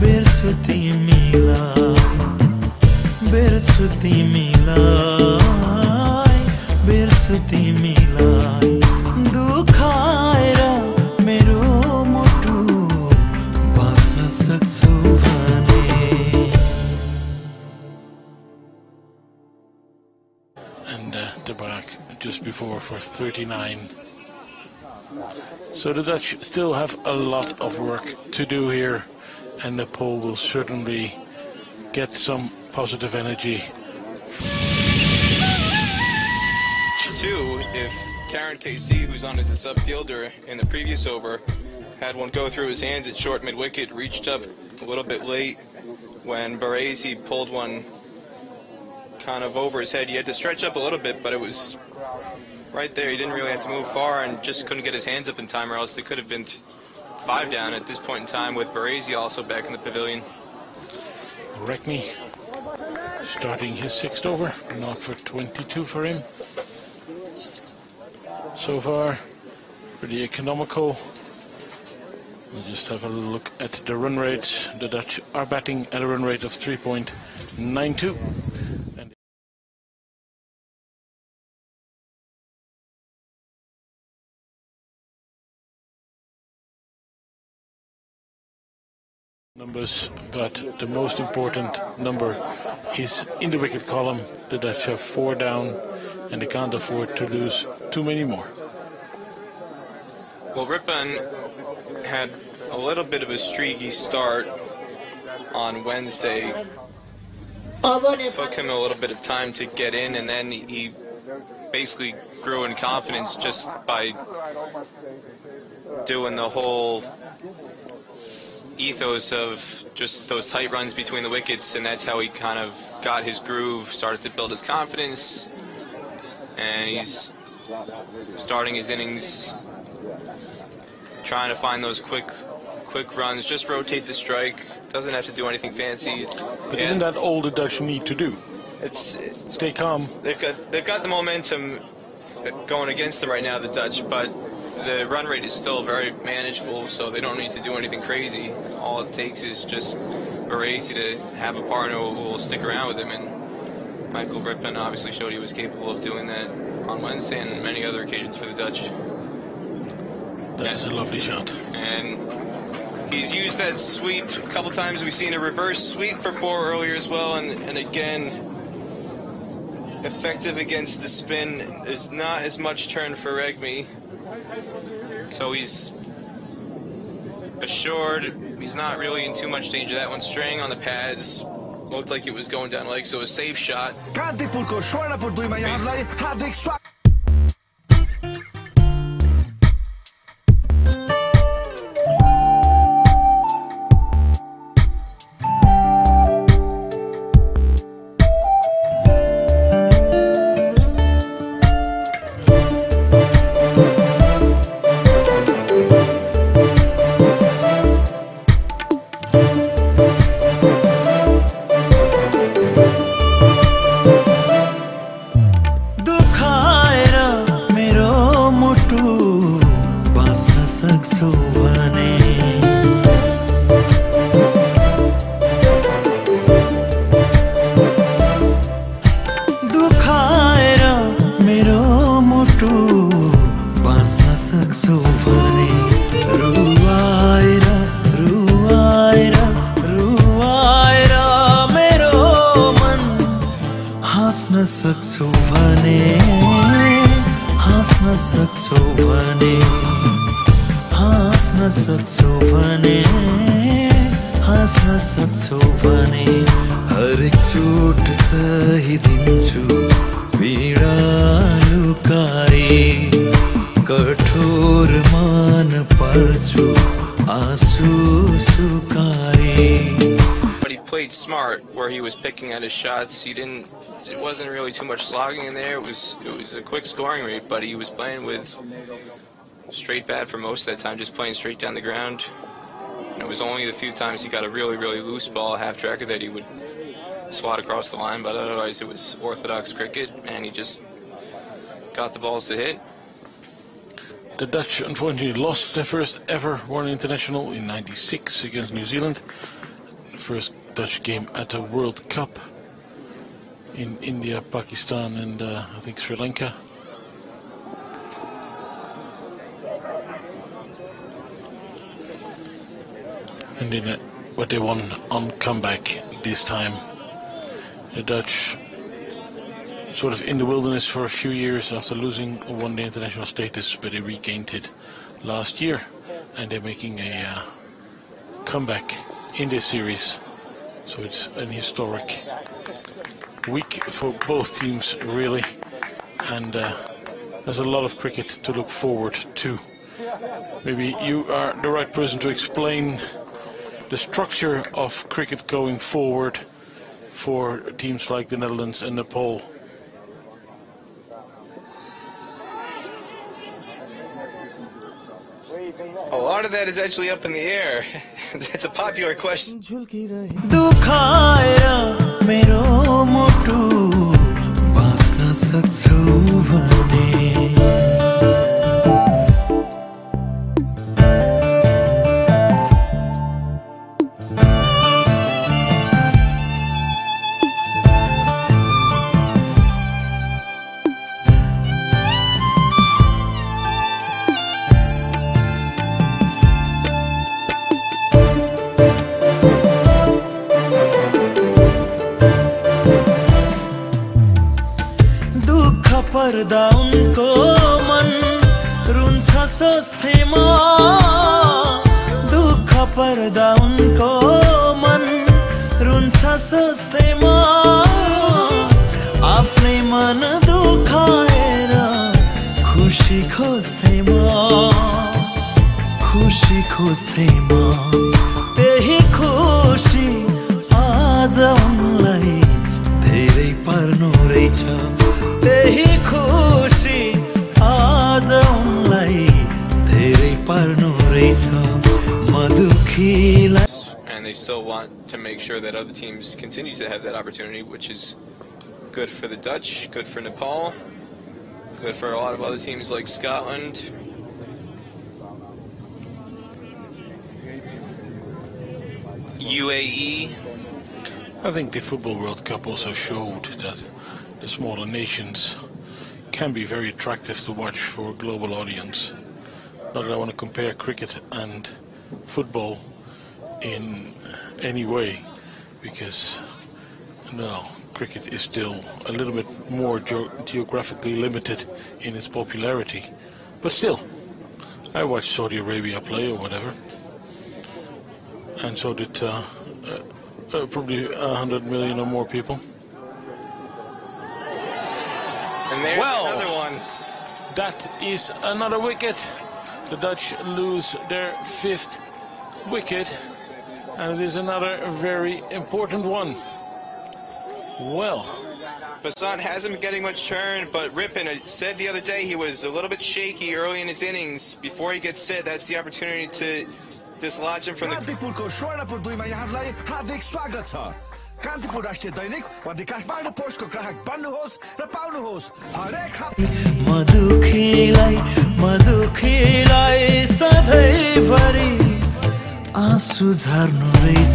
बेर्छु तिमीलाई बेर्छु तिमीलाई बेर्छु तिमीलाई दुखाएर मेरो मुटु बाँच्न सक्छु भने And the back just before for 39. So the Dutch still have a lot of work to do here, and Nepal will certainly get some positive energy. Two, if Karen KC, who's on as a sub fielder in the previous over, had one go through his hands at short mid wicket, reached up a little bit late when Baresi pulled one kind of over his head. He had to stretch up a little bit, but it was right there. He didn't really have to move far and just couldn't get his hands up in time, or else they could have been 5 down at this point in time with Baresi also back in the pavilion. Reckney starting his 6th over, knock for 22 for him. So far, pretty economical. We'll just have a look at the run rates. The Dutch are batting at a run rate of 3.92. Numbers, but the most important number is in the wicket column. The Dutch have 4 down and they can't afford to lose too many more. Well, Rippon had a little bit of a streaky start on Wednesday. Took him a little bit of time to get in, and then he basically grew in confidence just by doing the whole ethos of just those tight runs between the wickets, and that's how he kind of got his groove, started to build his confidence, and he's starting his innings trying to find those quick runs, just rotate the strike, doesn't have to do anything fancy. But isn't that all the Dutch need to do? Stay calm. They've got the momentum going against them right now, the Dutch, but the run rate is still very manageable, so they don't need to do anything crazy. All it takes is just Baresi to have a partner who will stick around with him, and Michael Rippon obviously showed he was capable of doing that on Wednesday and many other occasions for the Dutch. That is a lovely shot. And he's used that sweep a couple times. We've seen a reverse sweep for 4 earlier as well, and again, effective against the spin. There's not as much turn for Regmi. So he's assured he's not really in too much danger. That one straying on the pads looked like it was going down leg, so a safe shot. सक्छौ भने हाँस्न सक्छौ भने हाँस्न सक्छौ भने कठोर मान पर्छु आँसु सुकाए. But he played smart where he was picking at his shots. It wasn't really too much slogging in there. It was a quick scoring rate, but he was playing with straight bat for most of that time, just playing straight down the ground. And it was only the few times he got a really, really loose ball, half tracker, that he would swat across the line, but otherwise it was orthodox cricket, and he just got the balls to hit. The Dutch unfortunately lost their first ever one international in '96 against New Zealand. The first Dutch game at a World Cup in India, Pakistan and I think Sri Lanka. And then what they won on comeback this time. The Dutch sort of in the wilderness for a few years after losing one-day international status, but they regained it last year, and they're making a comeback in this series. So it's an historic week for both teams, really, and there's a lot of cricket to look forward to. Maybe you are the right person to explain the structure of cricket going forward for teams like the Netherlands and Nepal. A lot of that is actually up in the air. That's a popular question. दुखाएर मेरो मुटु बाँच्न सक्छौ भने पर्दा उनको मन रुन्छ सोच्थेमा दुःख पर्दा उनको मन रुन्छ सोच्थेमा आफ्नै मन दुखाएर खुसी खोज्थेमा त्यही खुसी आज उनलाई धेरै पर्नु रहेछ त्यही खुसी आज उनलाई धेरै पर्नु रहेछ मधुखीलाई. And they still want to make sure that other teams continue to have that opportunity, which is good for the Dutch, good for Nepal, good for a lot of other teams like Scotland. UAE. I think the Football World Cup also showed that the smaller nations can be very attractive to watch for a global audience. Not that I want to compare cricket and football in any way, because no, cricket is still a little bit more geographically limited in its popularity. But still, I watched Saudi Arabia play or whatever, and so did probably 100 million or more people. And there's another one. That is another wicket. The Dutch lose their 5th wicket, and it is another very important one. Well, Basant hasn't been getting much turn, but Rippon said the other day he was a little bit shaky early in his innings. Before he gets set, that's the opportunity to dislodge him from the... Kantipur राष्ट्रिय दैनिक वा the Kathmandu पोस्टको ग्राहक बन्नुहोस् र पाउनुहोस् हरेक मधुखीलाई सधैँभरि आँसु झर्नु रहेछ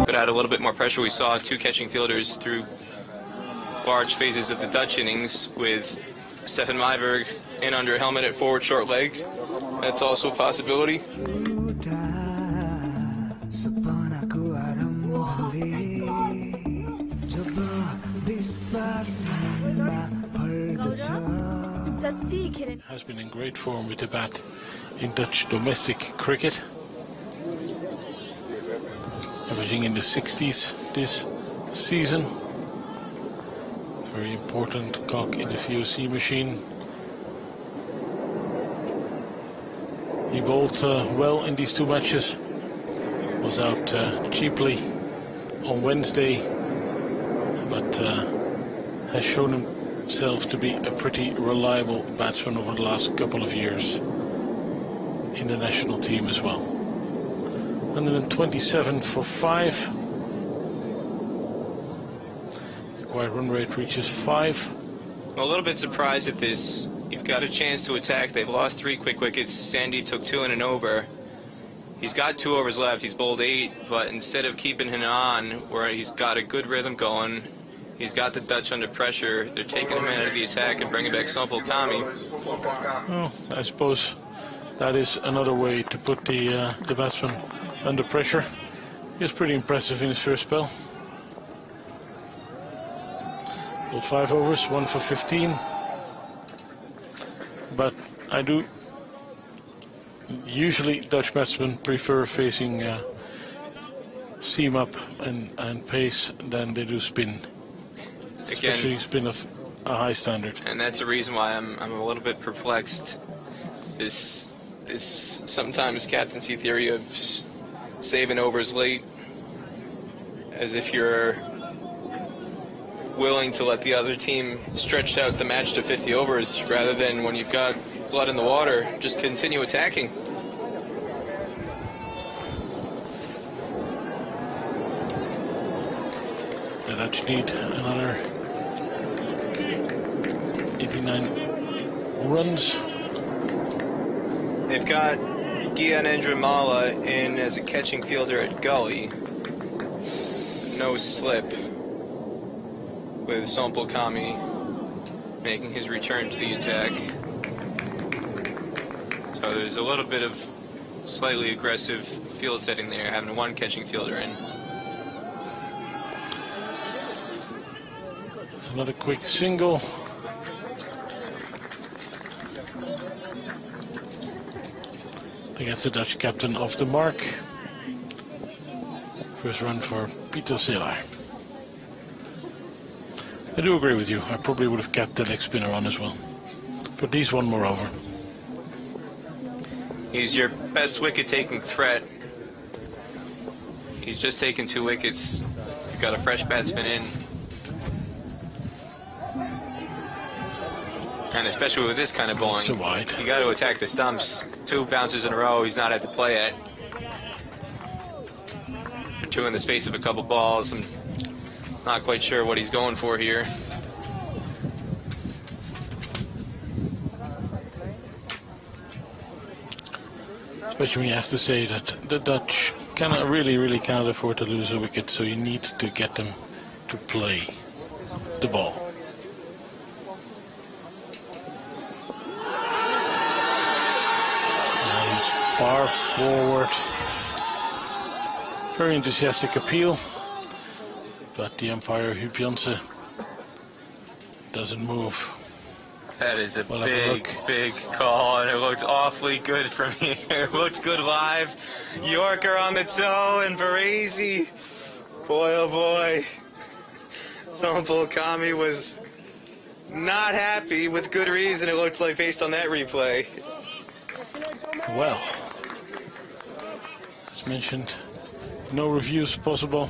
But add a little bit more pressure. We saw 2 catching fielders through large phases of the Dutch innings with Stefan Myberg in under helmet at forward short leg. That's also a possibility. Has been in great form with the bat in Dutch domestic cricket. Averaging in the 60s this season. Very important cog in the VOC machine. He bowled well in these two matches. Was out cheaply on Wednesday, but has shown himself to be a pretty reliable batsman over the last couple of years in the national team as well. 127 for 5. The quiet run rate reaches 5. I'm a little bit surprised at this. You've got a chance to attack. They've lost 3 quick wickets. Sandy took 2 and an over. He's got 2 overs left. He's bowled 8, but instead of keeping him on, where he's got a good rhythm going, he's got the Dutch under pressure. They're taking him out of the attack and bringing back Sompel Kami. Well, I suppose that is another way to put the batsman under pressure. He was pretty impressive in his first spell. Well, 5 overs, 1 for 15. But I do usually Dutch batsmen prefer facing seam up and pace than they do spin. Especially spin of a high standard. And that's the reason why I'm a little bit perplexed. This sometimes captaincy theory of saving overs late, as if you're willing to let the other team stretch out the match to 50 overs rather than, when you've got blood in the water, just continue attacking. The Dutch need another 89 runs. They've got Gyanendra Mala in as a catching fielder at Gully. No slip, with Sompel Kami making his return to the attack. So there's a little bit of slightly aggressive field setting there, having 1 catching fielder in. It's another quick single. That gets the Dutch captain off the mark. First run for Pieter Seelaar. I do agree with you. I probably would have kept the leg spinner on as well. But these 1 more over. He's your best wicket-taking threat. He's just taken 2 wickets. You've got a fresh batsman in. And especially with this kind of bowling, so wide. You got to attack the stumps. 2 bounces in a row, he's not had to play at. For 2 in the space of a couple balls. I'm not quite sure what he's going for here. Especially when you have to say that the Dutch really cannot afford to lose a wicket, so you need to get them to play the ball. He's far forward. Very enthusiastic appeal, but the umpire, Huub Jansen, doesn't move. That is a big call, and it looked awfully good from here. It looked good live. Yorker on the toe, and Baresi. Boy, oh boy. Sompel Kami was not happy, with good reason, it looks like, based on that replay. Well, as mentioned, no reviews possible.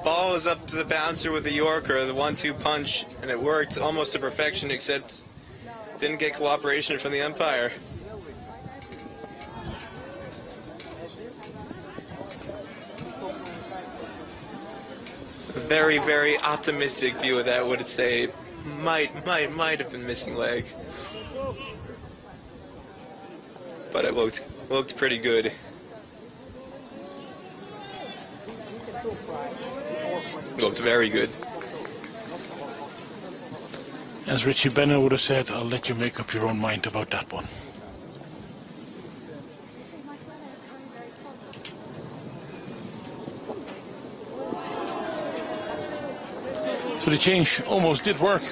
Ball was up to the bouncer with the Yorker, the 1-2 punch, and it worked almost to perfection, except didn't get cooperation from the umpire. A very, very optimistic view of that would say might have been missing leg. But it looked pretty good. Looked very good. As Richie Benner would have said, I'll let you make up your own mind about that one. So the change almost did work.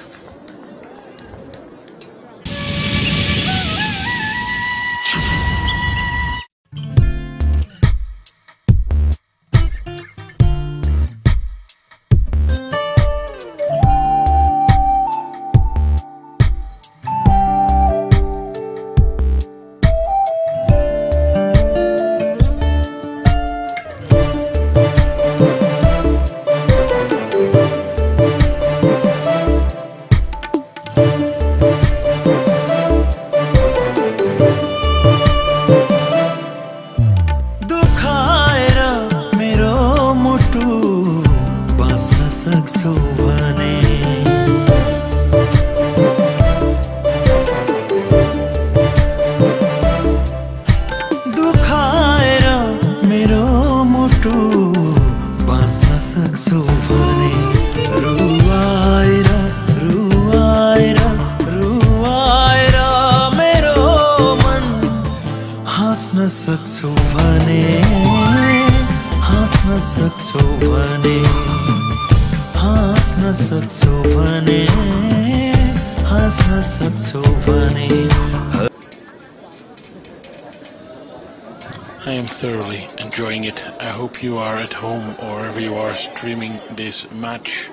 I am thoroughly enjoying it. I hope you are at home or wherever you are streaming this match,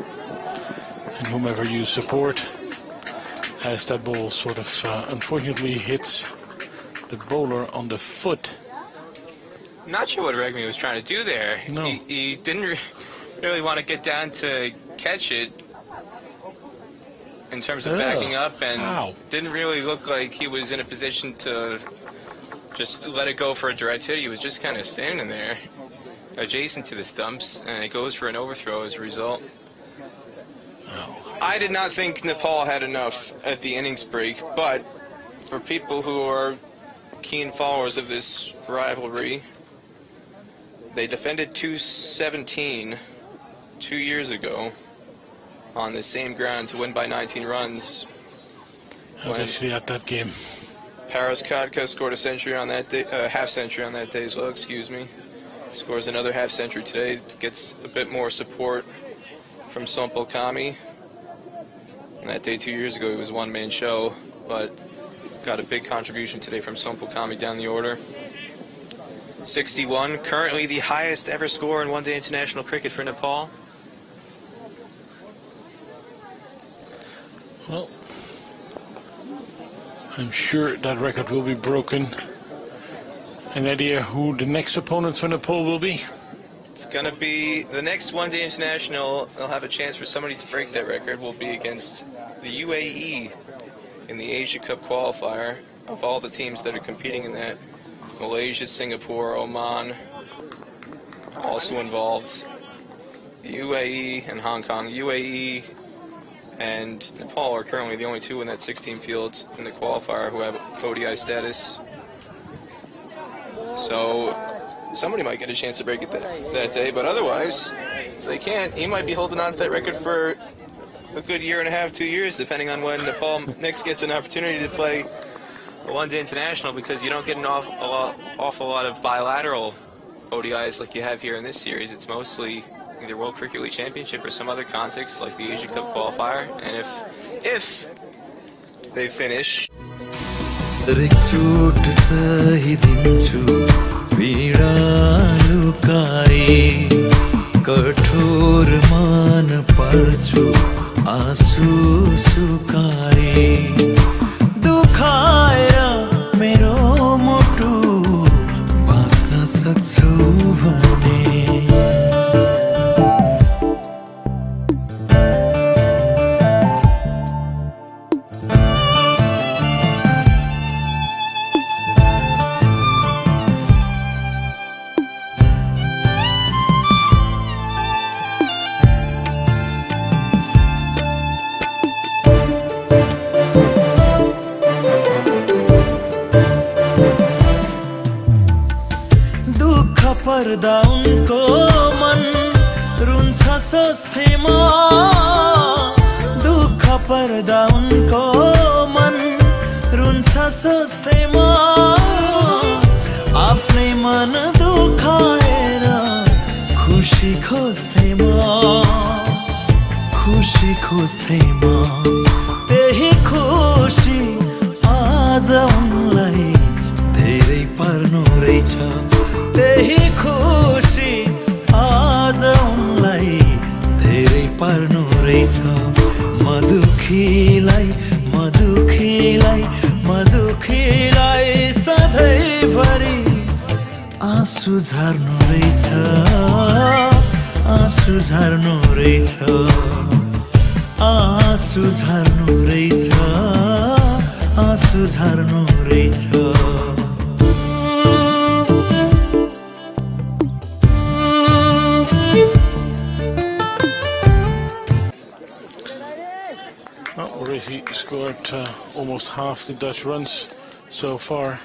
and whomever you support, as that ball sort of unfortunately hits the bowler on the foot. I'm not sure what Regmi was trying to do there. No. He didn't really want to get down to catch it in terms of backing up, and didn't really look like he was in a position to just let it go for a direct hit. He was just kind of standing there adjacent to the stumps, and it goes for an overthrow as a result. I did not think Nepal had enough at the innings break, but for people who are keen followers of this rivalry, they defended 217 2 years ago on the same ground to win by 19 runs. I was actually at that game. Paris Katka scored a century on that day, half century on that day as well, excuse me. Scores another half century today, gets a bit more support from Sompal Kami. And that day 2 years ago, he was a one-man show, but got a big contribution today from Sompal Kami down the order. 61, currently the highest ever score in one-day international cricket for Nepal. Well, I'm sure that record will be broken. An idea who the next opponents for Nepal will be? It's going to be the next one-day international. They'll have a chance for somebody to break that record. Will be against the UAE in the Asia Cup qualifier. Of all the teams that are competing in that, Malaysia, Singapore, Oman, also involved. The UAE and Hong Kong. UAE and Nepal are currently the only two in that 16 field in the qualifier who have ODI status. So somebody might get a chance to break it that day, but otherwise, if they can't, he might be holding on to that record for a good year and a half, 2 years, depending on when Nepal next gets an opportunity to play a one-day international, because you don't get an awful lot of bilateral ODIs like you have here in this series. It's mostly either World Cricket League Championship or some other context like the Asia Cup qualifier, and if they finish. कठोर मान पर्छु आँसु सुकाए दुखाएर मेरो मुटु बाँच्न सक्छौ भने पर्दा उनको मन रुन्छ सोच्दै म आफ्नै मन दुखाएर खुसी खोज्दै म खुसी खोज्दै म त्यही खुसी आज उनलाई धेरै पर्नु रहेछ त्यही खुसी आज उनलाई धेरै पर्नु रहेछ मधुखीलाई सधैँभरि आँसु झर्नु रहेछ आँसु झर्नु रहेछ आँसु झर्नु रहेछ आँसु झर्नु रहेछ He scored almost half the Dutch runs so far.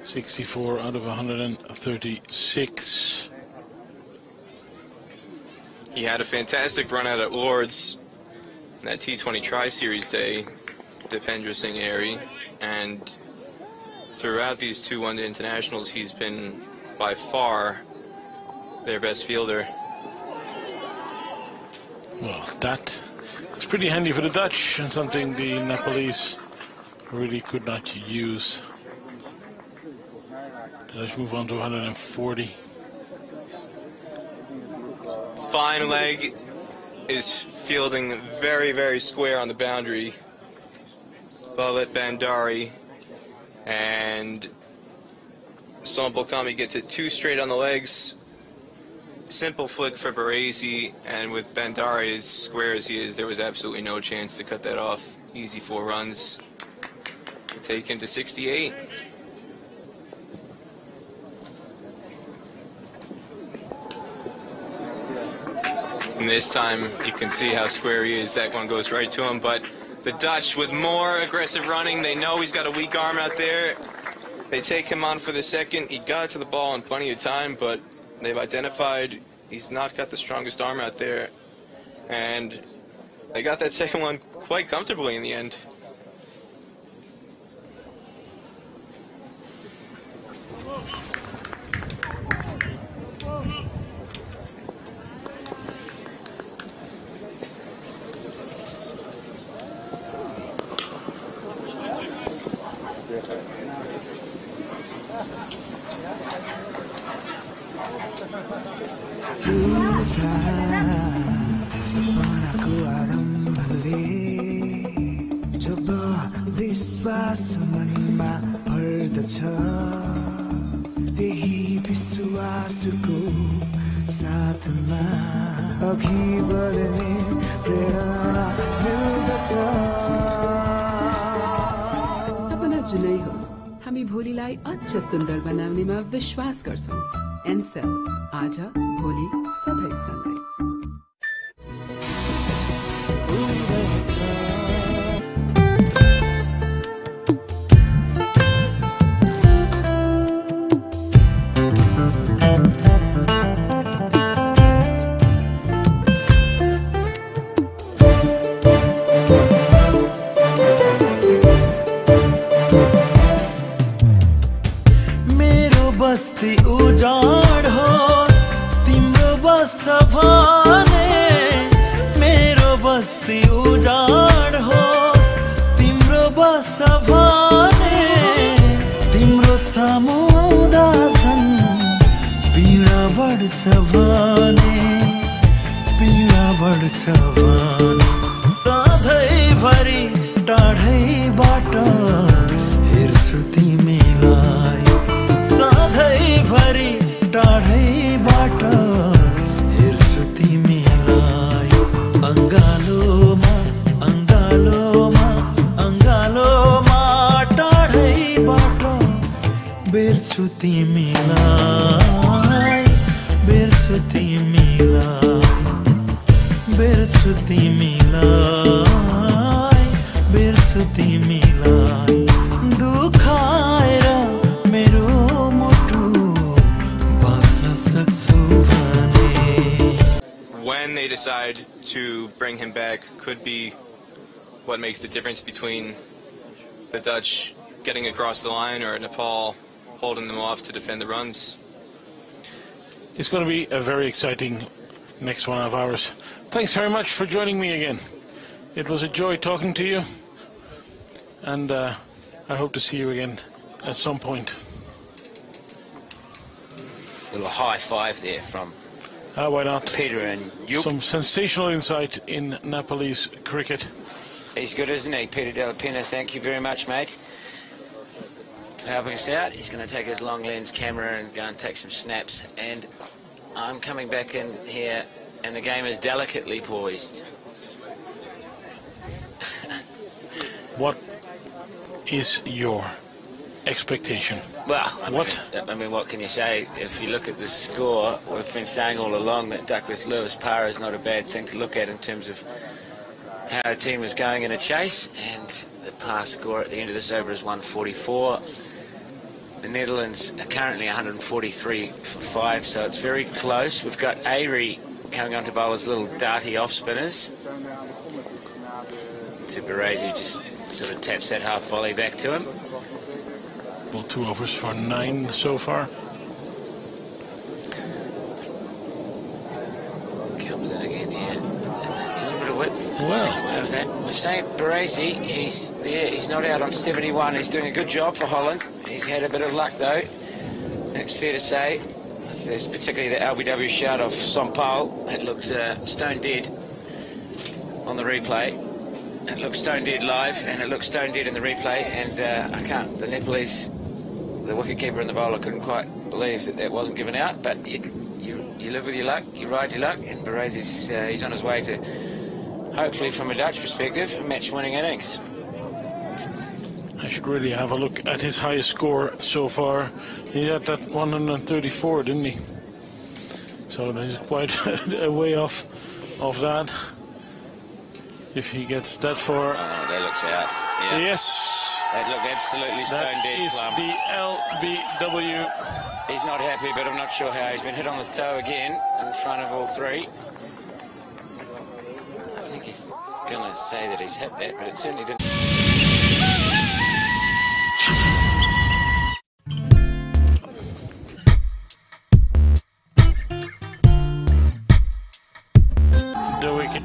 64 out of 136. He had a fantastic run out at Lord's, that T20 Tri-Series day, Dipendra Singh Airy, and throughout these two one-day internationals, he's been by far their best fielder. Well, that is pretty handy for the Dutch, and something the Nepalese really could not use. The Dutch move on to 140. Fine leg is fielding very, very square on the boundary. Lalit Bandari and Sompal Kami gets it too straight on the legs. Simple flick for Baresi, and with Bandari as square as he is, there was absolutely no chance to cut that off. Easy 4 runs. Take him to 68. And this time you can see how square he is. That one goes right to him, but the Dutch with more aggressive running, they know he's got a weak arm out there. They take him on for the second. He got to the ball in plenty of time, but they've identified he's not got the strongest arm out there, and they got that second one quite comfortably in the end. सपनाको आरम्भले जब विश्वास मनमा भर्दछ त्यही विश्वासको साथमा अघि बढ्ने प्रेरणा मिल्दछ सपना जुनै होस् हामी भोलिलाई अझ सुन्दर बनाउनेमा विश्वास गर्छौं एनसेल आज भोलि सधैँ सँगै बस्ती उजाड होस् तिम्रो बस्छ भने मेरो बस्ती उजाड होस् तिम्रो बस्छ भने तिम्रो सामु आउँदा झन् पीडा बढ्छ भने सधैँभरि टाढैबाट हेर्छु तिमीलाई सधैँभरि टाढैबाट हेर्छु तिमीलाई अङ्गालोमा टाढैबाट बेर्छु तिमीलाई दुखाएर मेरो मुटु बाँच्न सक्छु भने when they decide to to bring him back could be what makes the difference between the Dutch getting across the line or Nepal holding them off to defend the runs. It's going to be a very exciting next 1.5 hours. Thanks very much for joining me again. It was a joy talking to you, and I hope to see you again at some point. A little high five there from why not? Peter and you. Some sensational insight in Nepalese cricket. He's good, isn't he? Peter Della Pena, thank you very much, mate, for helping us out. He's going to take his long lens camera and go and take some snaps. And I'm coming back in here, and the game is delicately poised. What is your expectation? Well, I mean, what can you say? If you look at the score, we've been saying all along that Duckworth-Lewis par is not a bad thing to look at in terms of how a team is going in a chase, and the par score at the end of this over is 144. The Netherlands are currently 143 for 5, so it's very close. We've got Airy coming on to bowl his little darty off-spinners. To Baresi, who just sort of taps that half volley back to him. Well, 2 overs for 9 so far. Comes in again here. A little bit of width. Well, of that. We're saying Baresi, he's there. He's not out on 71. He's doing a good job for Holland. He's had a bit of luck though. It's fair to say. There's particularly the LBW shot of Sompal. It looks stone dead on the replay. It looks stone dead live, and it looks stone dead in the replay. And I can't. The Nepalese, the wicketkeeper and the bowler couldn't quite believe that that wasn't given out. But you live with your luck, you ride your luck, and Baresi's he's on his way to, hopefully from a Dutch perspective, a match-winning innings. I should really have a look at his highest score so far. He had that 134, didn't he? So he's quite a way off that. If he gets that far. Oh, that looks out. Yeah. Yes. That looked absolutely stone dead. That is the LBW. He's not happy, but I'm not sure how. He's been hit on the toe again in front of all 3. I think he's going to say that he's hit that, but it certainly didn't. The wicket.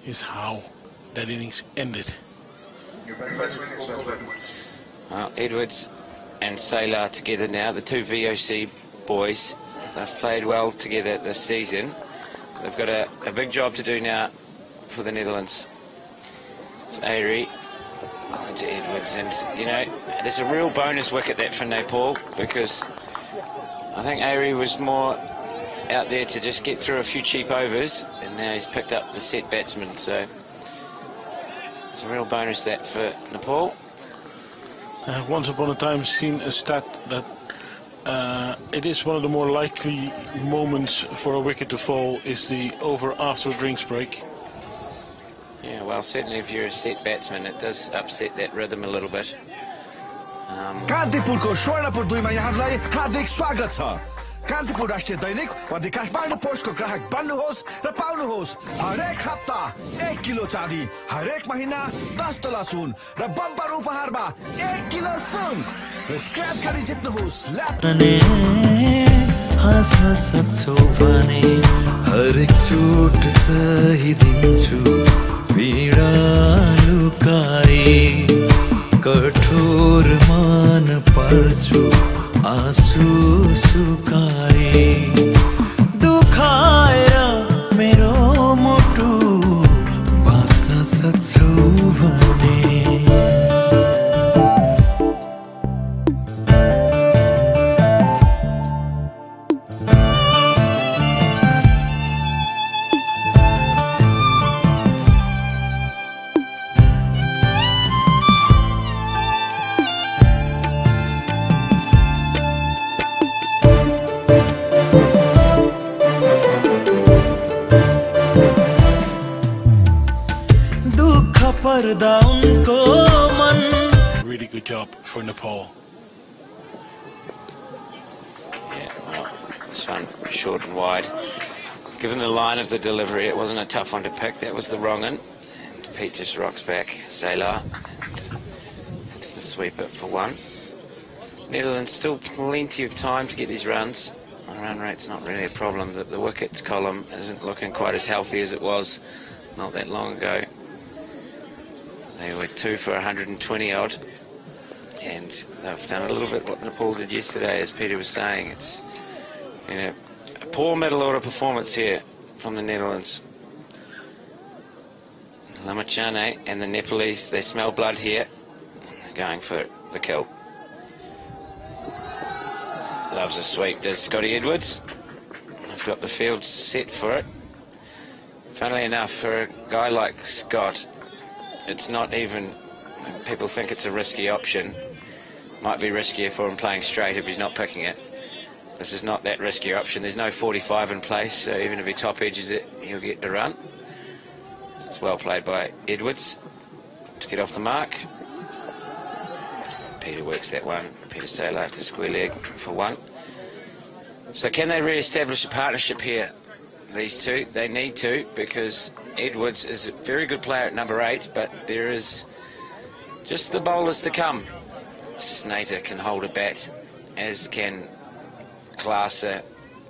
Is how that innings ended. Well, Edwards and Saylor together now, the 2 VOC boys. They've played well together this season. They've got a big job to do now for the Netherlands. It's Airy into Edwards, and you know, there's a real bonus wicket that for Nepal, because I think Airy was more out there to just get through a few cheap overs, and now he's picked up the set batsman, so it's a real bonus that for Nepal. I have once upon a time seen a stat that it is one of the more likely moments for a wicket to fall is the over after a drinks break. Yeah, well, certainly if you're a set batsman, it does upset that rhythm a little bit. कान्तिपुरको Swarnapur 2 मा यहाँहरूलाई हार्दिक स्वागत छ। कान्तिपुर राष्ट्रिय दैनिक वा the Kathmandu पोस्टको ग्राहक बन्नुहोस् र पाउनुहोस् हरेक हप्ता 1 kilo चाँदी, हरेक महिना 10 तोला सुन र बम्पर उपहारमा 1 किलो सुन। र स्क्रैच गरी जित्नुहोस् ल्याप हाँस्न सक्छौ भने हरेक चोट सहिदिन्छु पीडा लुकाए कठोर मन पर्छु आँसु सुकाए दुखाएर मेरो मुटु बाँच्न सक्छौ भने Really good job for Nepal. Yeah, well, this one short and wide. Given the line of the delivery, it wasn't a tough one to pick. That was the wrong one. And Pete just rocks back, Sailor. It's the sweeper for one. Netherlands still plenty of time to get these runs. The run rate's not really a problem. The wickets column isn't looking quite as healthy as it was not that long ago. They were 2 for 120 odd, and they've done a little bit what Nepal did yesterday, as Peter was saying. It's a poor middle order performance here from the Netherlands. Lamachane and the Nepalese, they smell blood here. They're going for the kill. Loves a sweep, does Scotty Edwards. They've got the field set for it. Funnily enough, for a guy like Scott, it's not even, people think it's a risky option. Might be riskier for him playing straight if he's not picking it. This is not that riskier option. There's no 45 in place, so even if he top edges it, he'll get the run. It's well played by Edwards to get off the mark. Peter works that one. Peter Sailor to square leg for one. So can they re-establish a partnership here? These two, they need to, because Edwards is a very good player at number 8, but there is just the bowlers to come. Snater can hold a bat, as can Klaaser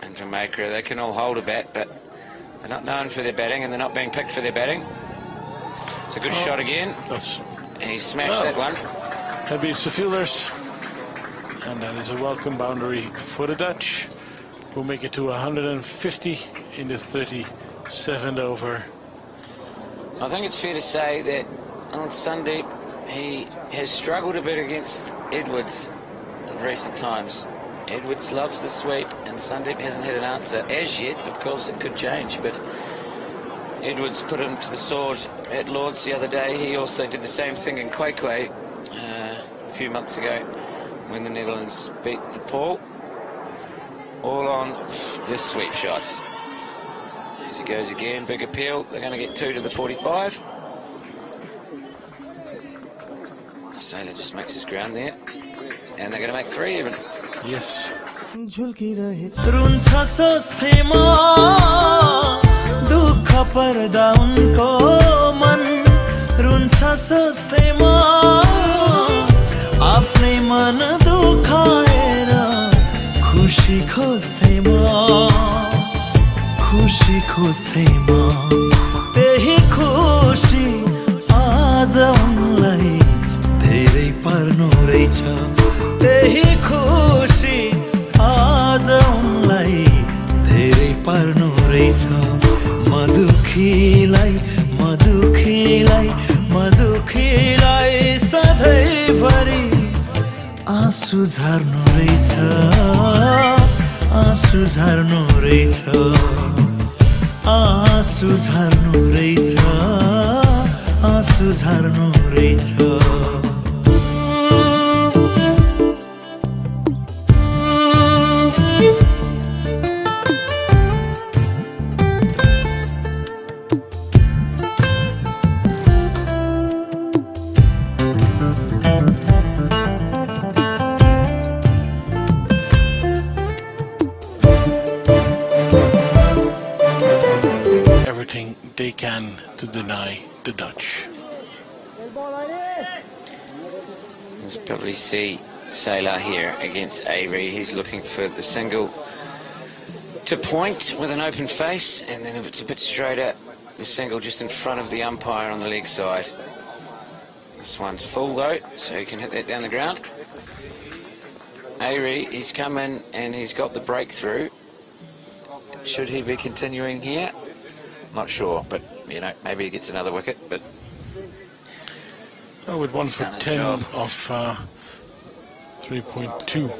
and Vermaker. They can all hold a bat, but they're not known for their batting, and they're not being picked for their batting. It's a good shot again, and he smashed that one. That beats the fielders, and that is a welcome boundary for the Dutch, who make it to 150 in the 37th over. I think it's fair to say that on Sunday he has struggled a bit against Edwards in recent times. Edwards loves the sweep, and Sundeep hasn't had an answer as yet. Of course, it could change, but Edwards put him to the sword at Lord's the other day. He also did the same thing in Kwekwe a few months ago when the Netherlands beat Nepal. All on this sweep shot. As he goes again, big appeal. They're going to get 2 to the 45. Sailor just makes his ground there, and they're going to make 3 even. Yes. दुख पर्दा उनको मन रुन्छ सोच्दैमा आफ्नै मन दुखाएर खुशी खोज्दैमा त्यही खुशी आज उनलाई धेरै पर्नु रहेछ त्यही खुशी आज उनलाई धेरै पर्नु रहेछ मधुखीलाई सधैँभरि आँसु झर्नु रहेछ आँसु झर्नु रहेछ आँसु झर्नु रहेछ आँसु झर्नु रहेछ Everything they can to deny the Dutch. You probably see Sailor here against Avery. He's looking for the single to point with an open face, and then if it's a bit straighter, the single just in front of the umpire on the leg side. This one's full though, so he can hit that down the ground. Avery, he's come in and he's got the breakthrough. Should he be continuing here? Not sure, but you know, maybe he gets another wicket. But with 1 for 10 of 3.2,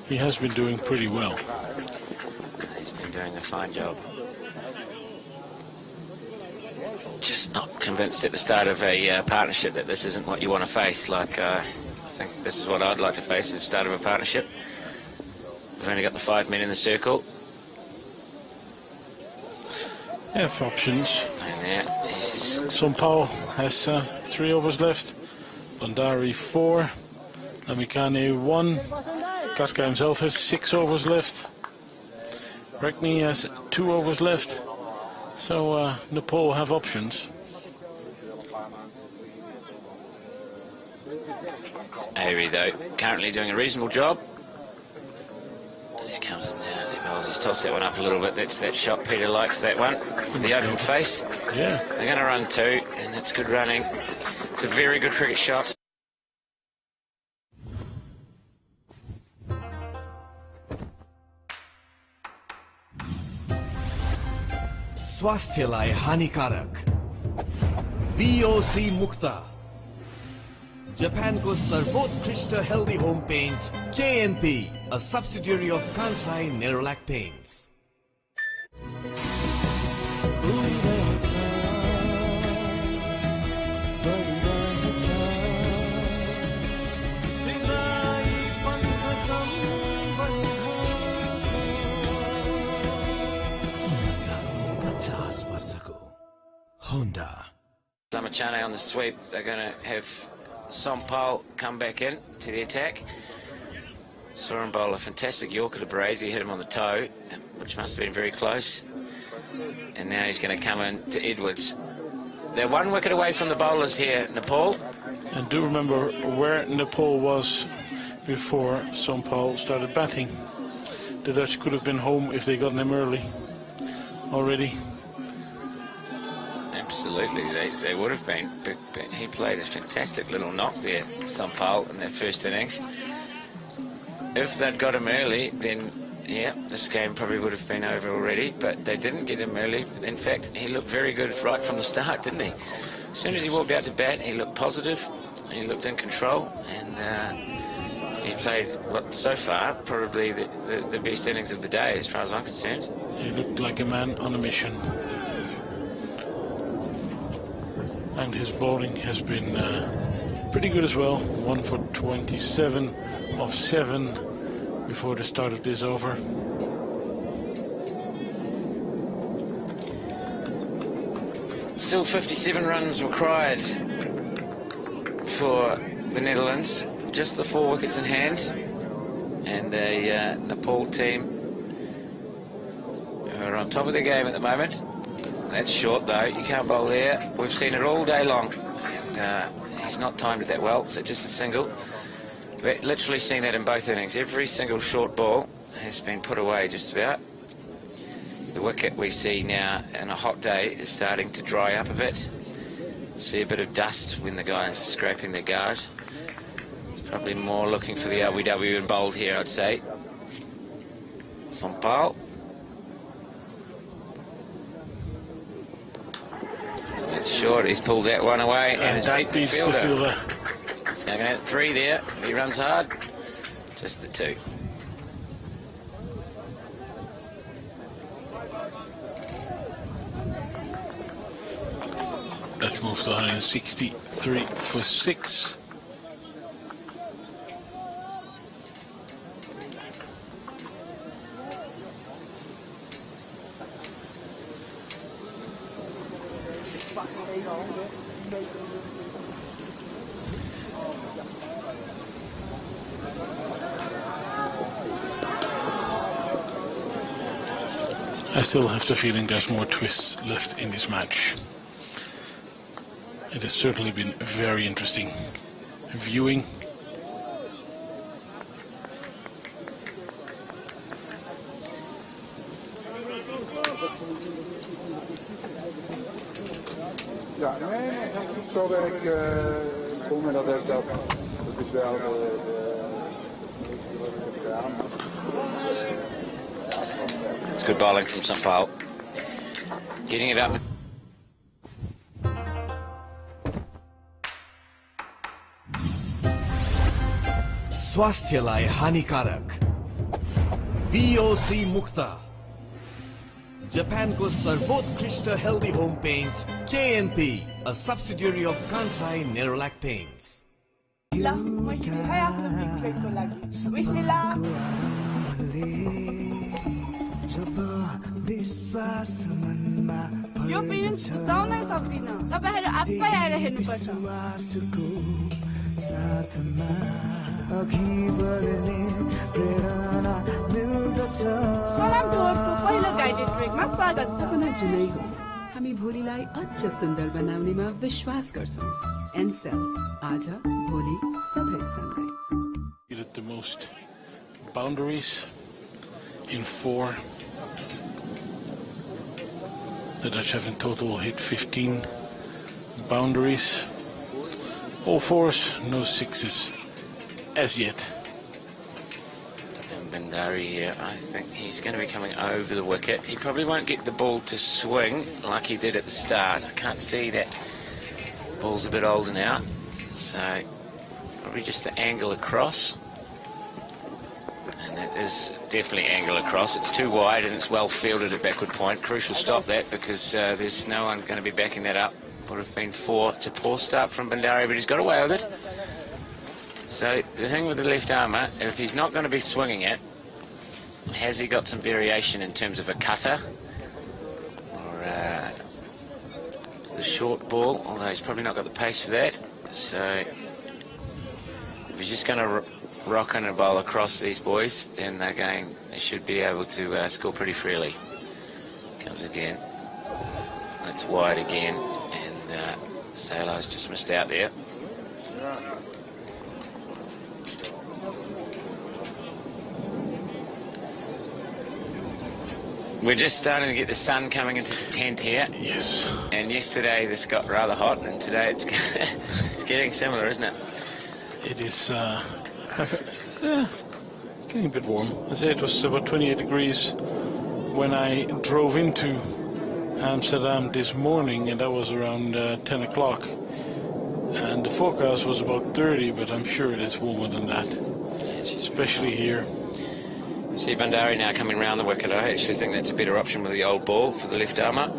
he has been doing pretty well. He's been doing a fine job. Just not convinced at the start of a partnership that this isn't what you want to face. Like, I think this is what I'd like to face at the start of a partnership. We've only got the 5 men in the circle. F options. And yeah, Sampaul has 3 overs left. Bandari 4. Lamikane 1. Katka himself has 6 overs left. Rekni has 2 overs left. So Nepal have options. Avery, though, currently doing a reasonable job. He comes in now, he's tossed that one up a little bit. That's that shot. Peter likes that one. With the open face. Yeah. They're going to run 2, and it's good running. It's a very good cricket shot. स्वास्थ्यलाई हानिकारक VOC मुक्त जापानको सर्वोत्कृष्ट healthy home paints KNP, a subsidiary of Kansai Nerolac Paints. Honda. Lamachane on the sweep. They're going to have Sampaul come back in to the attack. Saw him bowl a fantastic Yorker to Brazzi, hit him on the toe, which must have been very close. And now he's going to come in to Edwards. They're 1 wicket away from the bowlers here, Nepal. And do remember where Nepal was before Sampaul started batting. The Dutch could have been home if they got him early already. Absolutely, they would have been. But he played a fantastic little knock there, Sampaul, in that first innings. If they'd got him early, then, yeah, this game probably would have been over already. But they didn't get him early. In fact, he looked very good right from the start, didn't he? As soon as he walked out to bat, he looked positive. He looked in control. And he played, what, so far, probably the best innings of the day, as far as I'm concerned. He looked like a man on a mission. And his bowling has been pretty good as well. 1 for 27 of 7 before the start of this over. Still 57 runs required for the Netherlands. Just the 4 wickets in hand. And the Nepal team who are on top of the game at the moment. That's short though, you can't bowl there. We've seen it all day long. And, he's not timed it that well, so just a single. We've literally seen that in both innings. Every single short ball has been put away just about. The wicket we see now in a hot day is starting to dry up a bit. See a bit of dust when the guys are scraping their guard. It's probably more looking for the LBW and bowled here, I'd say. Sampaul. That's short, he's pulled that one away and has beat the fielder. He's now going to hit 3 there. He runs hard. Just the 2. That moved to 163 for 6. I still have the feeling there's more twists left in this match. It has certainly been very interesting viewing. Ja, nee, zo ben ik komen dat is wel de It's good bowling from Sampal. Getting it up. स्वास्थ्यलाई हानिकारक VOC मुक्त जापानको सर्वोत्कृष्ट healthy home paints KNP, a subsidiary of Kansai Nerolac Paints. ला मैले है आफ्नो पिक्चरको लागि बिस्मिल्लाह यो film सुताउनै सक्दिन तपाईहरु आफै आएर हेर्नुपर्छ सलाम टुवर्सको पहिलो गाइडेड ट्रेकमा स्वागत छ सपना जुनै होस् हामी भोलिलाई अझ सुन्दर बनाउनेमा विश्वास गर्छौं एनसेल आज भोलि सधैँ सँगै The most boundaries in 4. The Dutch have in total hit 15 boundaries. All 4s, no 6s as yet. And Bandari here, I think he's going to be coming over the wicket. He probably won't get the ball to swing like he did at the start. I can't see that. Ball's a bit older now, so probably just the angle across. And that is definitely angle across. It's too wide and it's well fielded at backward point. Crucial stop that because there's no one going to be backing that up. Would have been 4. It's a poor start from Bandari, but he's got away with it. So the thing with the left armour, if he's not going to be swinging it, has he got some variation in terms of a cutter or the short ball? Although he's probably not got the pace for that. So if he's just going to rock and a bowl across these boys, then they should be able to score pretty freely. Comes again. That's wide again, and Salo's just missed out there. We're just starting to get the sun coming into the tent here. Yes. And yesterday this got rather hot, and today it's it's getting similar, isn't it? It is. It's getting a bit warm. I say it was about 28 degrees when I drove into Amsterdam this morning, and that was around 10 o'clock. And the forecast was about 30, but I'm sure it is warmer than that, especially here. See Bandari now coming round the wicket. I actually think that's a better option with the old ball for the left armour.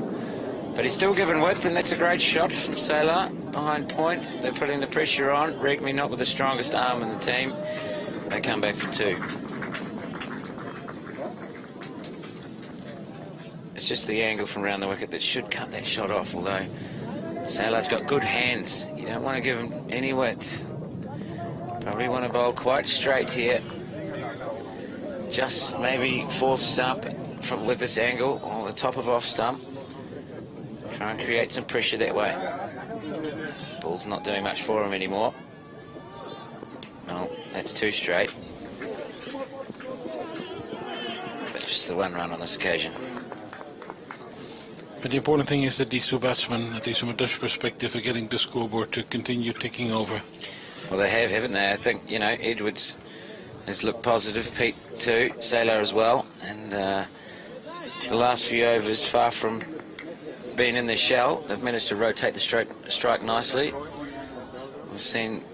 But he's still given width, and that's a great shot from Sailor behind point. They're putting the pressure on. Regmi not with the strongest arm in the team. They come back for 2. It's just the angle from round the wicket that should cut that shot off, although Sailor's got good hands. You don't want to give him any width. Probably want to bowl quite straight here. Just maybe 4th stump with this angle, or the top of off stump. Try and create some pressure that way. This ball's not doing much for him anymore. No, that's too straight. But just the 1 run on this occasion. But the important thing is that these 2 batsmen, at least from a Dutch perspective, are getting the scoreboard to continue ticking over. Well, they have, haven't they? I think, Edwards has looked positive, Pete too, Sailor as well, and the last few overs, far from being in their shell, they've managed to rotate the strike nicely. We've seen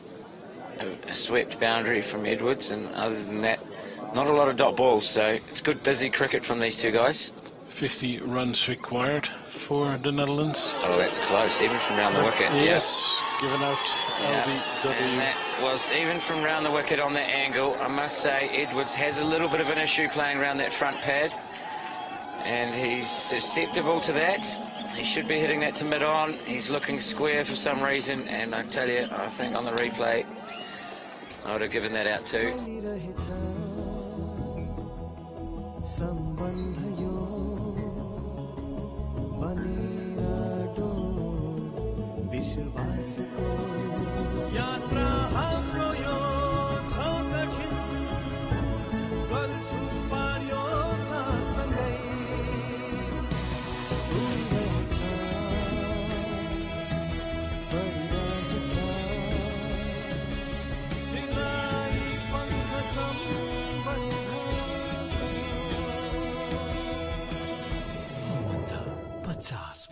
a swept boundary from Edwards, and other than that, not a lot of dot balls, so it's good busy cricket from these 2 guys. 50 runs required for the Netherlands. Oh, that's close, even from round the wicket. Yes, given out LBW. And that was even from round the wicket on that angle. I must say Edwards has a little bit of an issue playing around that front pad, and he's susceptible to that. He should be hitting that to mid-on. He's looking square for some reason, and I tell you, I think on the replay, I would have given that out too.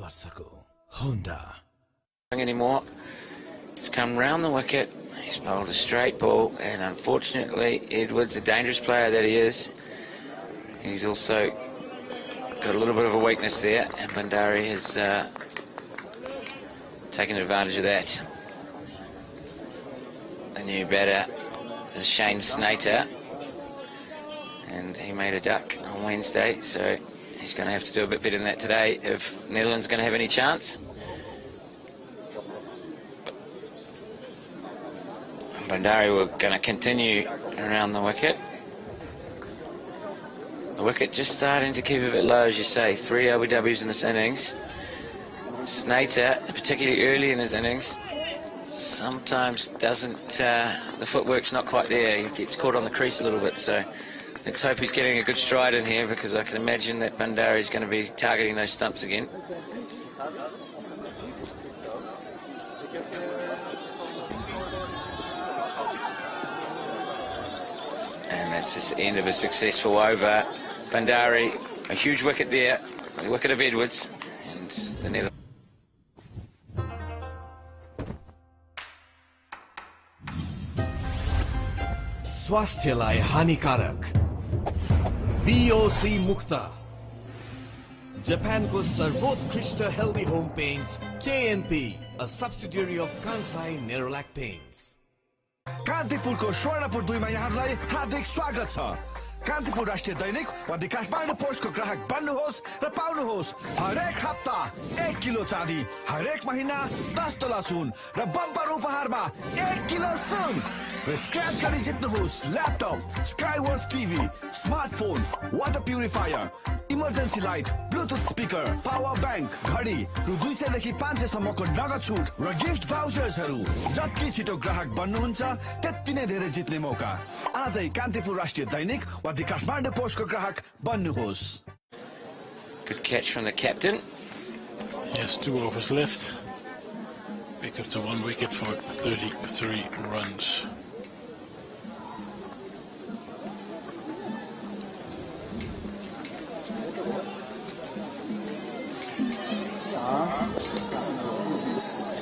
वर्षको Honda. Anymore. He's come round the wicket. He's bowled a straight ball, and unfortunately, Edwards, a dangerous player that he is, he's also got a little bit of a weakness there, and Bandari has taken advantage of that. The new batter is Shane Snater, and he made a duck on Wednesday, so he's going to have to do a bit better than that today if Netherlands are going to have any chance. Bandari were going to continue around the wicket. The wicket just starting to keep a bit low, as you say. 3 OBWs in this innings. Snater, particularly early in his innings, sometimes doesn't, the footwork's not quite there. He gets caught on the crease a little bit, so let's hope he's getting a good stride in here, because I can imagine that Bandari is going to be targeting those stumps again. And that's just the end of a successful over. Bandari, a huge wicket there, the wicket of Edwards, and the Netherlands. स्वास्थ्यलाई हानिकारक VOC मुक्त जापानको सर्वोत्कृष्ट healthy home paints KNP, a subsidiary of Kansai Nerolac Paints. कान्तिपुरको Swarnapur 2 मा यहाँलाई हार्दिक स्वागत छ। कान्तिपुर राष्ट्रिय दैनिक वा द काठमाडौँ पोस्टको ग्राहक बन्नुहोस् र पाउनुहोस् हरेक हप्ता 1 किलो चाँदी, हरेक महिना 10 तोला सुन र बम्पर उपहारमा 1 किलो सुन र स्क्रैच गरी जित्नुहोस् laptop, Skyworth TV, smartphone, water purifier, emergency light, Bluetooth speaker, power bank, घडी रु 200 देखि 500 सम्मको नगद छुट र गिफ्ट भाउचर्सहरू। जति छिटो ग्राहक बन्नुहुन्छ त्यति नै धेरै जित्ने मौका। आजै कान्तिपुर राष्ट्रिय दैनिक वा द काठमाडौँ पोस्टको ग्राहक बन्नुहोस्। Good catch from the captain. Yes, 2 overs left. Picked up to 1 wicket for 33 runs.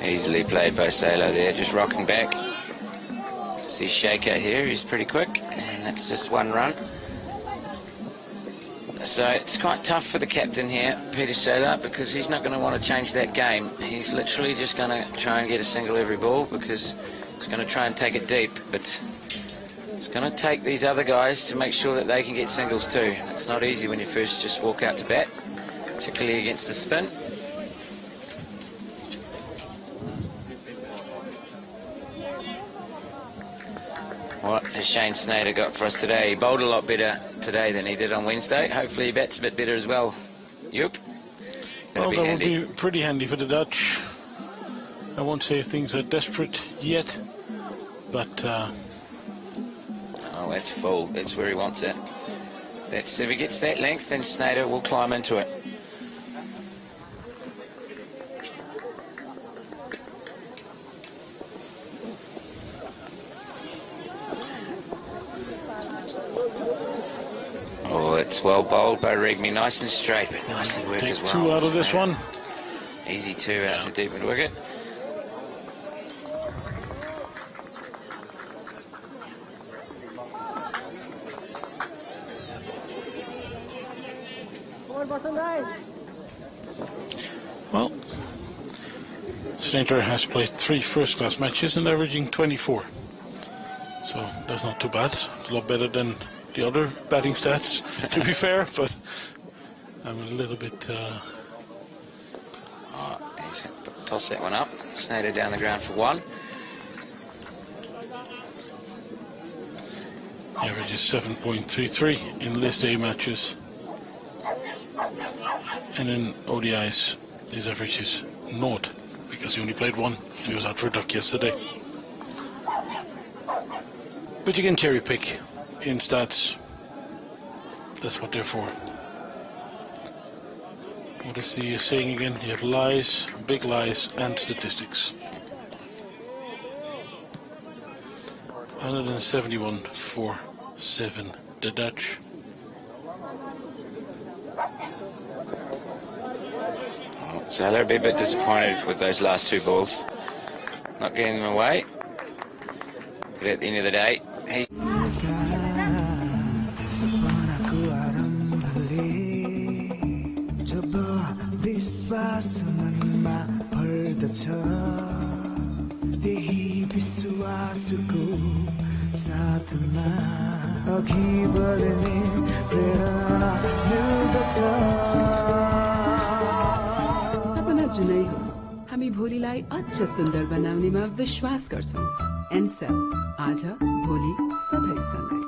Easily played by Salo there, just rocking back. See Shaker here, he's pretty quick, and that's just 1 run. So it's quite tough for the captain here, Peter Salo, because he's not going to want to change that game. He's literally just going to try and get a single every ball, because he's going to try and take it deep, but it's going to take these other guys to make sure that they can get singles too. It's not easy when you first just walk out to bat, particularly against the spin. What has Shane Snater got for us today? He bowled a lot better today than he did on Wednesday. Hopefully he bats a bit better as well. Yup. Well, that would be pretty handy for the Dutch. I won't say things are desperate yet, but... Oh, that's full. That's where he wants it. If he gets that length, then Snater will climb into it. Oh, it's well bowled by Regmi. Nice and straight, but nicely worked as well. 2 out of this one. Easy 2 out to deep mid wicket. Well, Snater has played 3 first-class matches and averaging 24. So that's not too bad. It's a lot better than the other batting stats, to be fair, but I'm a little bit... Toss that one up. Snater down the ground for 1. Average is 7.33 in List A matches. And in ODIs, his average is 0, because he only played 1. He was out for a duck yesterday. But you can cherry pick in stats. That's what they're for. What is the saying again? You have lies, big lies, and statistics. 171 for 7, the Dutch. So they'll be a bit disappointed with those last two balls. Not getting them away. But at the end of the day, he's... सपना जुनै होस् हामी भोलिलाई अझ सुन्दर बनाउनेमा विश्वास गर्छौं एनसेल आज भोलि सधैँसँगै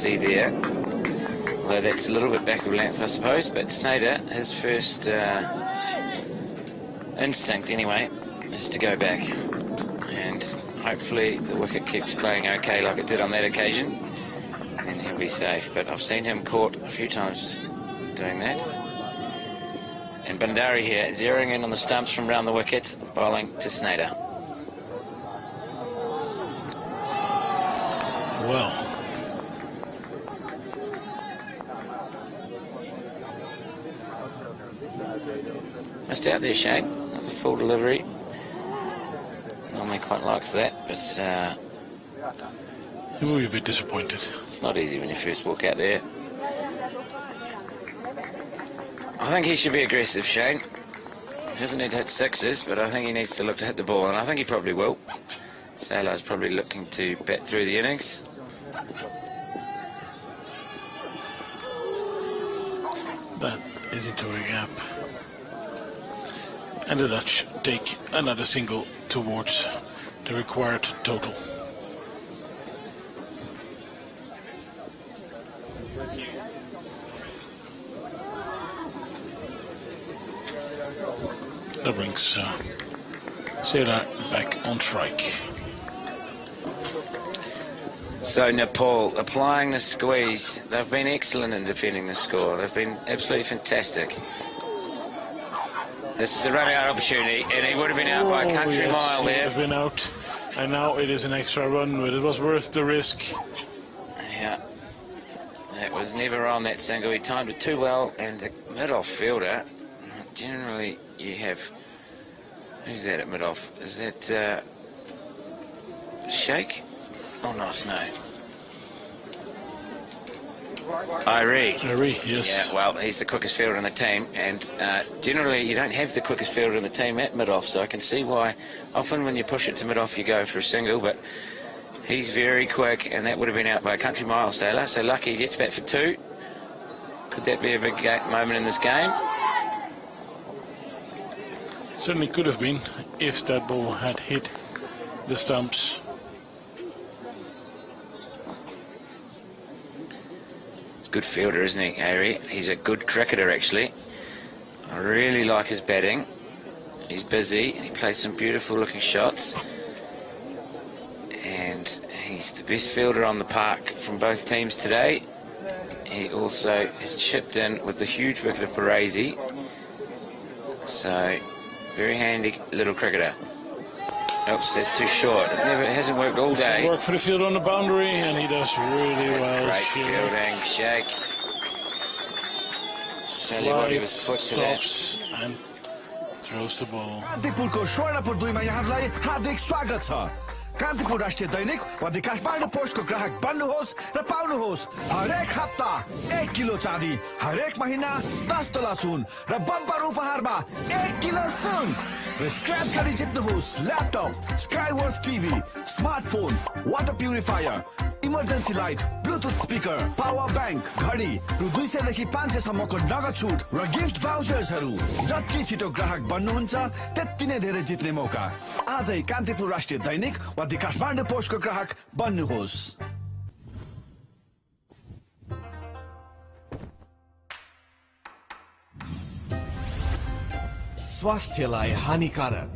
see there, although that's a little bit back of length I suppose, but Snyder, his first instinct anyway is to go back, and hopefully the wicket keeps playing okay like it did on that occasion and he'll be safe. But I've seen him caught a few times doing that. And Bandari here zeroing in on the stumps from round the wicket, bowling to Snyder. Well, missed out there, Shane. That's a full delivery. Normally quite likes that, but he will be a bit disappointed. It's not easy when you first walk out there. I think he should be aggressive, Shane. He doesn't need to hit sixes, but I think he needs to look to hit the ball, and I think he probably will. Sailor's probably looking to bat through the innings. That is into a gap. And the Dutch take another single towards the required total. That brings Sailor back on strike. So Nepal applying the squeeze. They've been excellent in defending the score. They've been absolutely fantastic. This is a running out opportunity, and he would have been out by a country mile there. He has been out, and now it is an extra run, but it was worth the risk. Yeah, that was never on that single. He timed it too well, and the mid-off fielder, generally you have, who's that at mid-off? Is that Sheikh? Oh, not, no. Irie, yes. Yeah, well, he's the quickest fielder in the team, and generally you don't have the quickest fielder in the team at mid-off, so I can see why often when you push it to mid-off you go for a single, but he's very quick, and that would have been out by a country mile, Sailor, so lucky he gets back for two. Could that be a big moment in this game? Certainly could have been if that ball had hit the stumps. Good fielder, isn't he, Harry? He's a good cricketer, actually. I really like his batting. He's busy, and he plays some beautiful looking shots. And he's the best fielder on the park from both teams today. He also has chipped in with the huge wicket of Parisi. So, very handy little cricketer. Oops, that's too short. It hasn't worked all day. Work for the fielder on the boundary, and he does really well. Great fielding, Shake. Tell you what, he was put to that. Stops and throws the ball. कान्तिपुरको Swarnapur 2 मा यहाँलाई हार्दिक स्वागत छ। कान्तिपुर राष्ट्रिय दैनिक वा the Kathmandu पोस्टको ग्राहक बन्नुहोस् र पाउनुहोस् हरेक हप्ता 1 kilo चाँदी, हरेक महिना 10 तोला सुन र बम्पर उपहारमा 1 किलो सुन र स्क्रैच गरी जित्नुहोस् laptop, Skyworth TV, smartphone, water purifier, emergency light, Bluetooth speaker, power bank, घडी रु 200 देखि 500 सम्मको नगद छुट र गिफ्ट भाउचर्सहरू। जति छिटो ग्राहक बन्नुहुन्छ त्यति नै धेरै जित्ने मौका। आजै कान्तिपुर राष्ट्रिय दैनिक वा द काठमाडौँ पोस्टको ग्राहक बन्नुहोस्। स्वास्थ्यलाई हानिकारक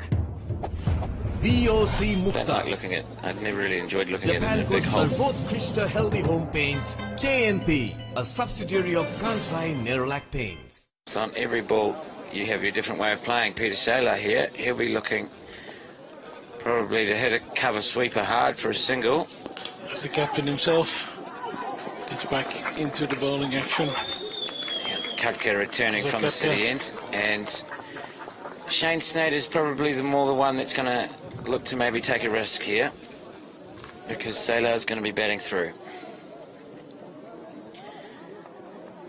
VOC I don't like Mukta. looking at. I've never really enjoyed looking at it in a Japanko big hole. सर्वोत्कृष्ट healthy home paints KNP, a subsidiary of Kansai Nerolac Paints. So on every ball, you have your different way of playing. Peter Saylor here, he'll be looking probably to hit a cover sweeper hard for a single. As the captain himself gets back into the bowling action. Kutka returning from the city end, and Shane Snyder's probably the one that's going to look to maybe take a risk here, because Saylor's going to be batting through.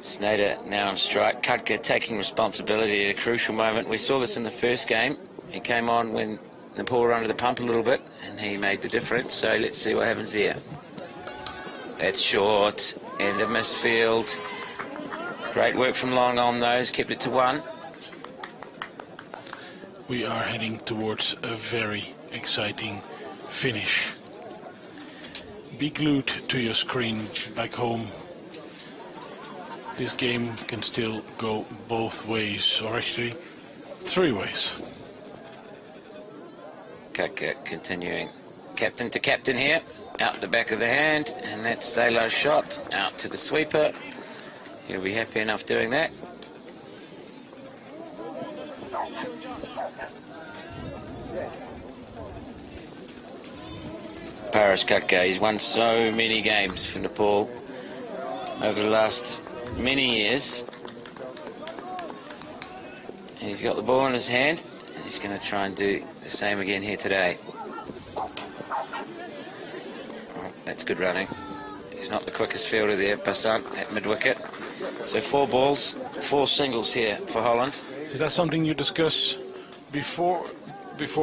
Snyder now on strike. Kutka taking responsibility at a crucial moment. We saw this in the first game. He came on when Nepal were under the pump a little bit, and he made the difference. So let's see what happens here. That's short, and a misfield. Great work from Long on those, kept it to 1. We are heading towards a very exciting finish. Be glued to your screen back home. This game can still go both ways, or actually 3 ways. Kutka continuing. Captain to captain here. Out the back of the hand, and that's Saylor's shot. Out to the sweeper. He'll be happy enough doing that. Paras Kutka, he's won so many games for Nepal over the last many years. He's got the ball in his hand. He's going to try and do the same again here today. Oh, that's good running. He's not the quickest fielder there, Basant, at mid-wicket. So 4 balls, 4 singles here for Holland. Is that something you discuss before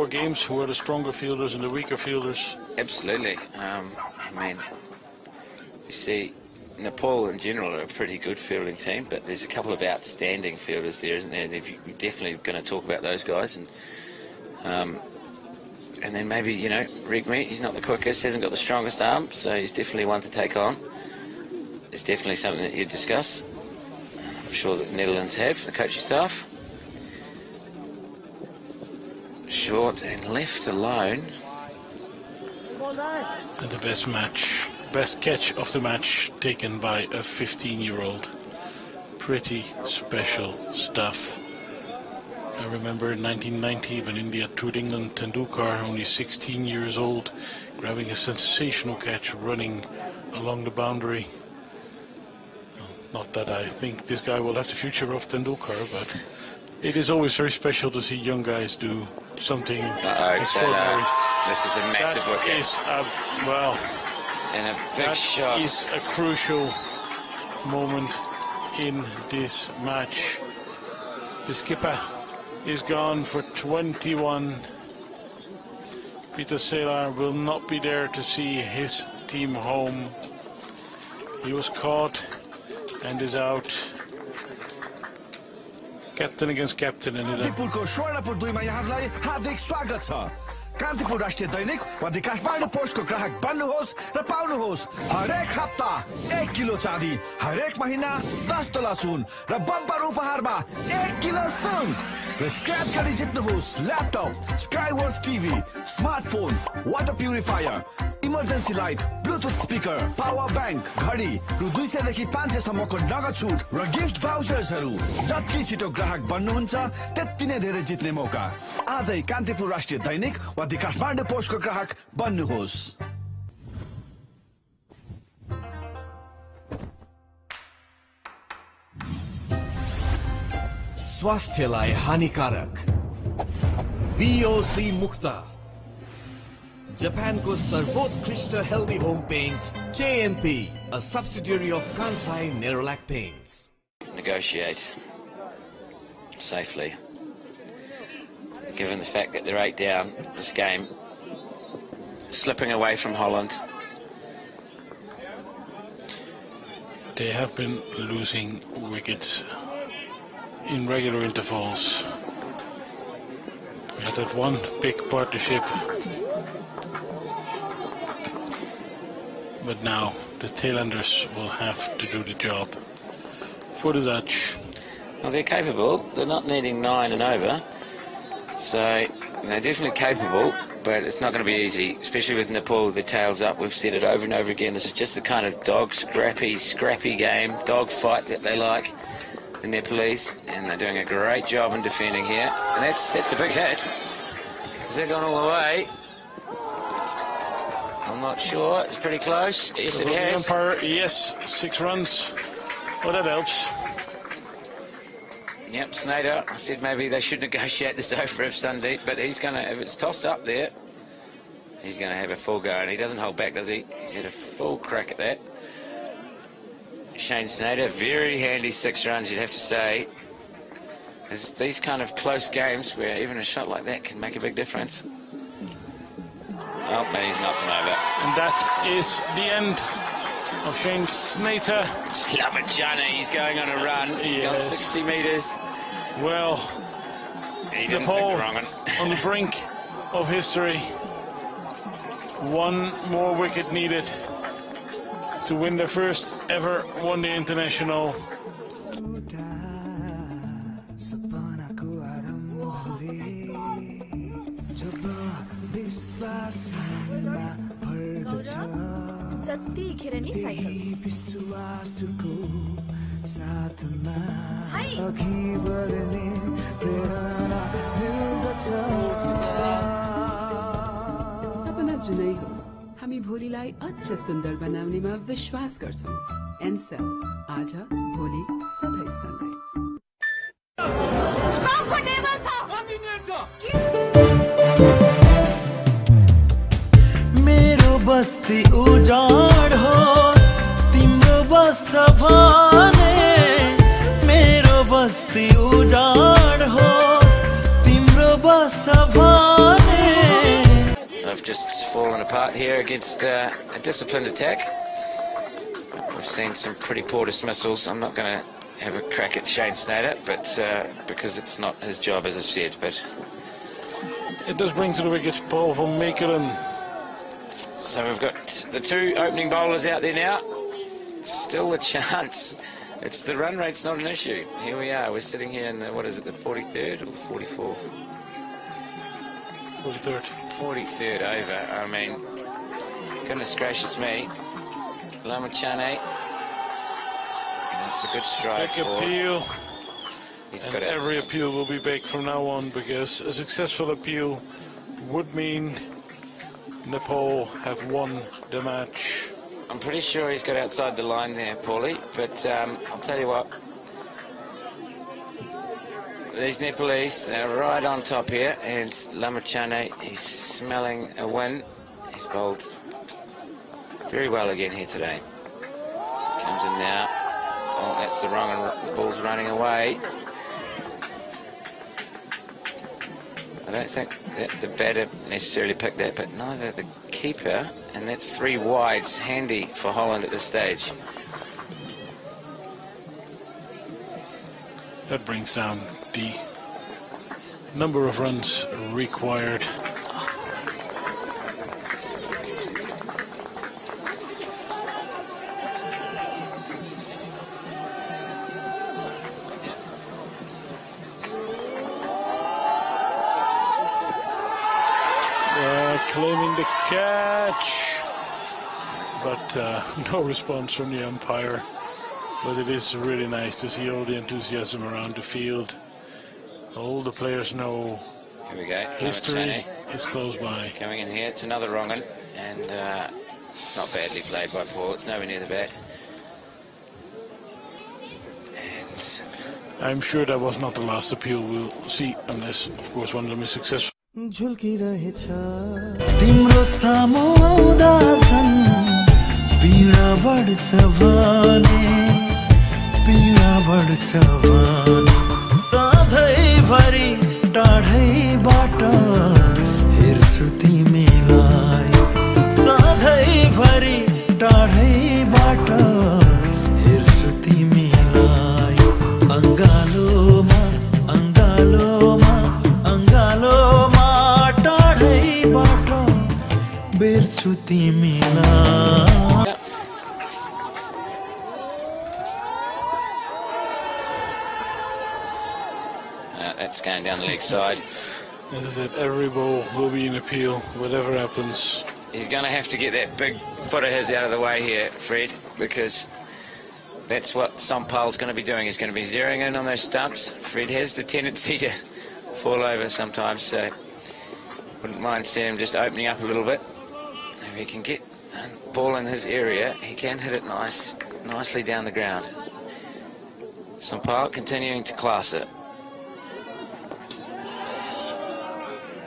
games? Who are the stronger fielders and the weaker fielders? Absolutely. I mean, you see, Nepal in general are a pretty good fielding team, but there's a couple of outstanding fielders there, isn't there? You're definitely going to talk about those guys. And then maybe, you know, Regme, he's not the quickest, hasn't got the strongest arm, so he's definitely one to take on. It's definitely something that you discuss. I'm sure that the Netherlands have, the coaching staff. Short and left alone. And the best catch of the match taken by a 15-year-old. Pretty special stuff. I remember in 1990 when India toured England, Tendulkar, only 16 years old, grabbing a sensational catch running along the boundary. Not that I think this guy will have the future of Tendulkar, but it is always very special to see young guys do something extraordinary. This is a massive wicket. Well, and a big shot. That is a crucial moment in this match. The skipper is gone for 21. Peter Saylor will not be there to see his team home. He was caught and is out. Captain against captain in it. Kantipur राष्ट्रिय दैनिक वा दि काठमाडौँ पोस्टको ग्राहक बन्नुहोस् र पाउनुहोस् हरेक हप्ता 1 kilo चाँदी, हरेक महिना 10 तोला सुन र बम्पर उपहारमा 1 किलो सुन र स्क्रैच गरी जित्नुहोस् laptop, Skyworth TV, smartphone, water purifier, emergency light, Bluetooth speaker, power bank, घडी रु 200 देखि 500 सम्मको नगद छुट र गिफ्ट भाउचर्सहरू। जति छिटो ग्राहक बन्नुहुन्छ त्यति नै धेरै जित्ने मौका। आजै कान्तिपुर राष्ट्रिय दैनिक वा दि काठमाडौँ पोस्टको ग्राहक बन्नुहोस्। स्वास्थ्यलाई हानिकारक VOC मुक्त Japanko सर्वोत्कृष्ट healthy home paints KNP, a subsidiary of Kansai Nerolac Paints. Negotiate safely. Given the fact that they're 8 down this game, slipping away from Holland. They have been losing wickets in regular intervals. We had that one big partnership, but now the tailenders will have to do the job for the Dutch. Well, they're capable. They're not needing 9 and over, so they're definitely capable. but it's not going to be easy, especially with Nepal, the tails up. We've said it over and over again. This is just the kind of dog scrappy game, dog fight that they like, the Nepalese, and they're doing a great job in defending here. And that's a big hit. Has that gone all the way? I'm not sure. It's pretty close. Yes, it has. Umpire, yes, 6 runs. Well, that helps. Yep, Snyder. I said maybe they should negotiate this over if Sunday, but he's going to, if it's tossed up there, he's going to have a full go, and he doesn't hold back, does he? He's had a full crack at that. Shane Snyder, very handy 6 runs, you'd have to say. There's these kind of close games where even a shot like that can make a big difference. Oh, but he's knocked him over. And that is the end of Shane Snyder. Lamajana, he's going on a run. He's gone 60 metres. Well, he didn't Nepal pick the wrong one. on the brink of history. 1 more wicket needed to win their first ever one-day international. जतिखेर नि सपना जुनै होस् हामी भोलिलाई अझ सुन्दर बनाउनेमा विश्वास गर्छौं एनसेल आज भोलि सधैँ सँगै कम्फर्टेबल छ कन्भिनियन्ट छ मेरो बस्ती उजाड होस् तिम्रो बस्छ भने मेरो बस्ती उजाड होस् तिम्रो बस्छ भने. I've just fallen apart here against a disciplined attack. We've seen some pretty poor dismissals. I'm not going to have a crack at Shane Snyder, but because it's not his job, as I said. But it does bring to the wicket Paul van Mekeren. So we've got the 2 opening bowlers out there now. Still a chance. It's the run rate's not an issue. Here we are. We're sitting here in the, what is it, the 43rd or the 44th? 43rd. 43rd over. I mean, goodness gracious me. Lamachane. That's a good strike. Big appeal. He's and got every appeal will be big from now on, because a successful appeal would mean Nepal have won the match. I'm pretty sure he's got outside the line there, Paulie, but I'll tell you what. These Nepalese, they're right on top here, and Lamachane, he's smelling a win. He's bowled very well again here today. Comes in now. Oh, that's the wrong one. The ball's running away. I don't think that the batter necessarily picked that, but neither the keeper, and that's 3 wides, handy for Holland at this stage. That brings down the number of runs required. Claiming the catch, but no response from the umpire. But it is really nice to see all the enthusiasm around the field. All the players know here we go. History is close by. Coming in here, it's another wrong one, and not badly played by Paul. It's nowhere near the bat. And I'm sure that was not the last appeal we'll see, unless, of course, one of them is successful. झुल्किरहेछ तिम्रो सामु आउँदा झन् पीडा बढ्छ भने पीडा बढ्छ भने सधैँभरि टाढैबाट हेर्छु तिमीलाई सधैँभरि टाढैबाट हेर्छु तिमीलाई अङ्गालोमा अङ्गालोमा अङ्गालोमा बेर्छु तिमीलाई. That's going down the leg side. As I said, every ball will be an appeal, whatever happens. He's going to have to get that big foot of his out of the way here, Fred, because that's what Sampal's going to be doing. He's going to be zeroing in on those stumps. Fred has the tendency to fall over sometimes, so wouldn't mind seeing him just opening up a little bit. If he can get a ball in his area, he can hit it nicely down the ground. Sampal continuing to class it.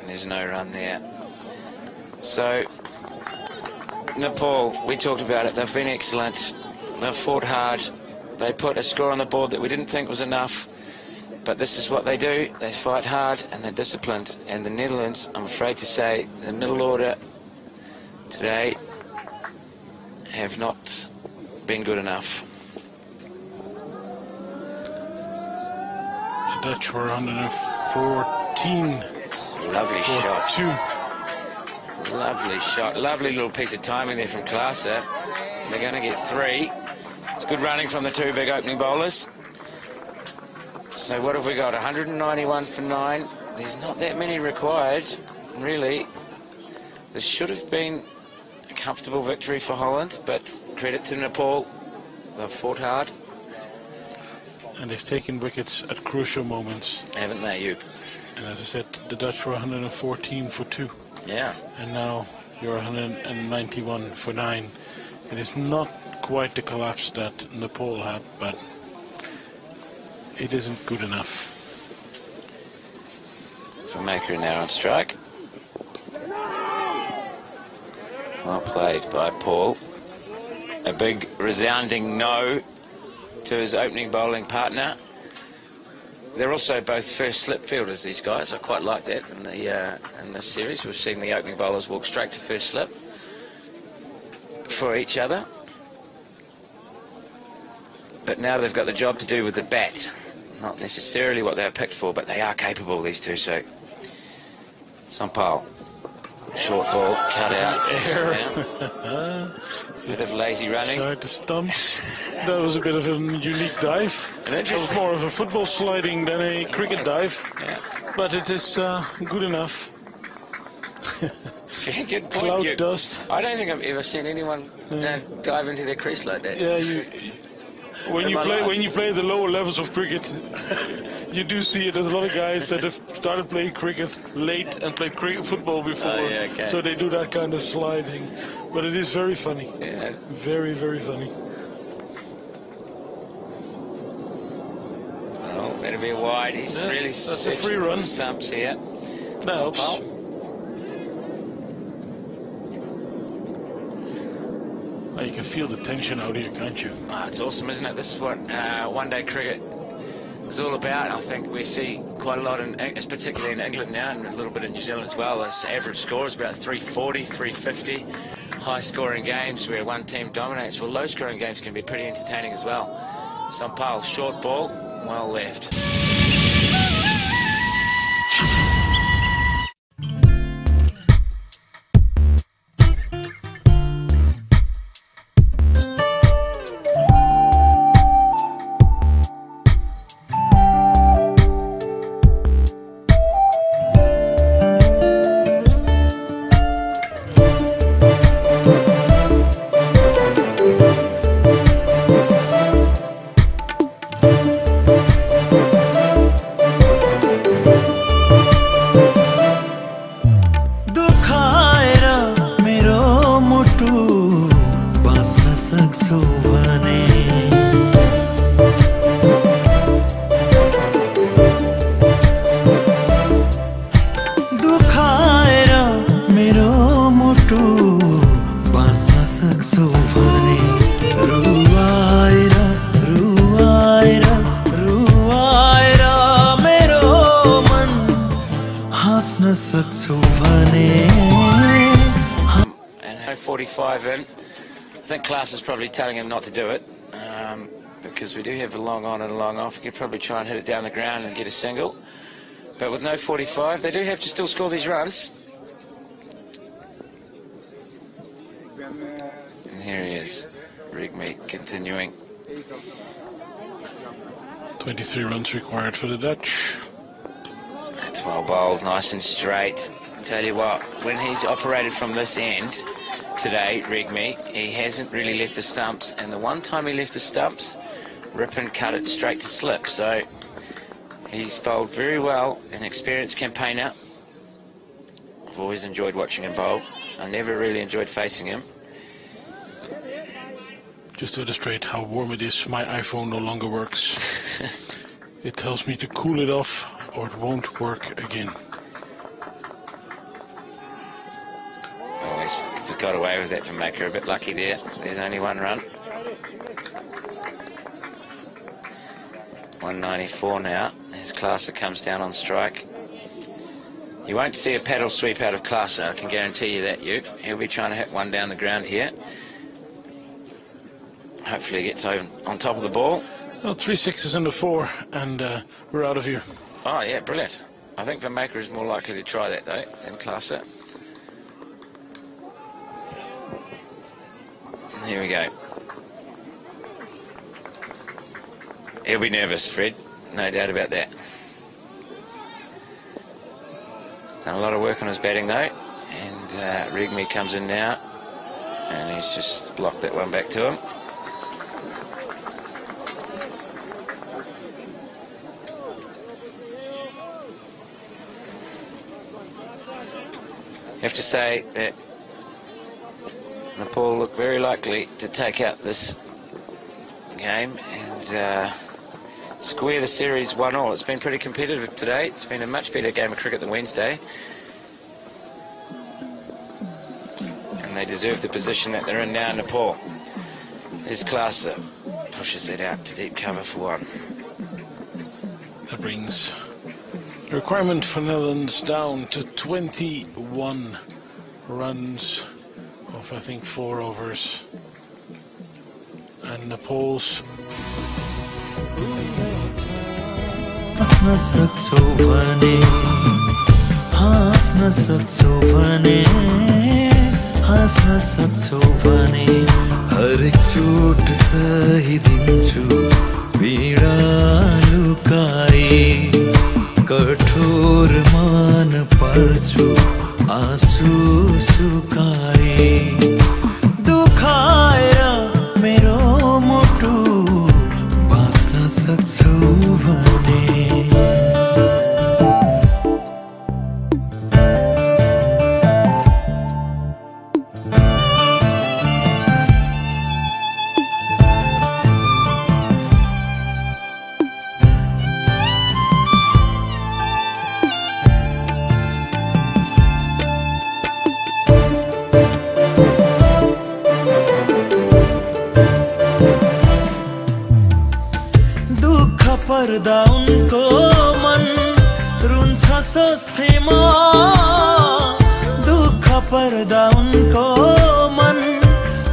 And there's no run there. So, Nepal, we talked about it, they've been excellent. They've fought hard. They put a score on the board that we didn't think was enough. But this is what they do. They fight hard and they're disciplined. And the Netherlands, I'm afraid to say, the middle order today have not been good enough. The Dutch were 114. Lovely shot. 2. Lovely shot. Lovely little piece of timing there from Klaassen. They're going to get 3. It's good running from the 2 big opening bowlers. So what have we got? 191 for 9. There's not that many required, really. This should have been a comfortable victory for Holland, but credit to Nepal. They've fought hard. And they've taken wickets at crucial moments. Haven't they, Joop? And as I said, the Dutch were 114 for 2. Yeah. And now you're 191 for 9. It is not quite the collapse that Nepal had, but it isn't good enough. Maker now on strike. Well played by Paul. A big resounding no to his opening bowling partner. They're also both first slip fielders, these guys. I quite like that in this series. We've seen the opening bowlers walk straight to first slip for each other. But now they've got the job to do with the bat. Not necessarily what they were picked for, but they are capable, these two. So, Sampal, short ball, cut out. A bit of lazy running. Side to stumps. That was a bit of a unique dive. It was more of a football sliding than a cricket dive. Yeah. But it is good enough. Very good point. Cloud dust. I don't think I've ever seen anyone dive into their crease like that. Yeah, when you play the lower levels of cricket, you do see it. There's a lot of guys that have started playing cricket late and played football before, so they do that kind of sliding. But it is very funny. Yeah. Very, very funny. Oh, that'll be a wide. He's really that's a free run. Stumps here. That helps. You can feel the tension out here, can't you? Oh, it's awesome, isn't it? This is what one-day cricket is all about. I think we see quite a lot, particularly in England now, and a little bit in New Zealand as well. This average score is about 340, 350. High-scoring games where one team dominates. Well, low-scoring games can be pretty entertaining as well. Sampal, short ball, well left. And 45 in. I think Klaas is probably telling him not to do it because we do have a long on and a long off. We could probably try and hit it down the ground and get a single. But with no 45, they do have to still score these runs. And here he is, Rigmeet continuing. 23 runs required for the Dutch. That's Well bowled, nice and straight. I tell you what, when he's operated from this end today, Regmi, he hasn't really left the stumps, and the one time he left the stumps, Rippon cut it straight to slip. So he's bowled very well, an experienced campaigner. I've always enjoyed watching him bowl. I never really enjoyed facing him. Just to illustrate how warm it is, my iPhone no longer works. It tells me to cool it off or it won't work again. Always got away with that for Maker, a bit lucky there. There's only one run. 194 now, as Classer comes down on strike. You won't see a paddle sweep out of Classer, I can guarantee you that, Hugh. He'll be trying to hit one down the ground here. Hopefully he gets over on top of the ball. Well, 3 6s and a 4, and we're out of here. Oh, yeah, brilliant. I think Van Maker is more likely to try that, though, than Classer. Here we go. He'll be nervous, Fred. No doubt about that. Done a lot of work on his batting, though. And Regmi comes in now. And he's just blocked that one back to him. I have to say that Nepal look very likely to take out this game and square the series 1-1. It's been pretty competitive today. It's been a much better game of cricket than Wednesday. And they deserve the position that they're in now, Nepal. His Classer pushes it out to deep cover for 1. That brings the requirement for Netherlands down to 21 runs of, I think, 4 overs. And Nepal's हाँस्न सक्छौ भने हाँस्न सक्छौ भने हाँस्न सक्छौ भने हरेक चोट सहिदिन्छु पीडा लुकाए कठोर मान पर्छु आँसु सुकाए दुखाएर मेरो मुटु बाँच्न सक्छौ भने पर्दा उनको मन रुन्छ सोच्थेमा दुःख पर्दा उनको मन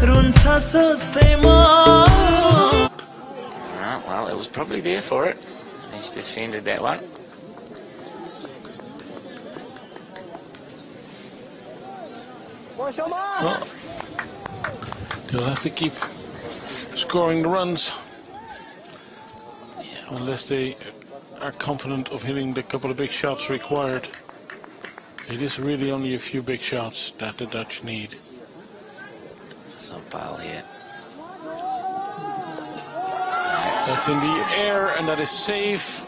रुन्छ सोच्थेमा. Well, it was probably there for it. He's defended that one. Well, they'll have to keep scoring the runs. Unless they are confident of hitting the couple of big shots required. It is really only a few big shots that the Dutch need. Some pile here. That's in the air and that is safe.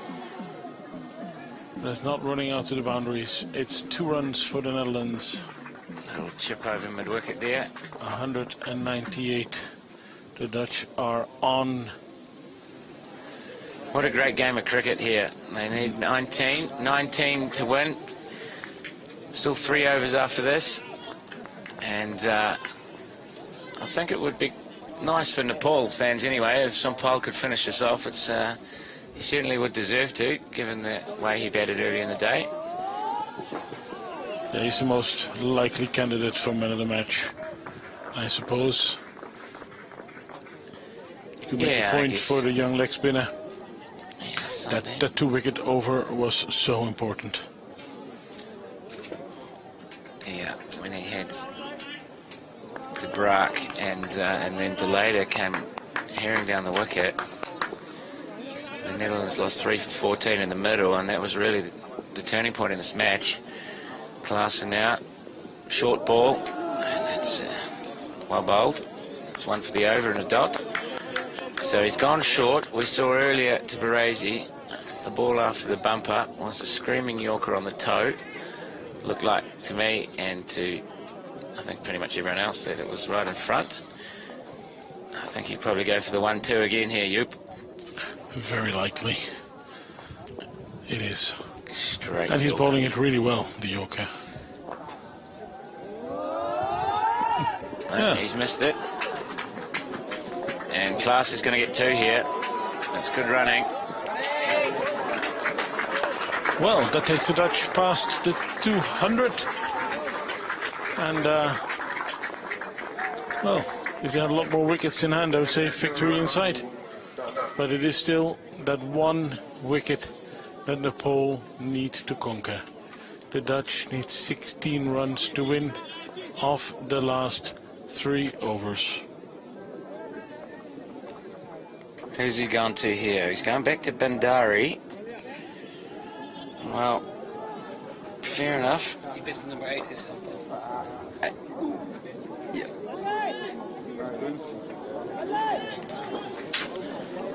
That's not running out to the boundaries. It's 2 runs for the Netherlands. Little chip over mid-wicket there. 198. The Dutch are on. What a great game of cricket here. They need 19 to win. Still 3 overs after this. And I think it would be nice for Nepal fans anyway if Sampal could finish this off. He certainly would deserve to, given the way he batted early in the day. Yeah, he's the most likely candidate for man of the match, I suppose. You could make a point for the young leg spinner. That 2-wicket over was so important. Yeah, when he had De Braak and then De Leyder came herring down the wicket. The Netherlands lost 3 for 14 in the middle, and that was really the turning point in this match. Klaassen now, short ball, and that's well bowled. It's one for the over and a dot. So he's gone short. We saw earlier to Baresi, the ball after the bumper was a screaming Yorker on the toe. Looked like to me and to, I think, pretty much everyone else that it was right in front. I think he'd probably go for the 1-2 again here, Joop. Very likely. It is. Straight and he's Yorker. bowling it really well, the Yorker. He's missed it. And Klaas is going to get 2 here. That's good running. Well, that takes the Dutch past the 200. And, well, if they had a lot more wickets in hand, I would say victory in sight. But it is still that 1 wicket that Nepal need to conquer. The Dutch need 16 runs to win off the last 3 overs. Who's he gone to here? He's going back to Bandari. Well, fair enough. Number 8 is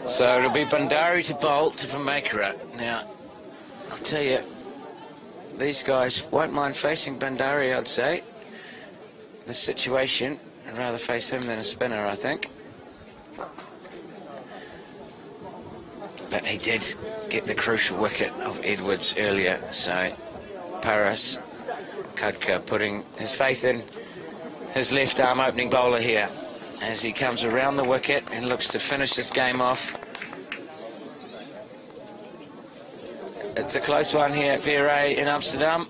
So it'll be Bandari to bowl to Vermakera. Now, I'll tell you, these guys won't mind facing Bandari, I'd say. The situation, I'd rather face him than a spinner, I think. But he did get the crucial wicket of Edwards earlier, so Paras Khadka putting his faith in his left arm opening bowler here as he comes around the wicket and looks to finish this game off. It's a close one here at Veerey in Amsterdam.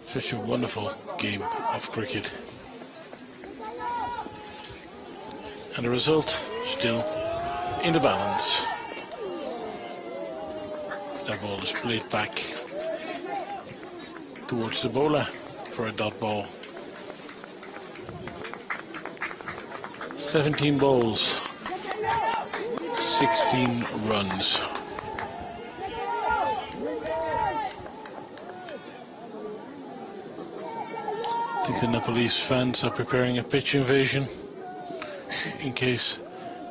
Such a wonderful game of cricket. And the result still in the balance. That ball is played back towards the bowler for a dot ball. 17 balls, 16 runs. I think the Nepalese fans are preparing a pitch invasion. In case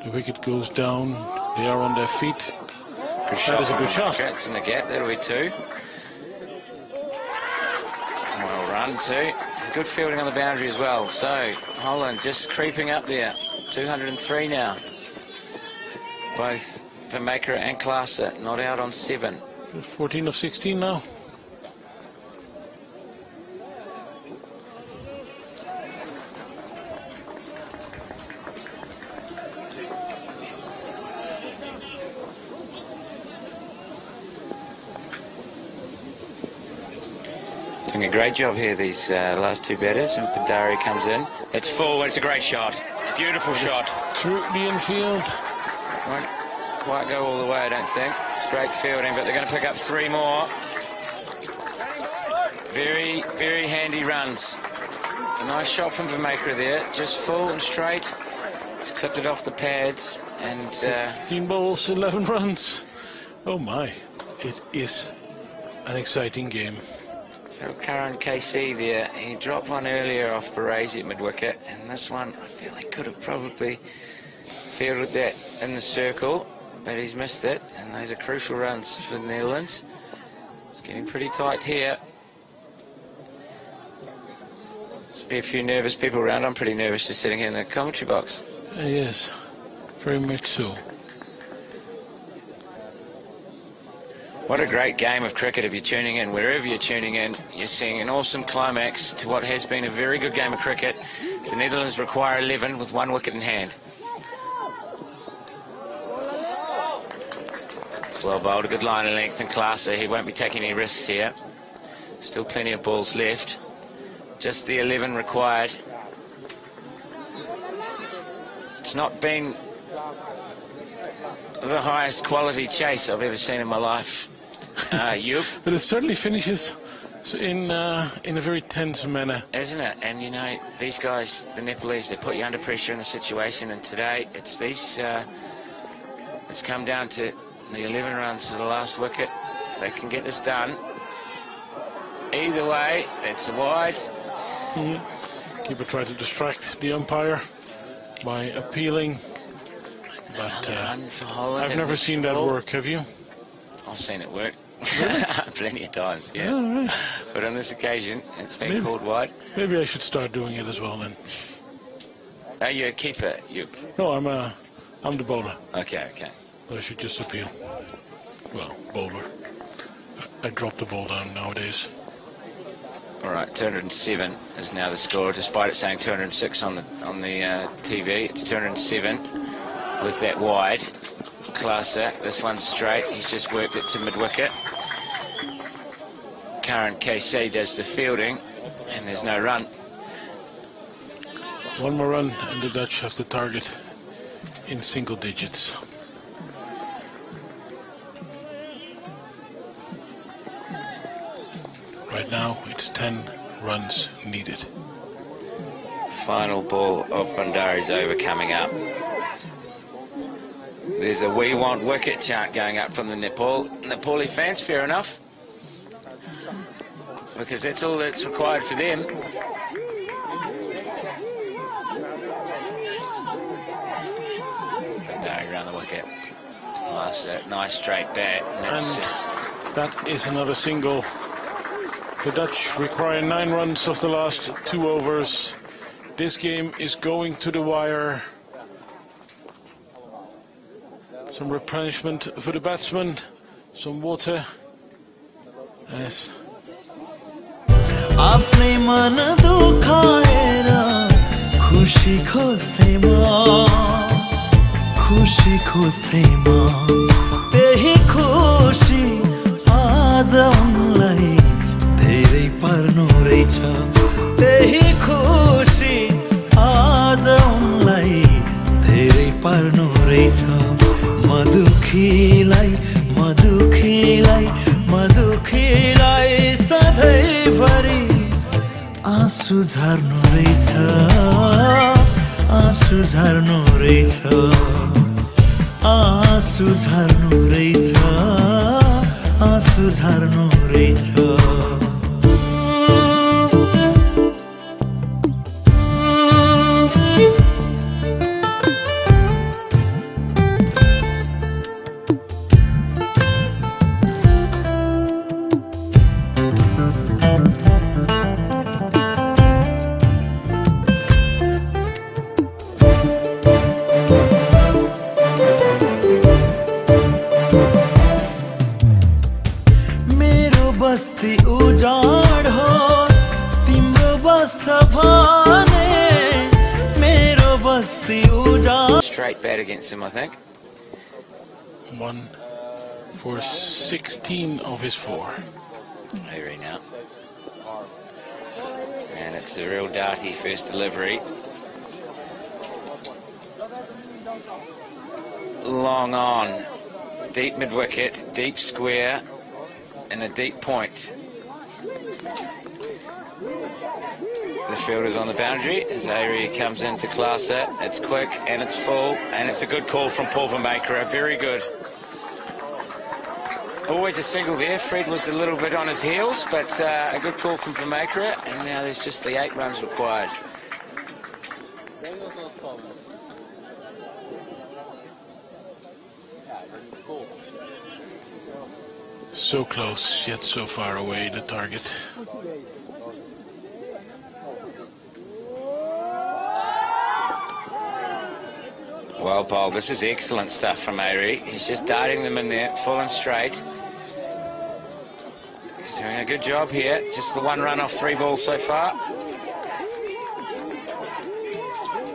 the wicket goes down, they are on their feet. Good shot. That is a good shot. Tracks in the gap, that'll be 2. Well run, 2. Good fielding on the boundary as well. So, Holland just creeping up there. 203 now. Both Vermakera and Klaassen not out on 7. 14 of 16 now. Doing a great job here, these last 2 batters, and Bandari comes in. It's full, it's a great shot. Beautiful shot. Through the infield. Won't quite go all the way, I don't think. It's great fielding, but they're going to pick up 3 more. Very, very handy runs. A nice shot from Vermakera there, just full and straight. Just clipped it off the pads, and 15 balls, 11 runs. Oh my, it is an exciting game. So Karan KC there, he dropped one earlier off Baresi at mid-wicket, and this one, I feel he could have probably fielded that in the circle, but he's missed it, and those are crucial runs for the Netherlands. It's getting pretty tight here. There's be a few nervous people around. I'm pretty nervous just sitting here in the commentary box. Yes, very much so. What a great game of cricket if you're tuning in. Wherever you're tuning in, you're seeing an awesome climax to what has been a very good game of cricket. The Netherlands require 11 with 1 wicket in hand. It's well bowled, a good line of length and Klaassen. He won't be taking any risks here. Still plenty of balls left. Just the 11 required. It's not been the highest quality chase I've ever seen in my life. But it certainly finishes in a very tense manner. Isn't it? And you know, these guys, the Nepalese, they put you under pressure in a situation, and today it's these, it's come down to the 11 runs to the last wicket. if they can get this done. Either way, it's wide. Keeper tried to distract the umpire by appealing, but I've never seen that work, have you? I've seen it work. Plenty of times, yeah. Oh, right. But on this occasion, it's been called wide. Maybe I should start doing it as well then. Are you a keeper? No, I'm the bowler. Okay. I should just appeal. Well, bowler. I drop the ball down nowadays. All right, 207 is now the score, despite it saying 206 on the TV. It's 207 with that wide. Class act. This one's straight. He's just worked it to mid-wicket. Karen KC does the fielding, and there's no run. One more run, and the Dutch have the target in single digits. Right now, it's 10 runs needed. Final ball of Bandari's over coming up. There's a "We Want Wicket" chant going up from the Nepali fans, fair enough. Because that's all that's required for them. Bandari around the wicket. Nice straight bat. And that is another single. The Dutch require 9 runs of the last 2 overs. This game is going to the wire. Some replenishment for the batsman. Some water. Yes. आफ्नै मन दुखाएर खुशी खोज्थे म त्यही खुशी आज उनलाई धेरै पर्नु रहेछ त्यही खुशी आज उनलाई धेरै पर्नु रहेछ मधुखीलाई सधैँभरि आँसु झर्नु रहेछ आँसु झर्नु रहेछ आँसु झर्नु रहेछ आँसु झर्नु रहेछ बस्ती उजाड होस् तिम्रो बस्छ भने मेरो बस्ती उजाड. Straight bat against him, I think. 1 for 16 of his 4. Over now. And it's a real darty first delivery. Long on. Deep mid-wicket, deep square. And a deep point. The fielder's on the boundary as Ari comes in to class it. It's quick and it's full, and it's a good call from Paul Vermakera. Very good. Always a single there. Fred was a little bit on his heels, but a good call from Vermakera, and now there's just the 8 runs required. So close, yet so far away, the target. Well, Paul, this is excellent stuff from Ari. He's just darting them in there, full and straight. He's doing a good job here. Just the 1 run off 3 balls so far.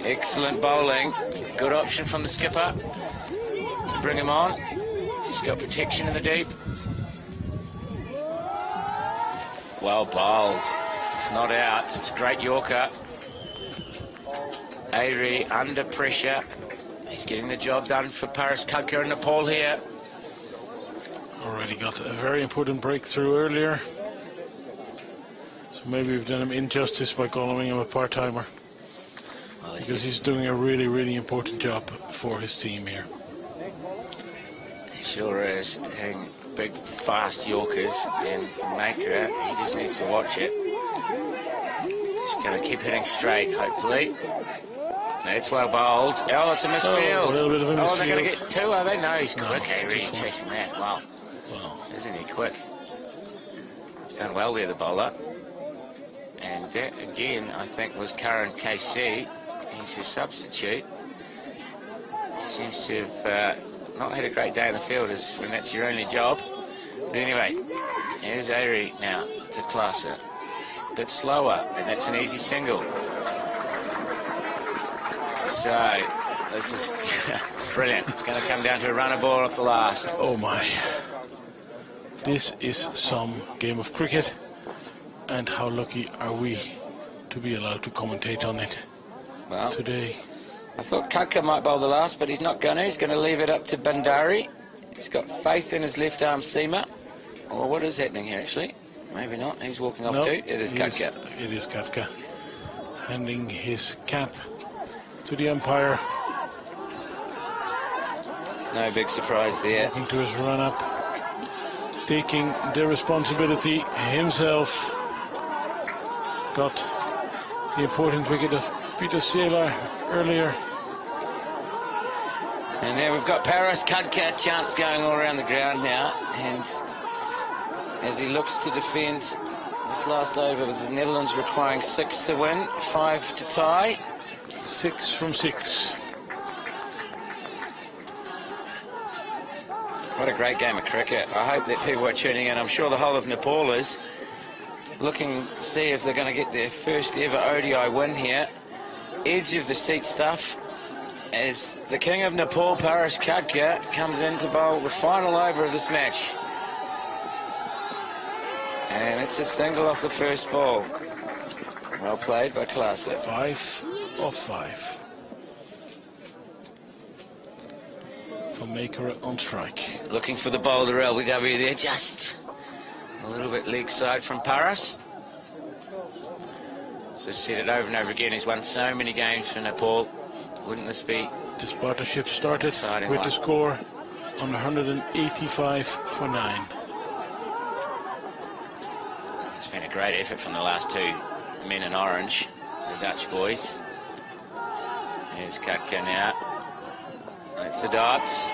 Excellent bowling. Good option from the skipper to bring him on. He's got protection in the deep. Well bowled. It's not out. It's a great Yorker. Ari under pressure. He's getting the job done for Paris Khadka and Nepal here. Already got a very important breakthrough earlier. So maybe we've done him injustice by calling him a part-timer. Well, because he's doing a really, really important job for his team here. He sure is. Hitting big, fast Yorkers, and Maker, he just needs to watch it. Just going to keep hitting straight, hopefully. That's well bowled. Oh, it's a misfield. A little bit of a misfield. Oh, they're going to get two, are they? No, he's quick. Really chasing that. Wow. Isn't he quick? He's done well there, the bowler. And that, again, I think was Karan KC. He's a substitute. He seems to have not had a great day in the field when that's your only job. But anyway, here's Airy now to Klaassen. A bit slower, and that's an easy single. So, this is brilliant. It's going to come down to a runner ball off the last. Oh my. This is some game of cricket. And how lucky are we to be allowed to commentate on it today? I thought Khadka might bowl the last, but he's not going to. He's going to leave it up to Bandari. He's got faith in his left arm seamer. Or what is happening here, actually? Maybe not. He's walking off too. It is Khadka. It is Khadka. Handing his cap to the umpire. No big surprise there. Walking to his run-up. Taking the responsibility himself. Got the important wicket of Peter Seeler earlier. And there we've got Paris Khadka chants going all around the ground now. And as he looks to defend this last over with the Netherlands requiring 6 to win, 5 to tie. 6 from 6. What a great game of cricket. I hope that people are tuning in. I'm sure the whole of Nepal is looking to see if they're going to get their first ever ODI win here. Edge of the seat stuff as the king of Nepal, Paris Khadka, comes in to bowl the final over of this match. And it's a single off the first ball. Well played by Klaassen. 5 of 5. For Maker on strike. Looking for the bowler LBW there, just a little bit leg side from Paris. So said it over and over again, he's won so many games for Nepal. Wouldn't this be? This partnership started with the score on 185 for 9. It's been a great effort from the last two men in orange, the Dutch boys. Here's Khadka now. That's the dots.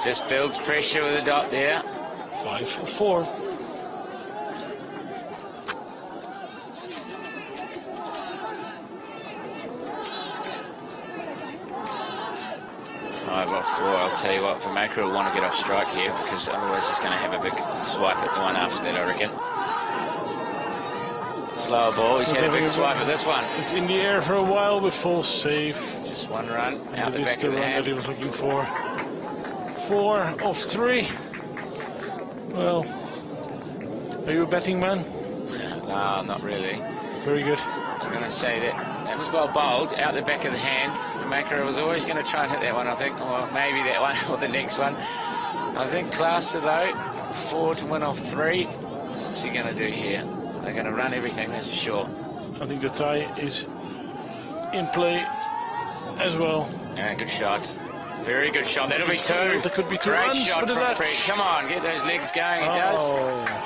Just builds pressure with a dot there. 5 for 4. 5 off 4. I'll tell you what, for Maker will want to get off strike here because otherwise he's going to have a big swipe at the one after that, I reckon. Slower ball, he's had a big swipe at this one. It's in the air for a while with full save. Just one run out the back the of the run hand. that he was looking for. 4 of 3. Well, are you a betting man? No, not really. Very good. I'm going to say that was well bowled out the back of the hand. The Maker was always going to try and hit that one, I think, or maybe that one or the next one. I think Klaassen, though, 4 to win off 3. What's he going to do here? They're going to run everything, that's for sure. I think the tie is in play as well. Yeah, good shot. Very good shot. That'll be 2. There could be 2 Great runs shot for the from Dutch. Fred. Come on, get those legs going. He does.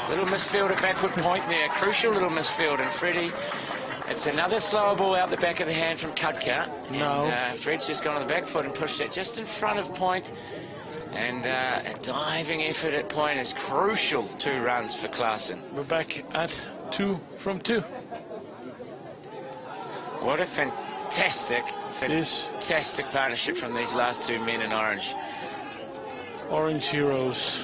Little misfield at backward point there. Crucial little misfield. And Freddie, it's another slower ball out the back of the hand from Khadka. No. And Fred's just gone on the back foot and pushed it just in front of point. And a diving effort at point is crucial. 2 runs for Klaassen. We're back at 2 from 2. What a fantastic partnership from these last 2 men in orange. Orange heroes.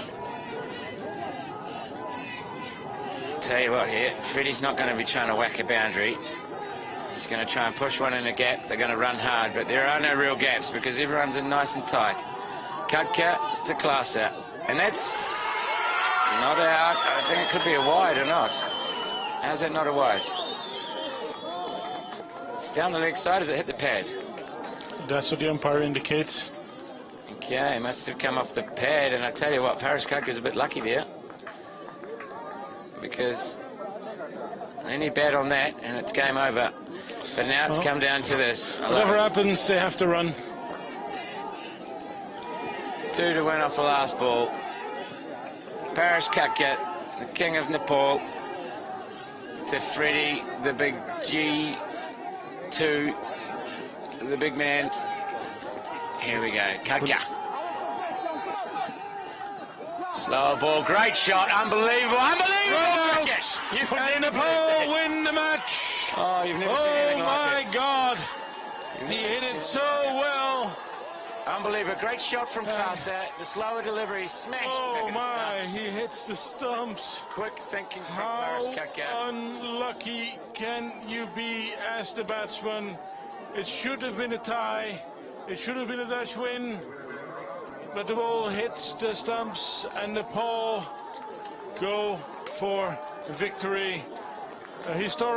Tell you what here, Freddie's not going to be trying to whack a boundary. He's going to try and push one in a gap. They're going to run hard, but there are no real gaps because everyone's in nice and tight. Khadka to Klaassen, and that's not out. I think it could be a wide or not. How's that not a wide? It's down the leg side. Does it hit the pad? That's what the umpire indicates. Okay, must have come off the pad, and I tell you what, Paris Khadka's a bit lucky there. Because any bat on that, and it's game over. But now it's come down to this. Whatever happens, they have to run. 2 to win off the last ball. Paris Kakya, the king of Nepal, to Freddie, the big G2, the big man. Here we go, Kakya. Slower ball, great shot, unbelievable, unbelievable! Yes, And Nepal win the match. Oh, you've never seen anything like it. Oh my God! He hit it so well. Unbelievable, great shot from Krauser. The slower delivery, smashed. Oh my, he hits the stumps. Quick thinking from How Paris Kakya. unlucky can you be as the batsman? It should have been a tie. It should have been a Dutch win. But the ball hits the stumps and Nepal go for victory. A historic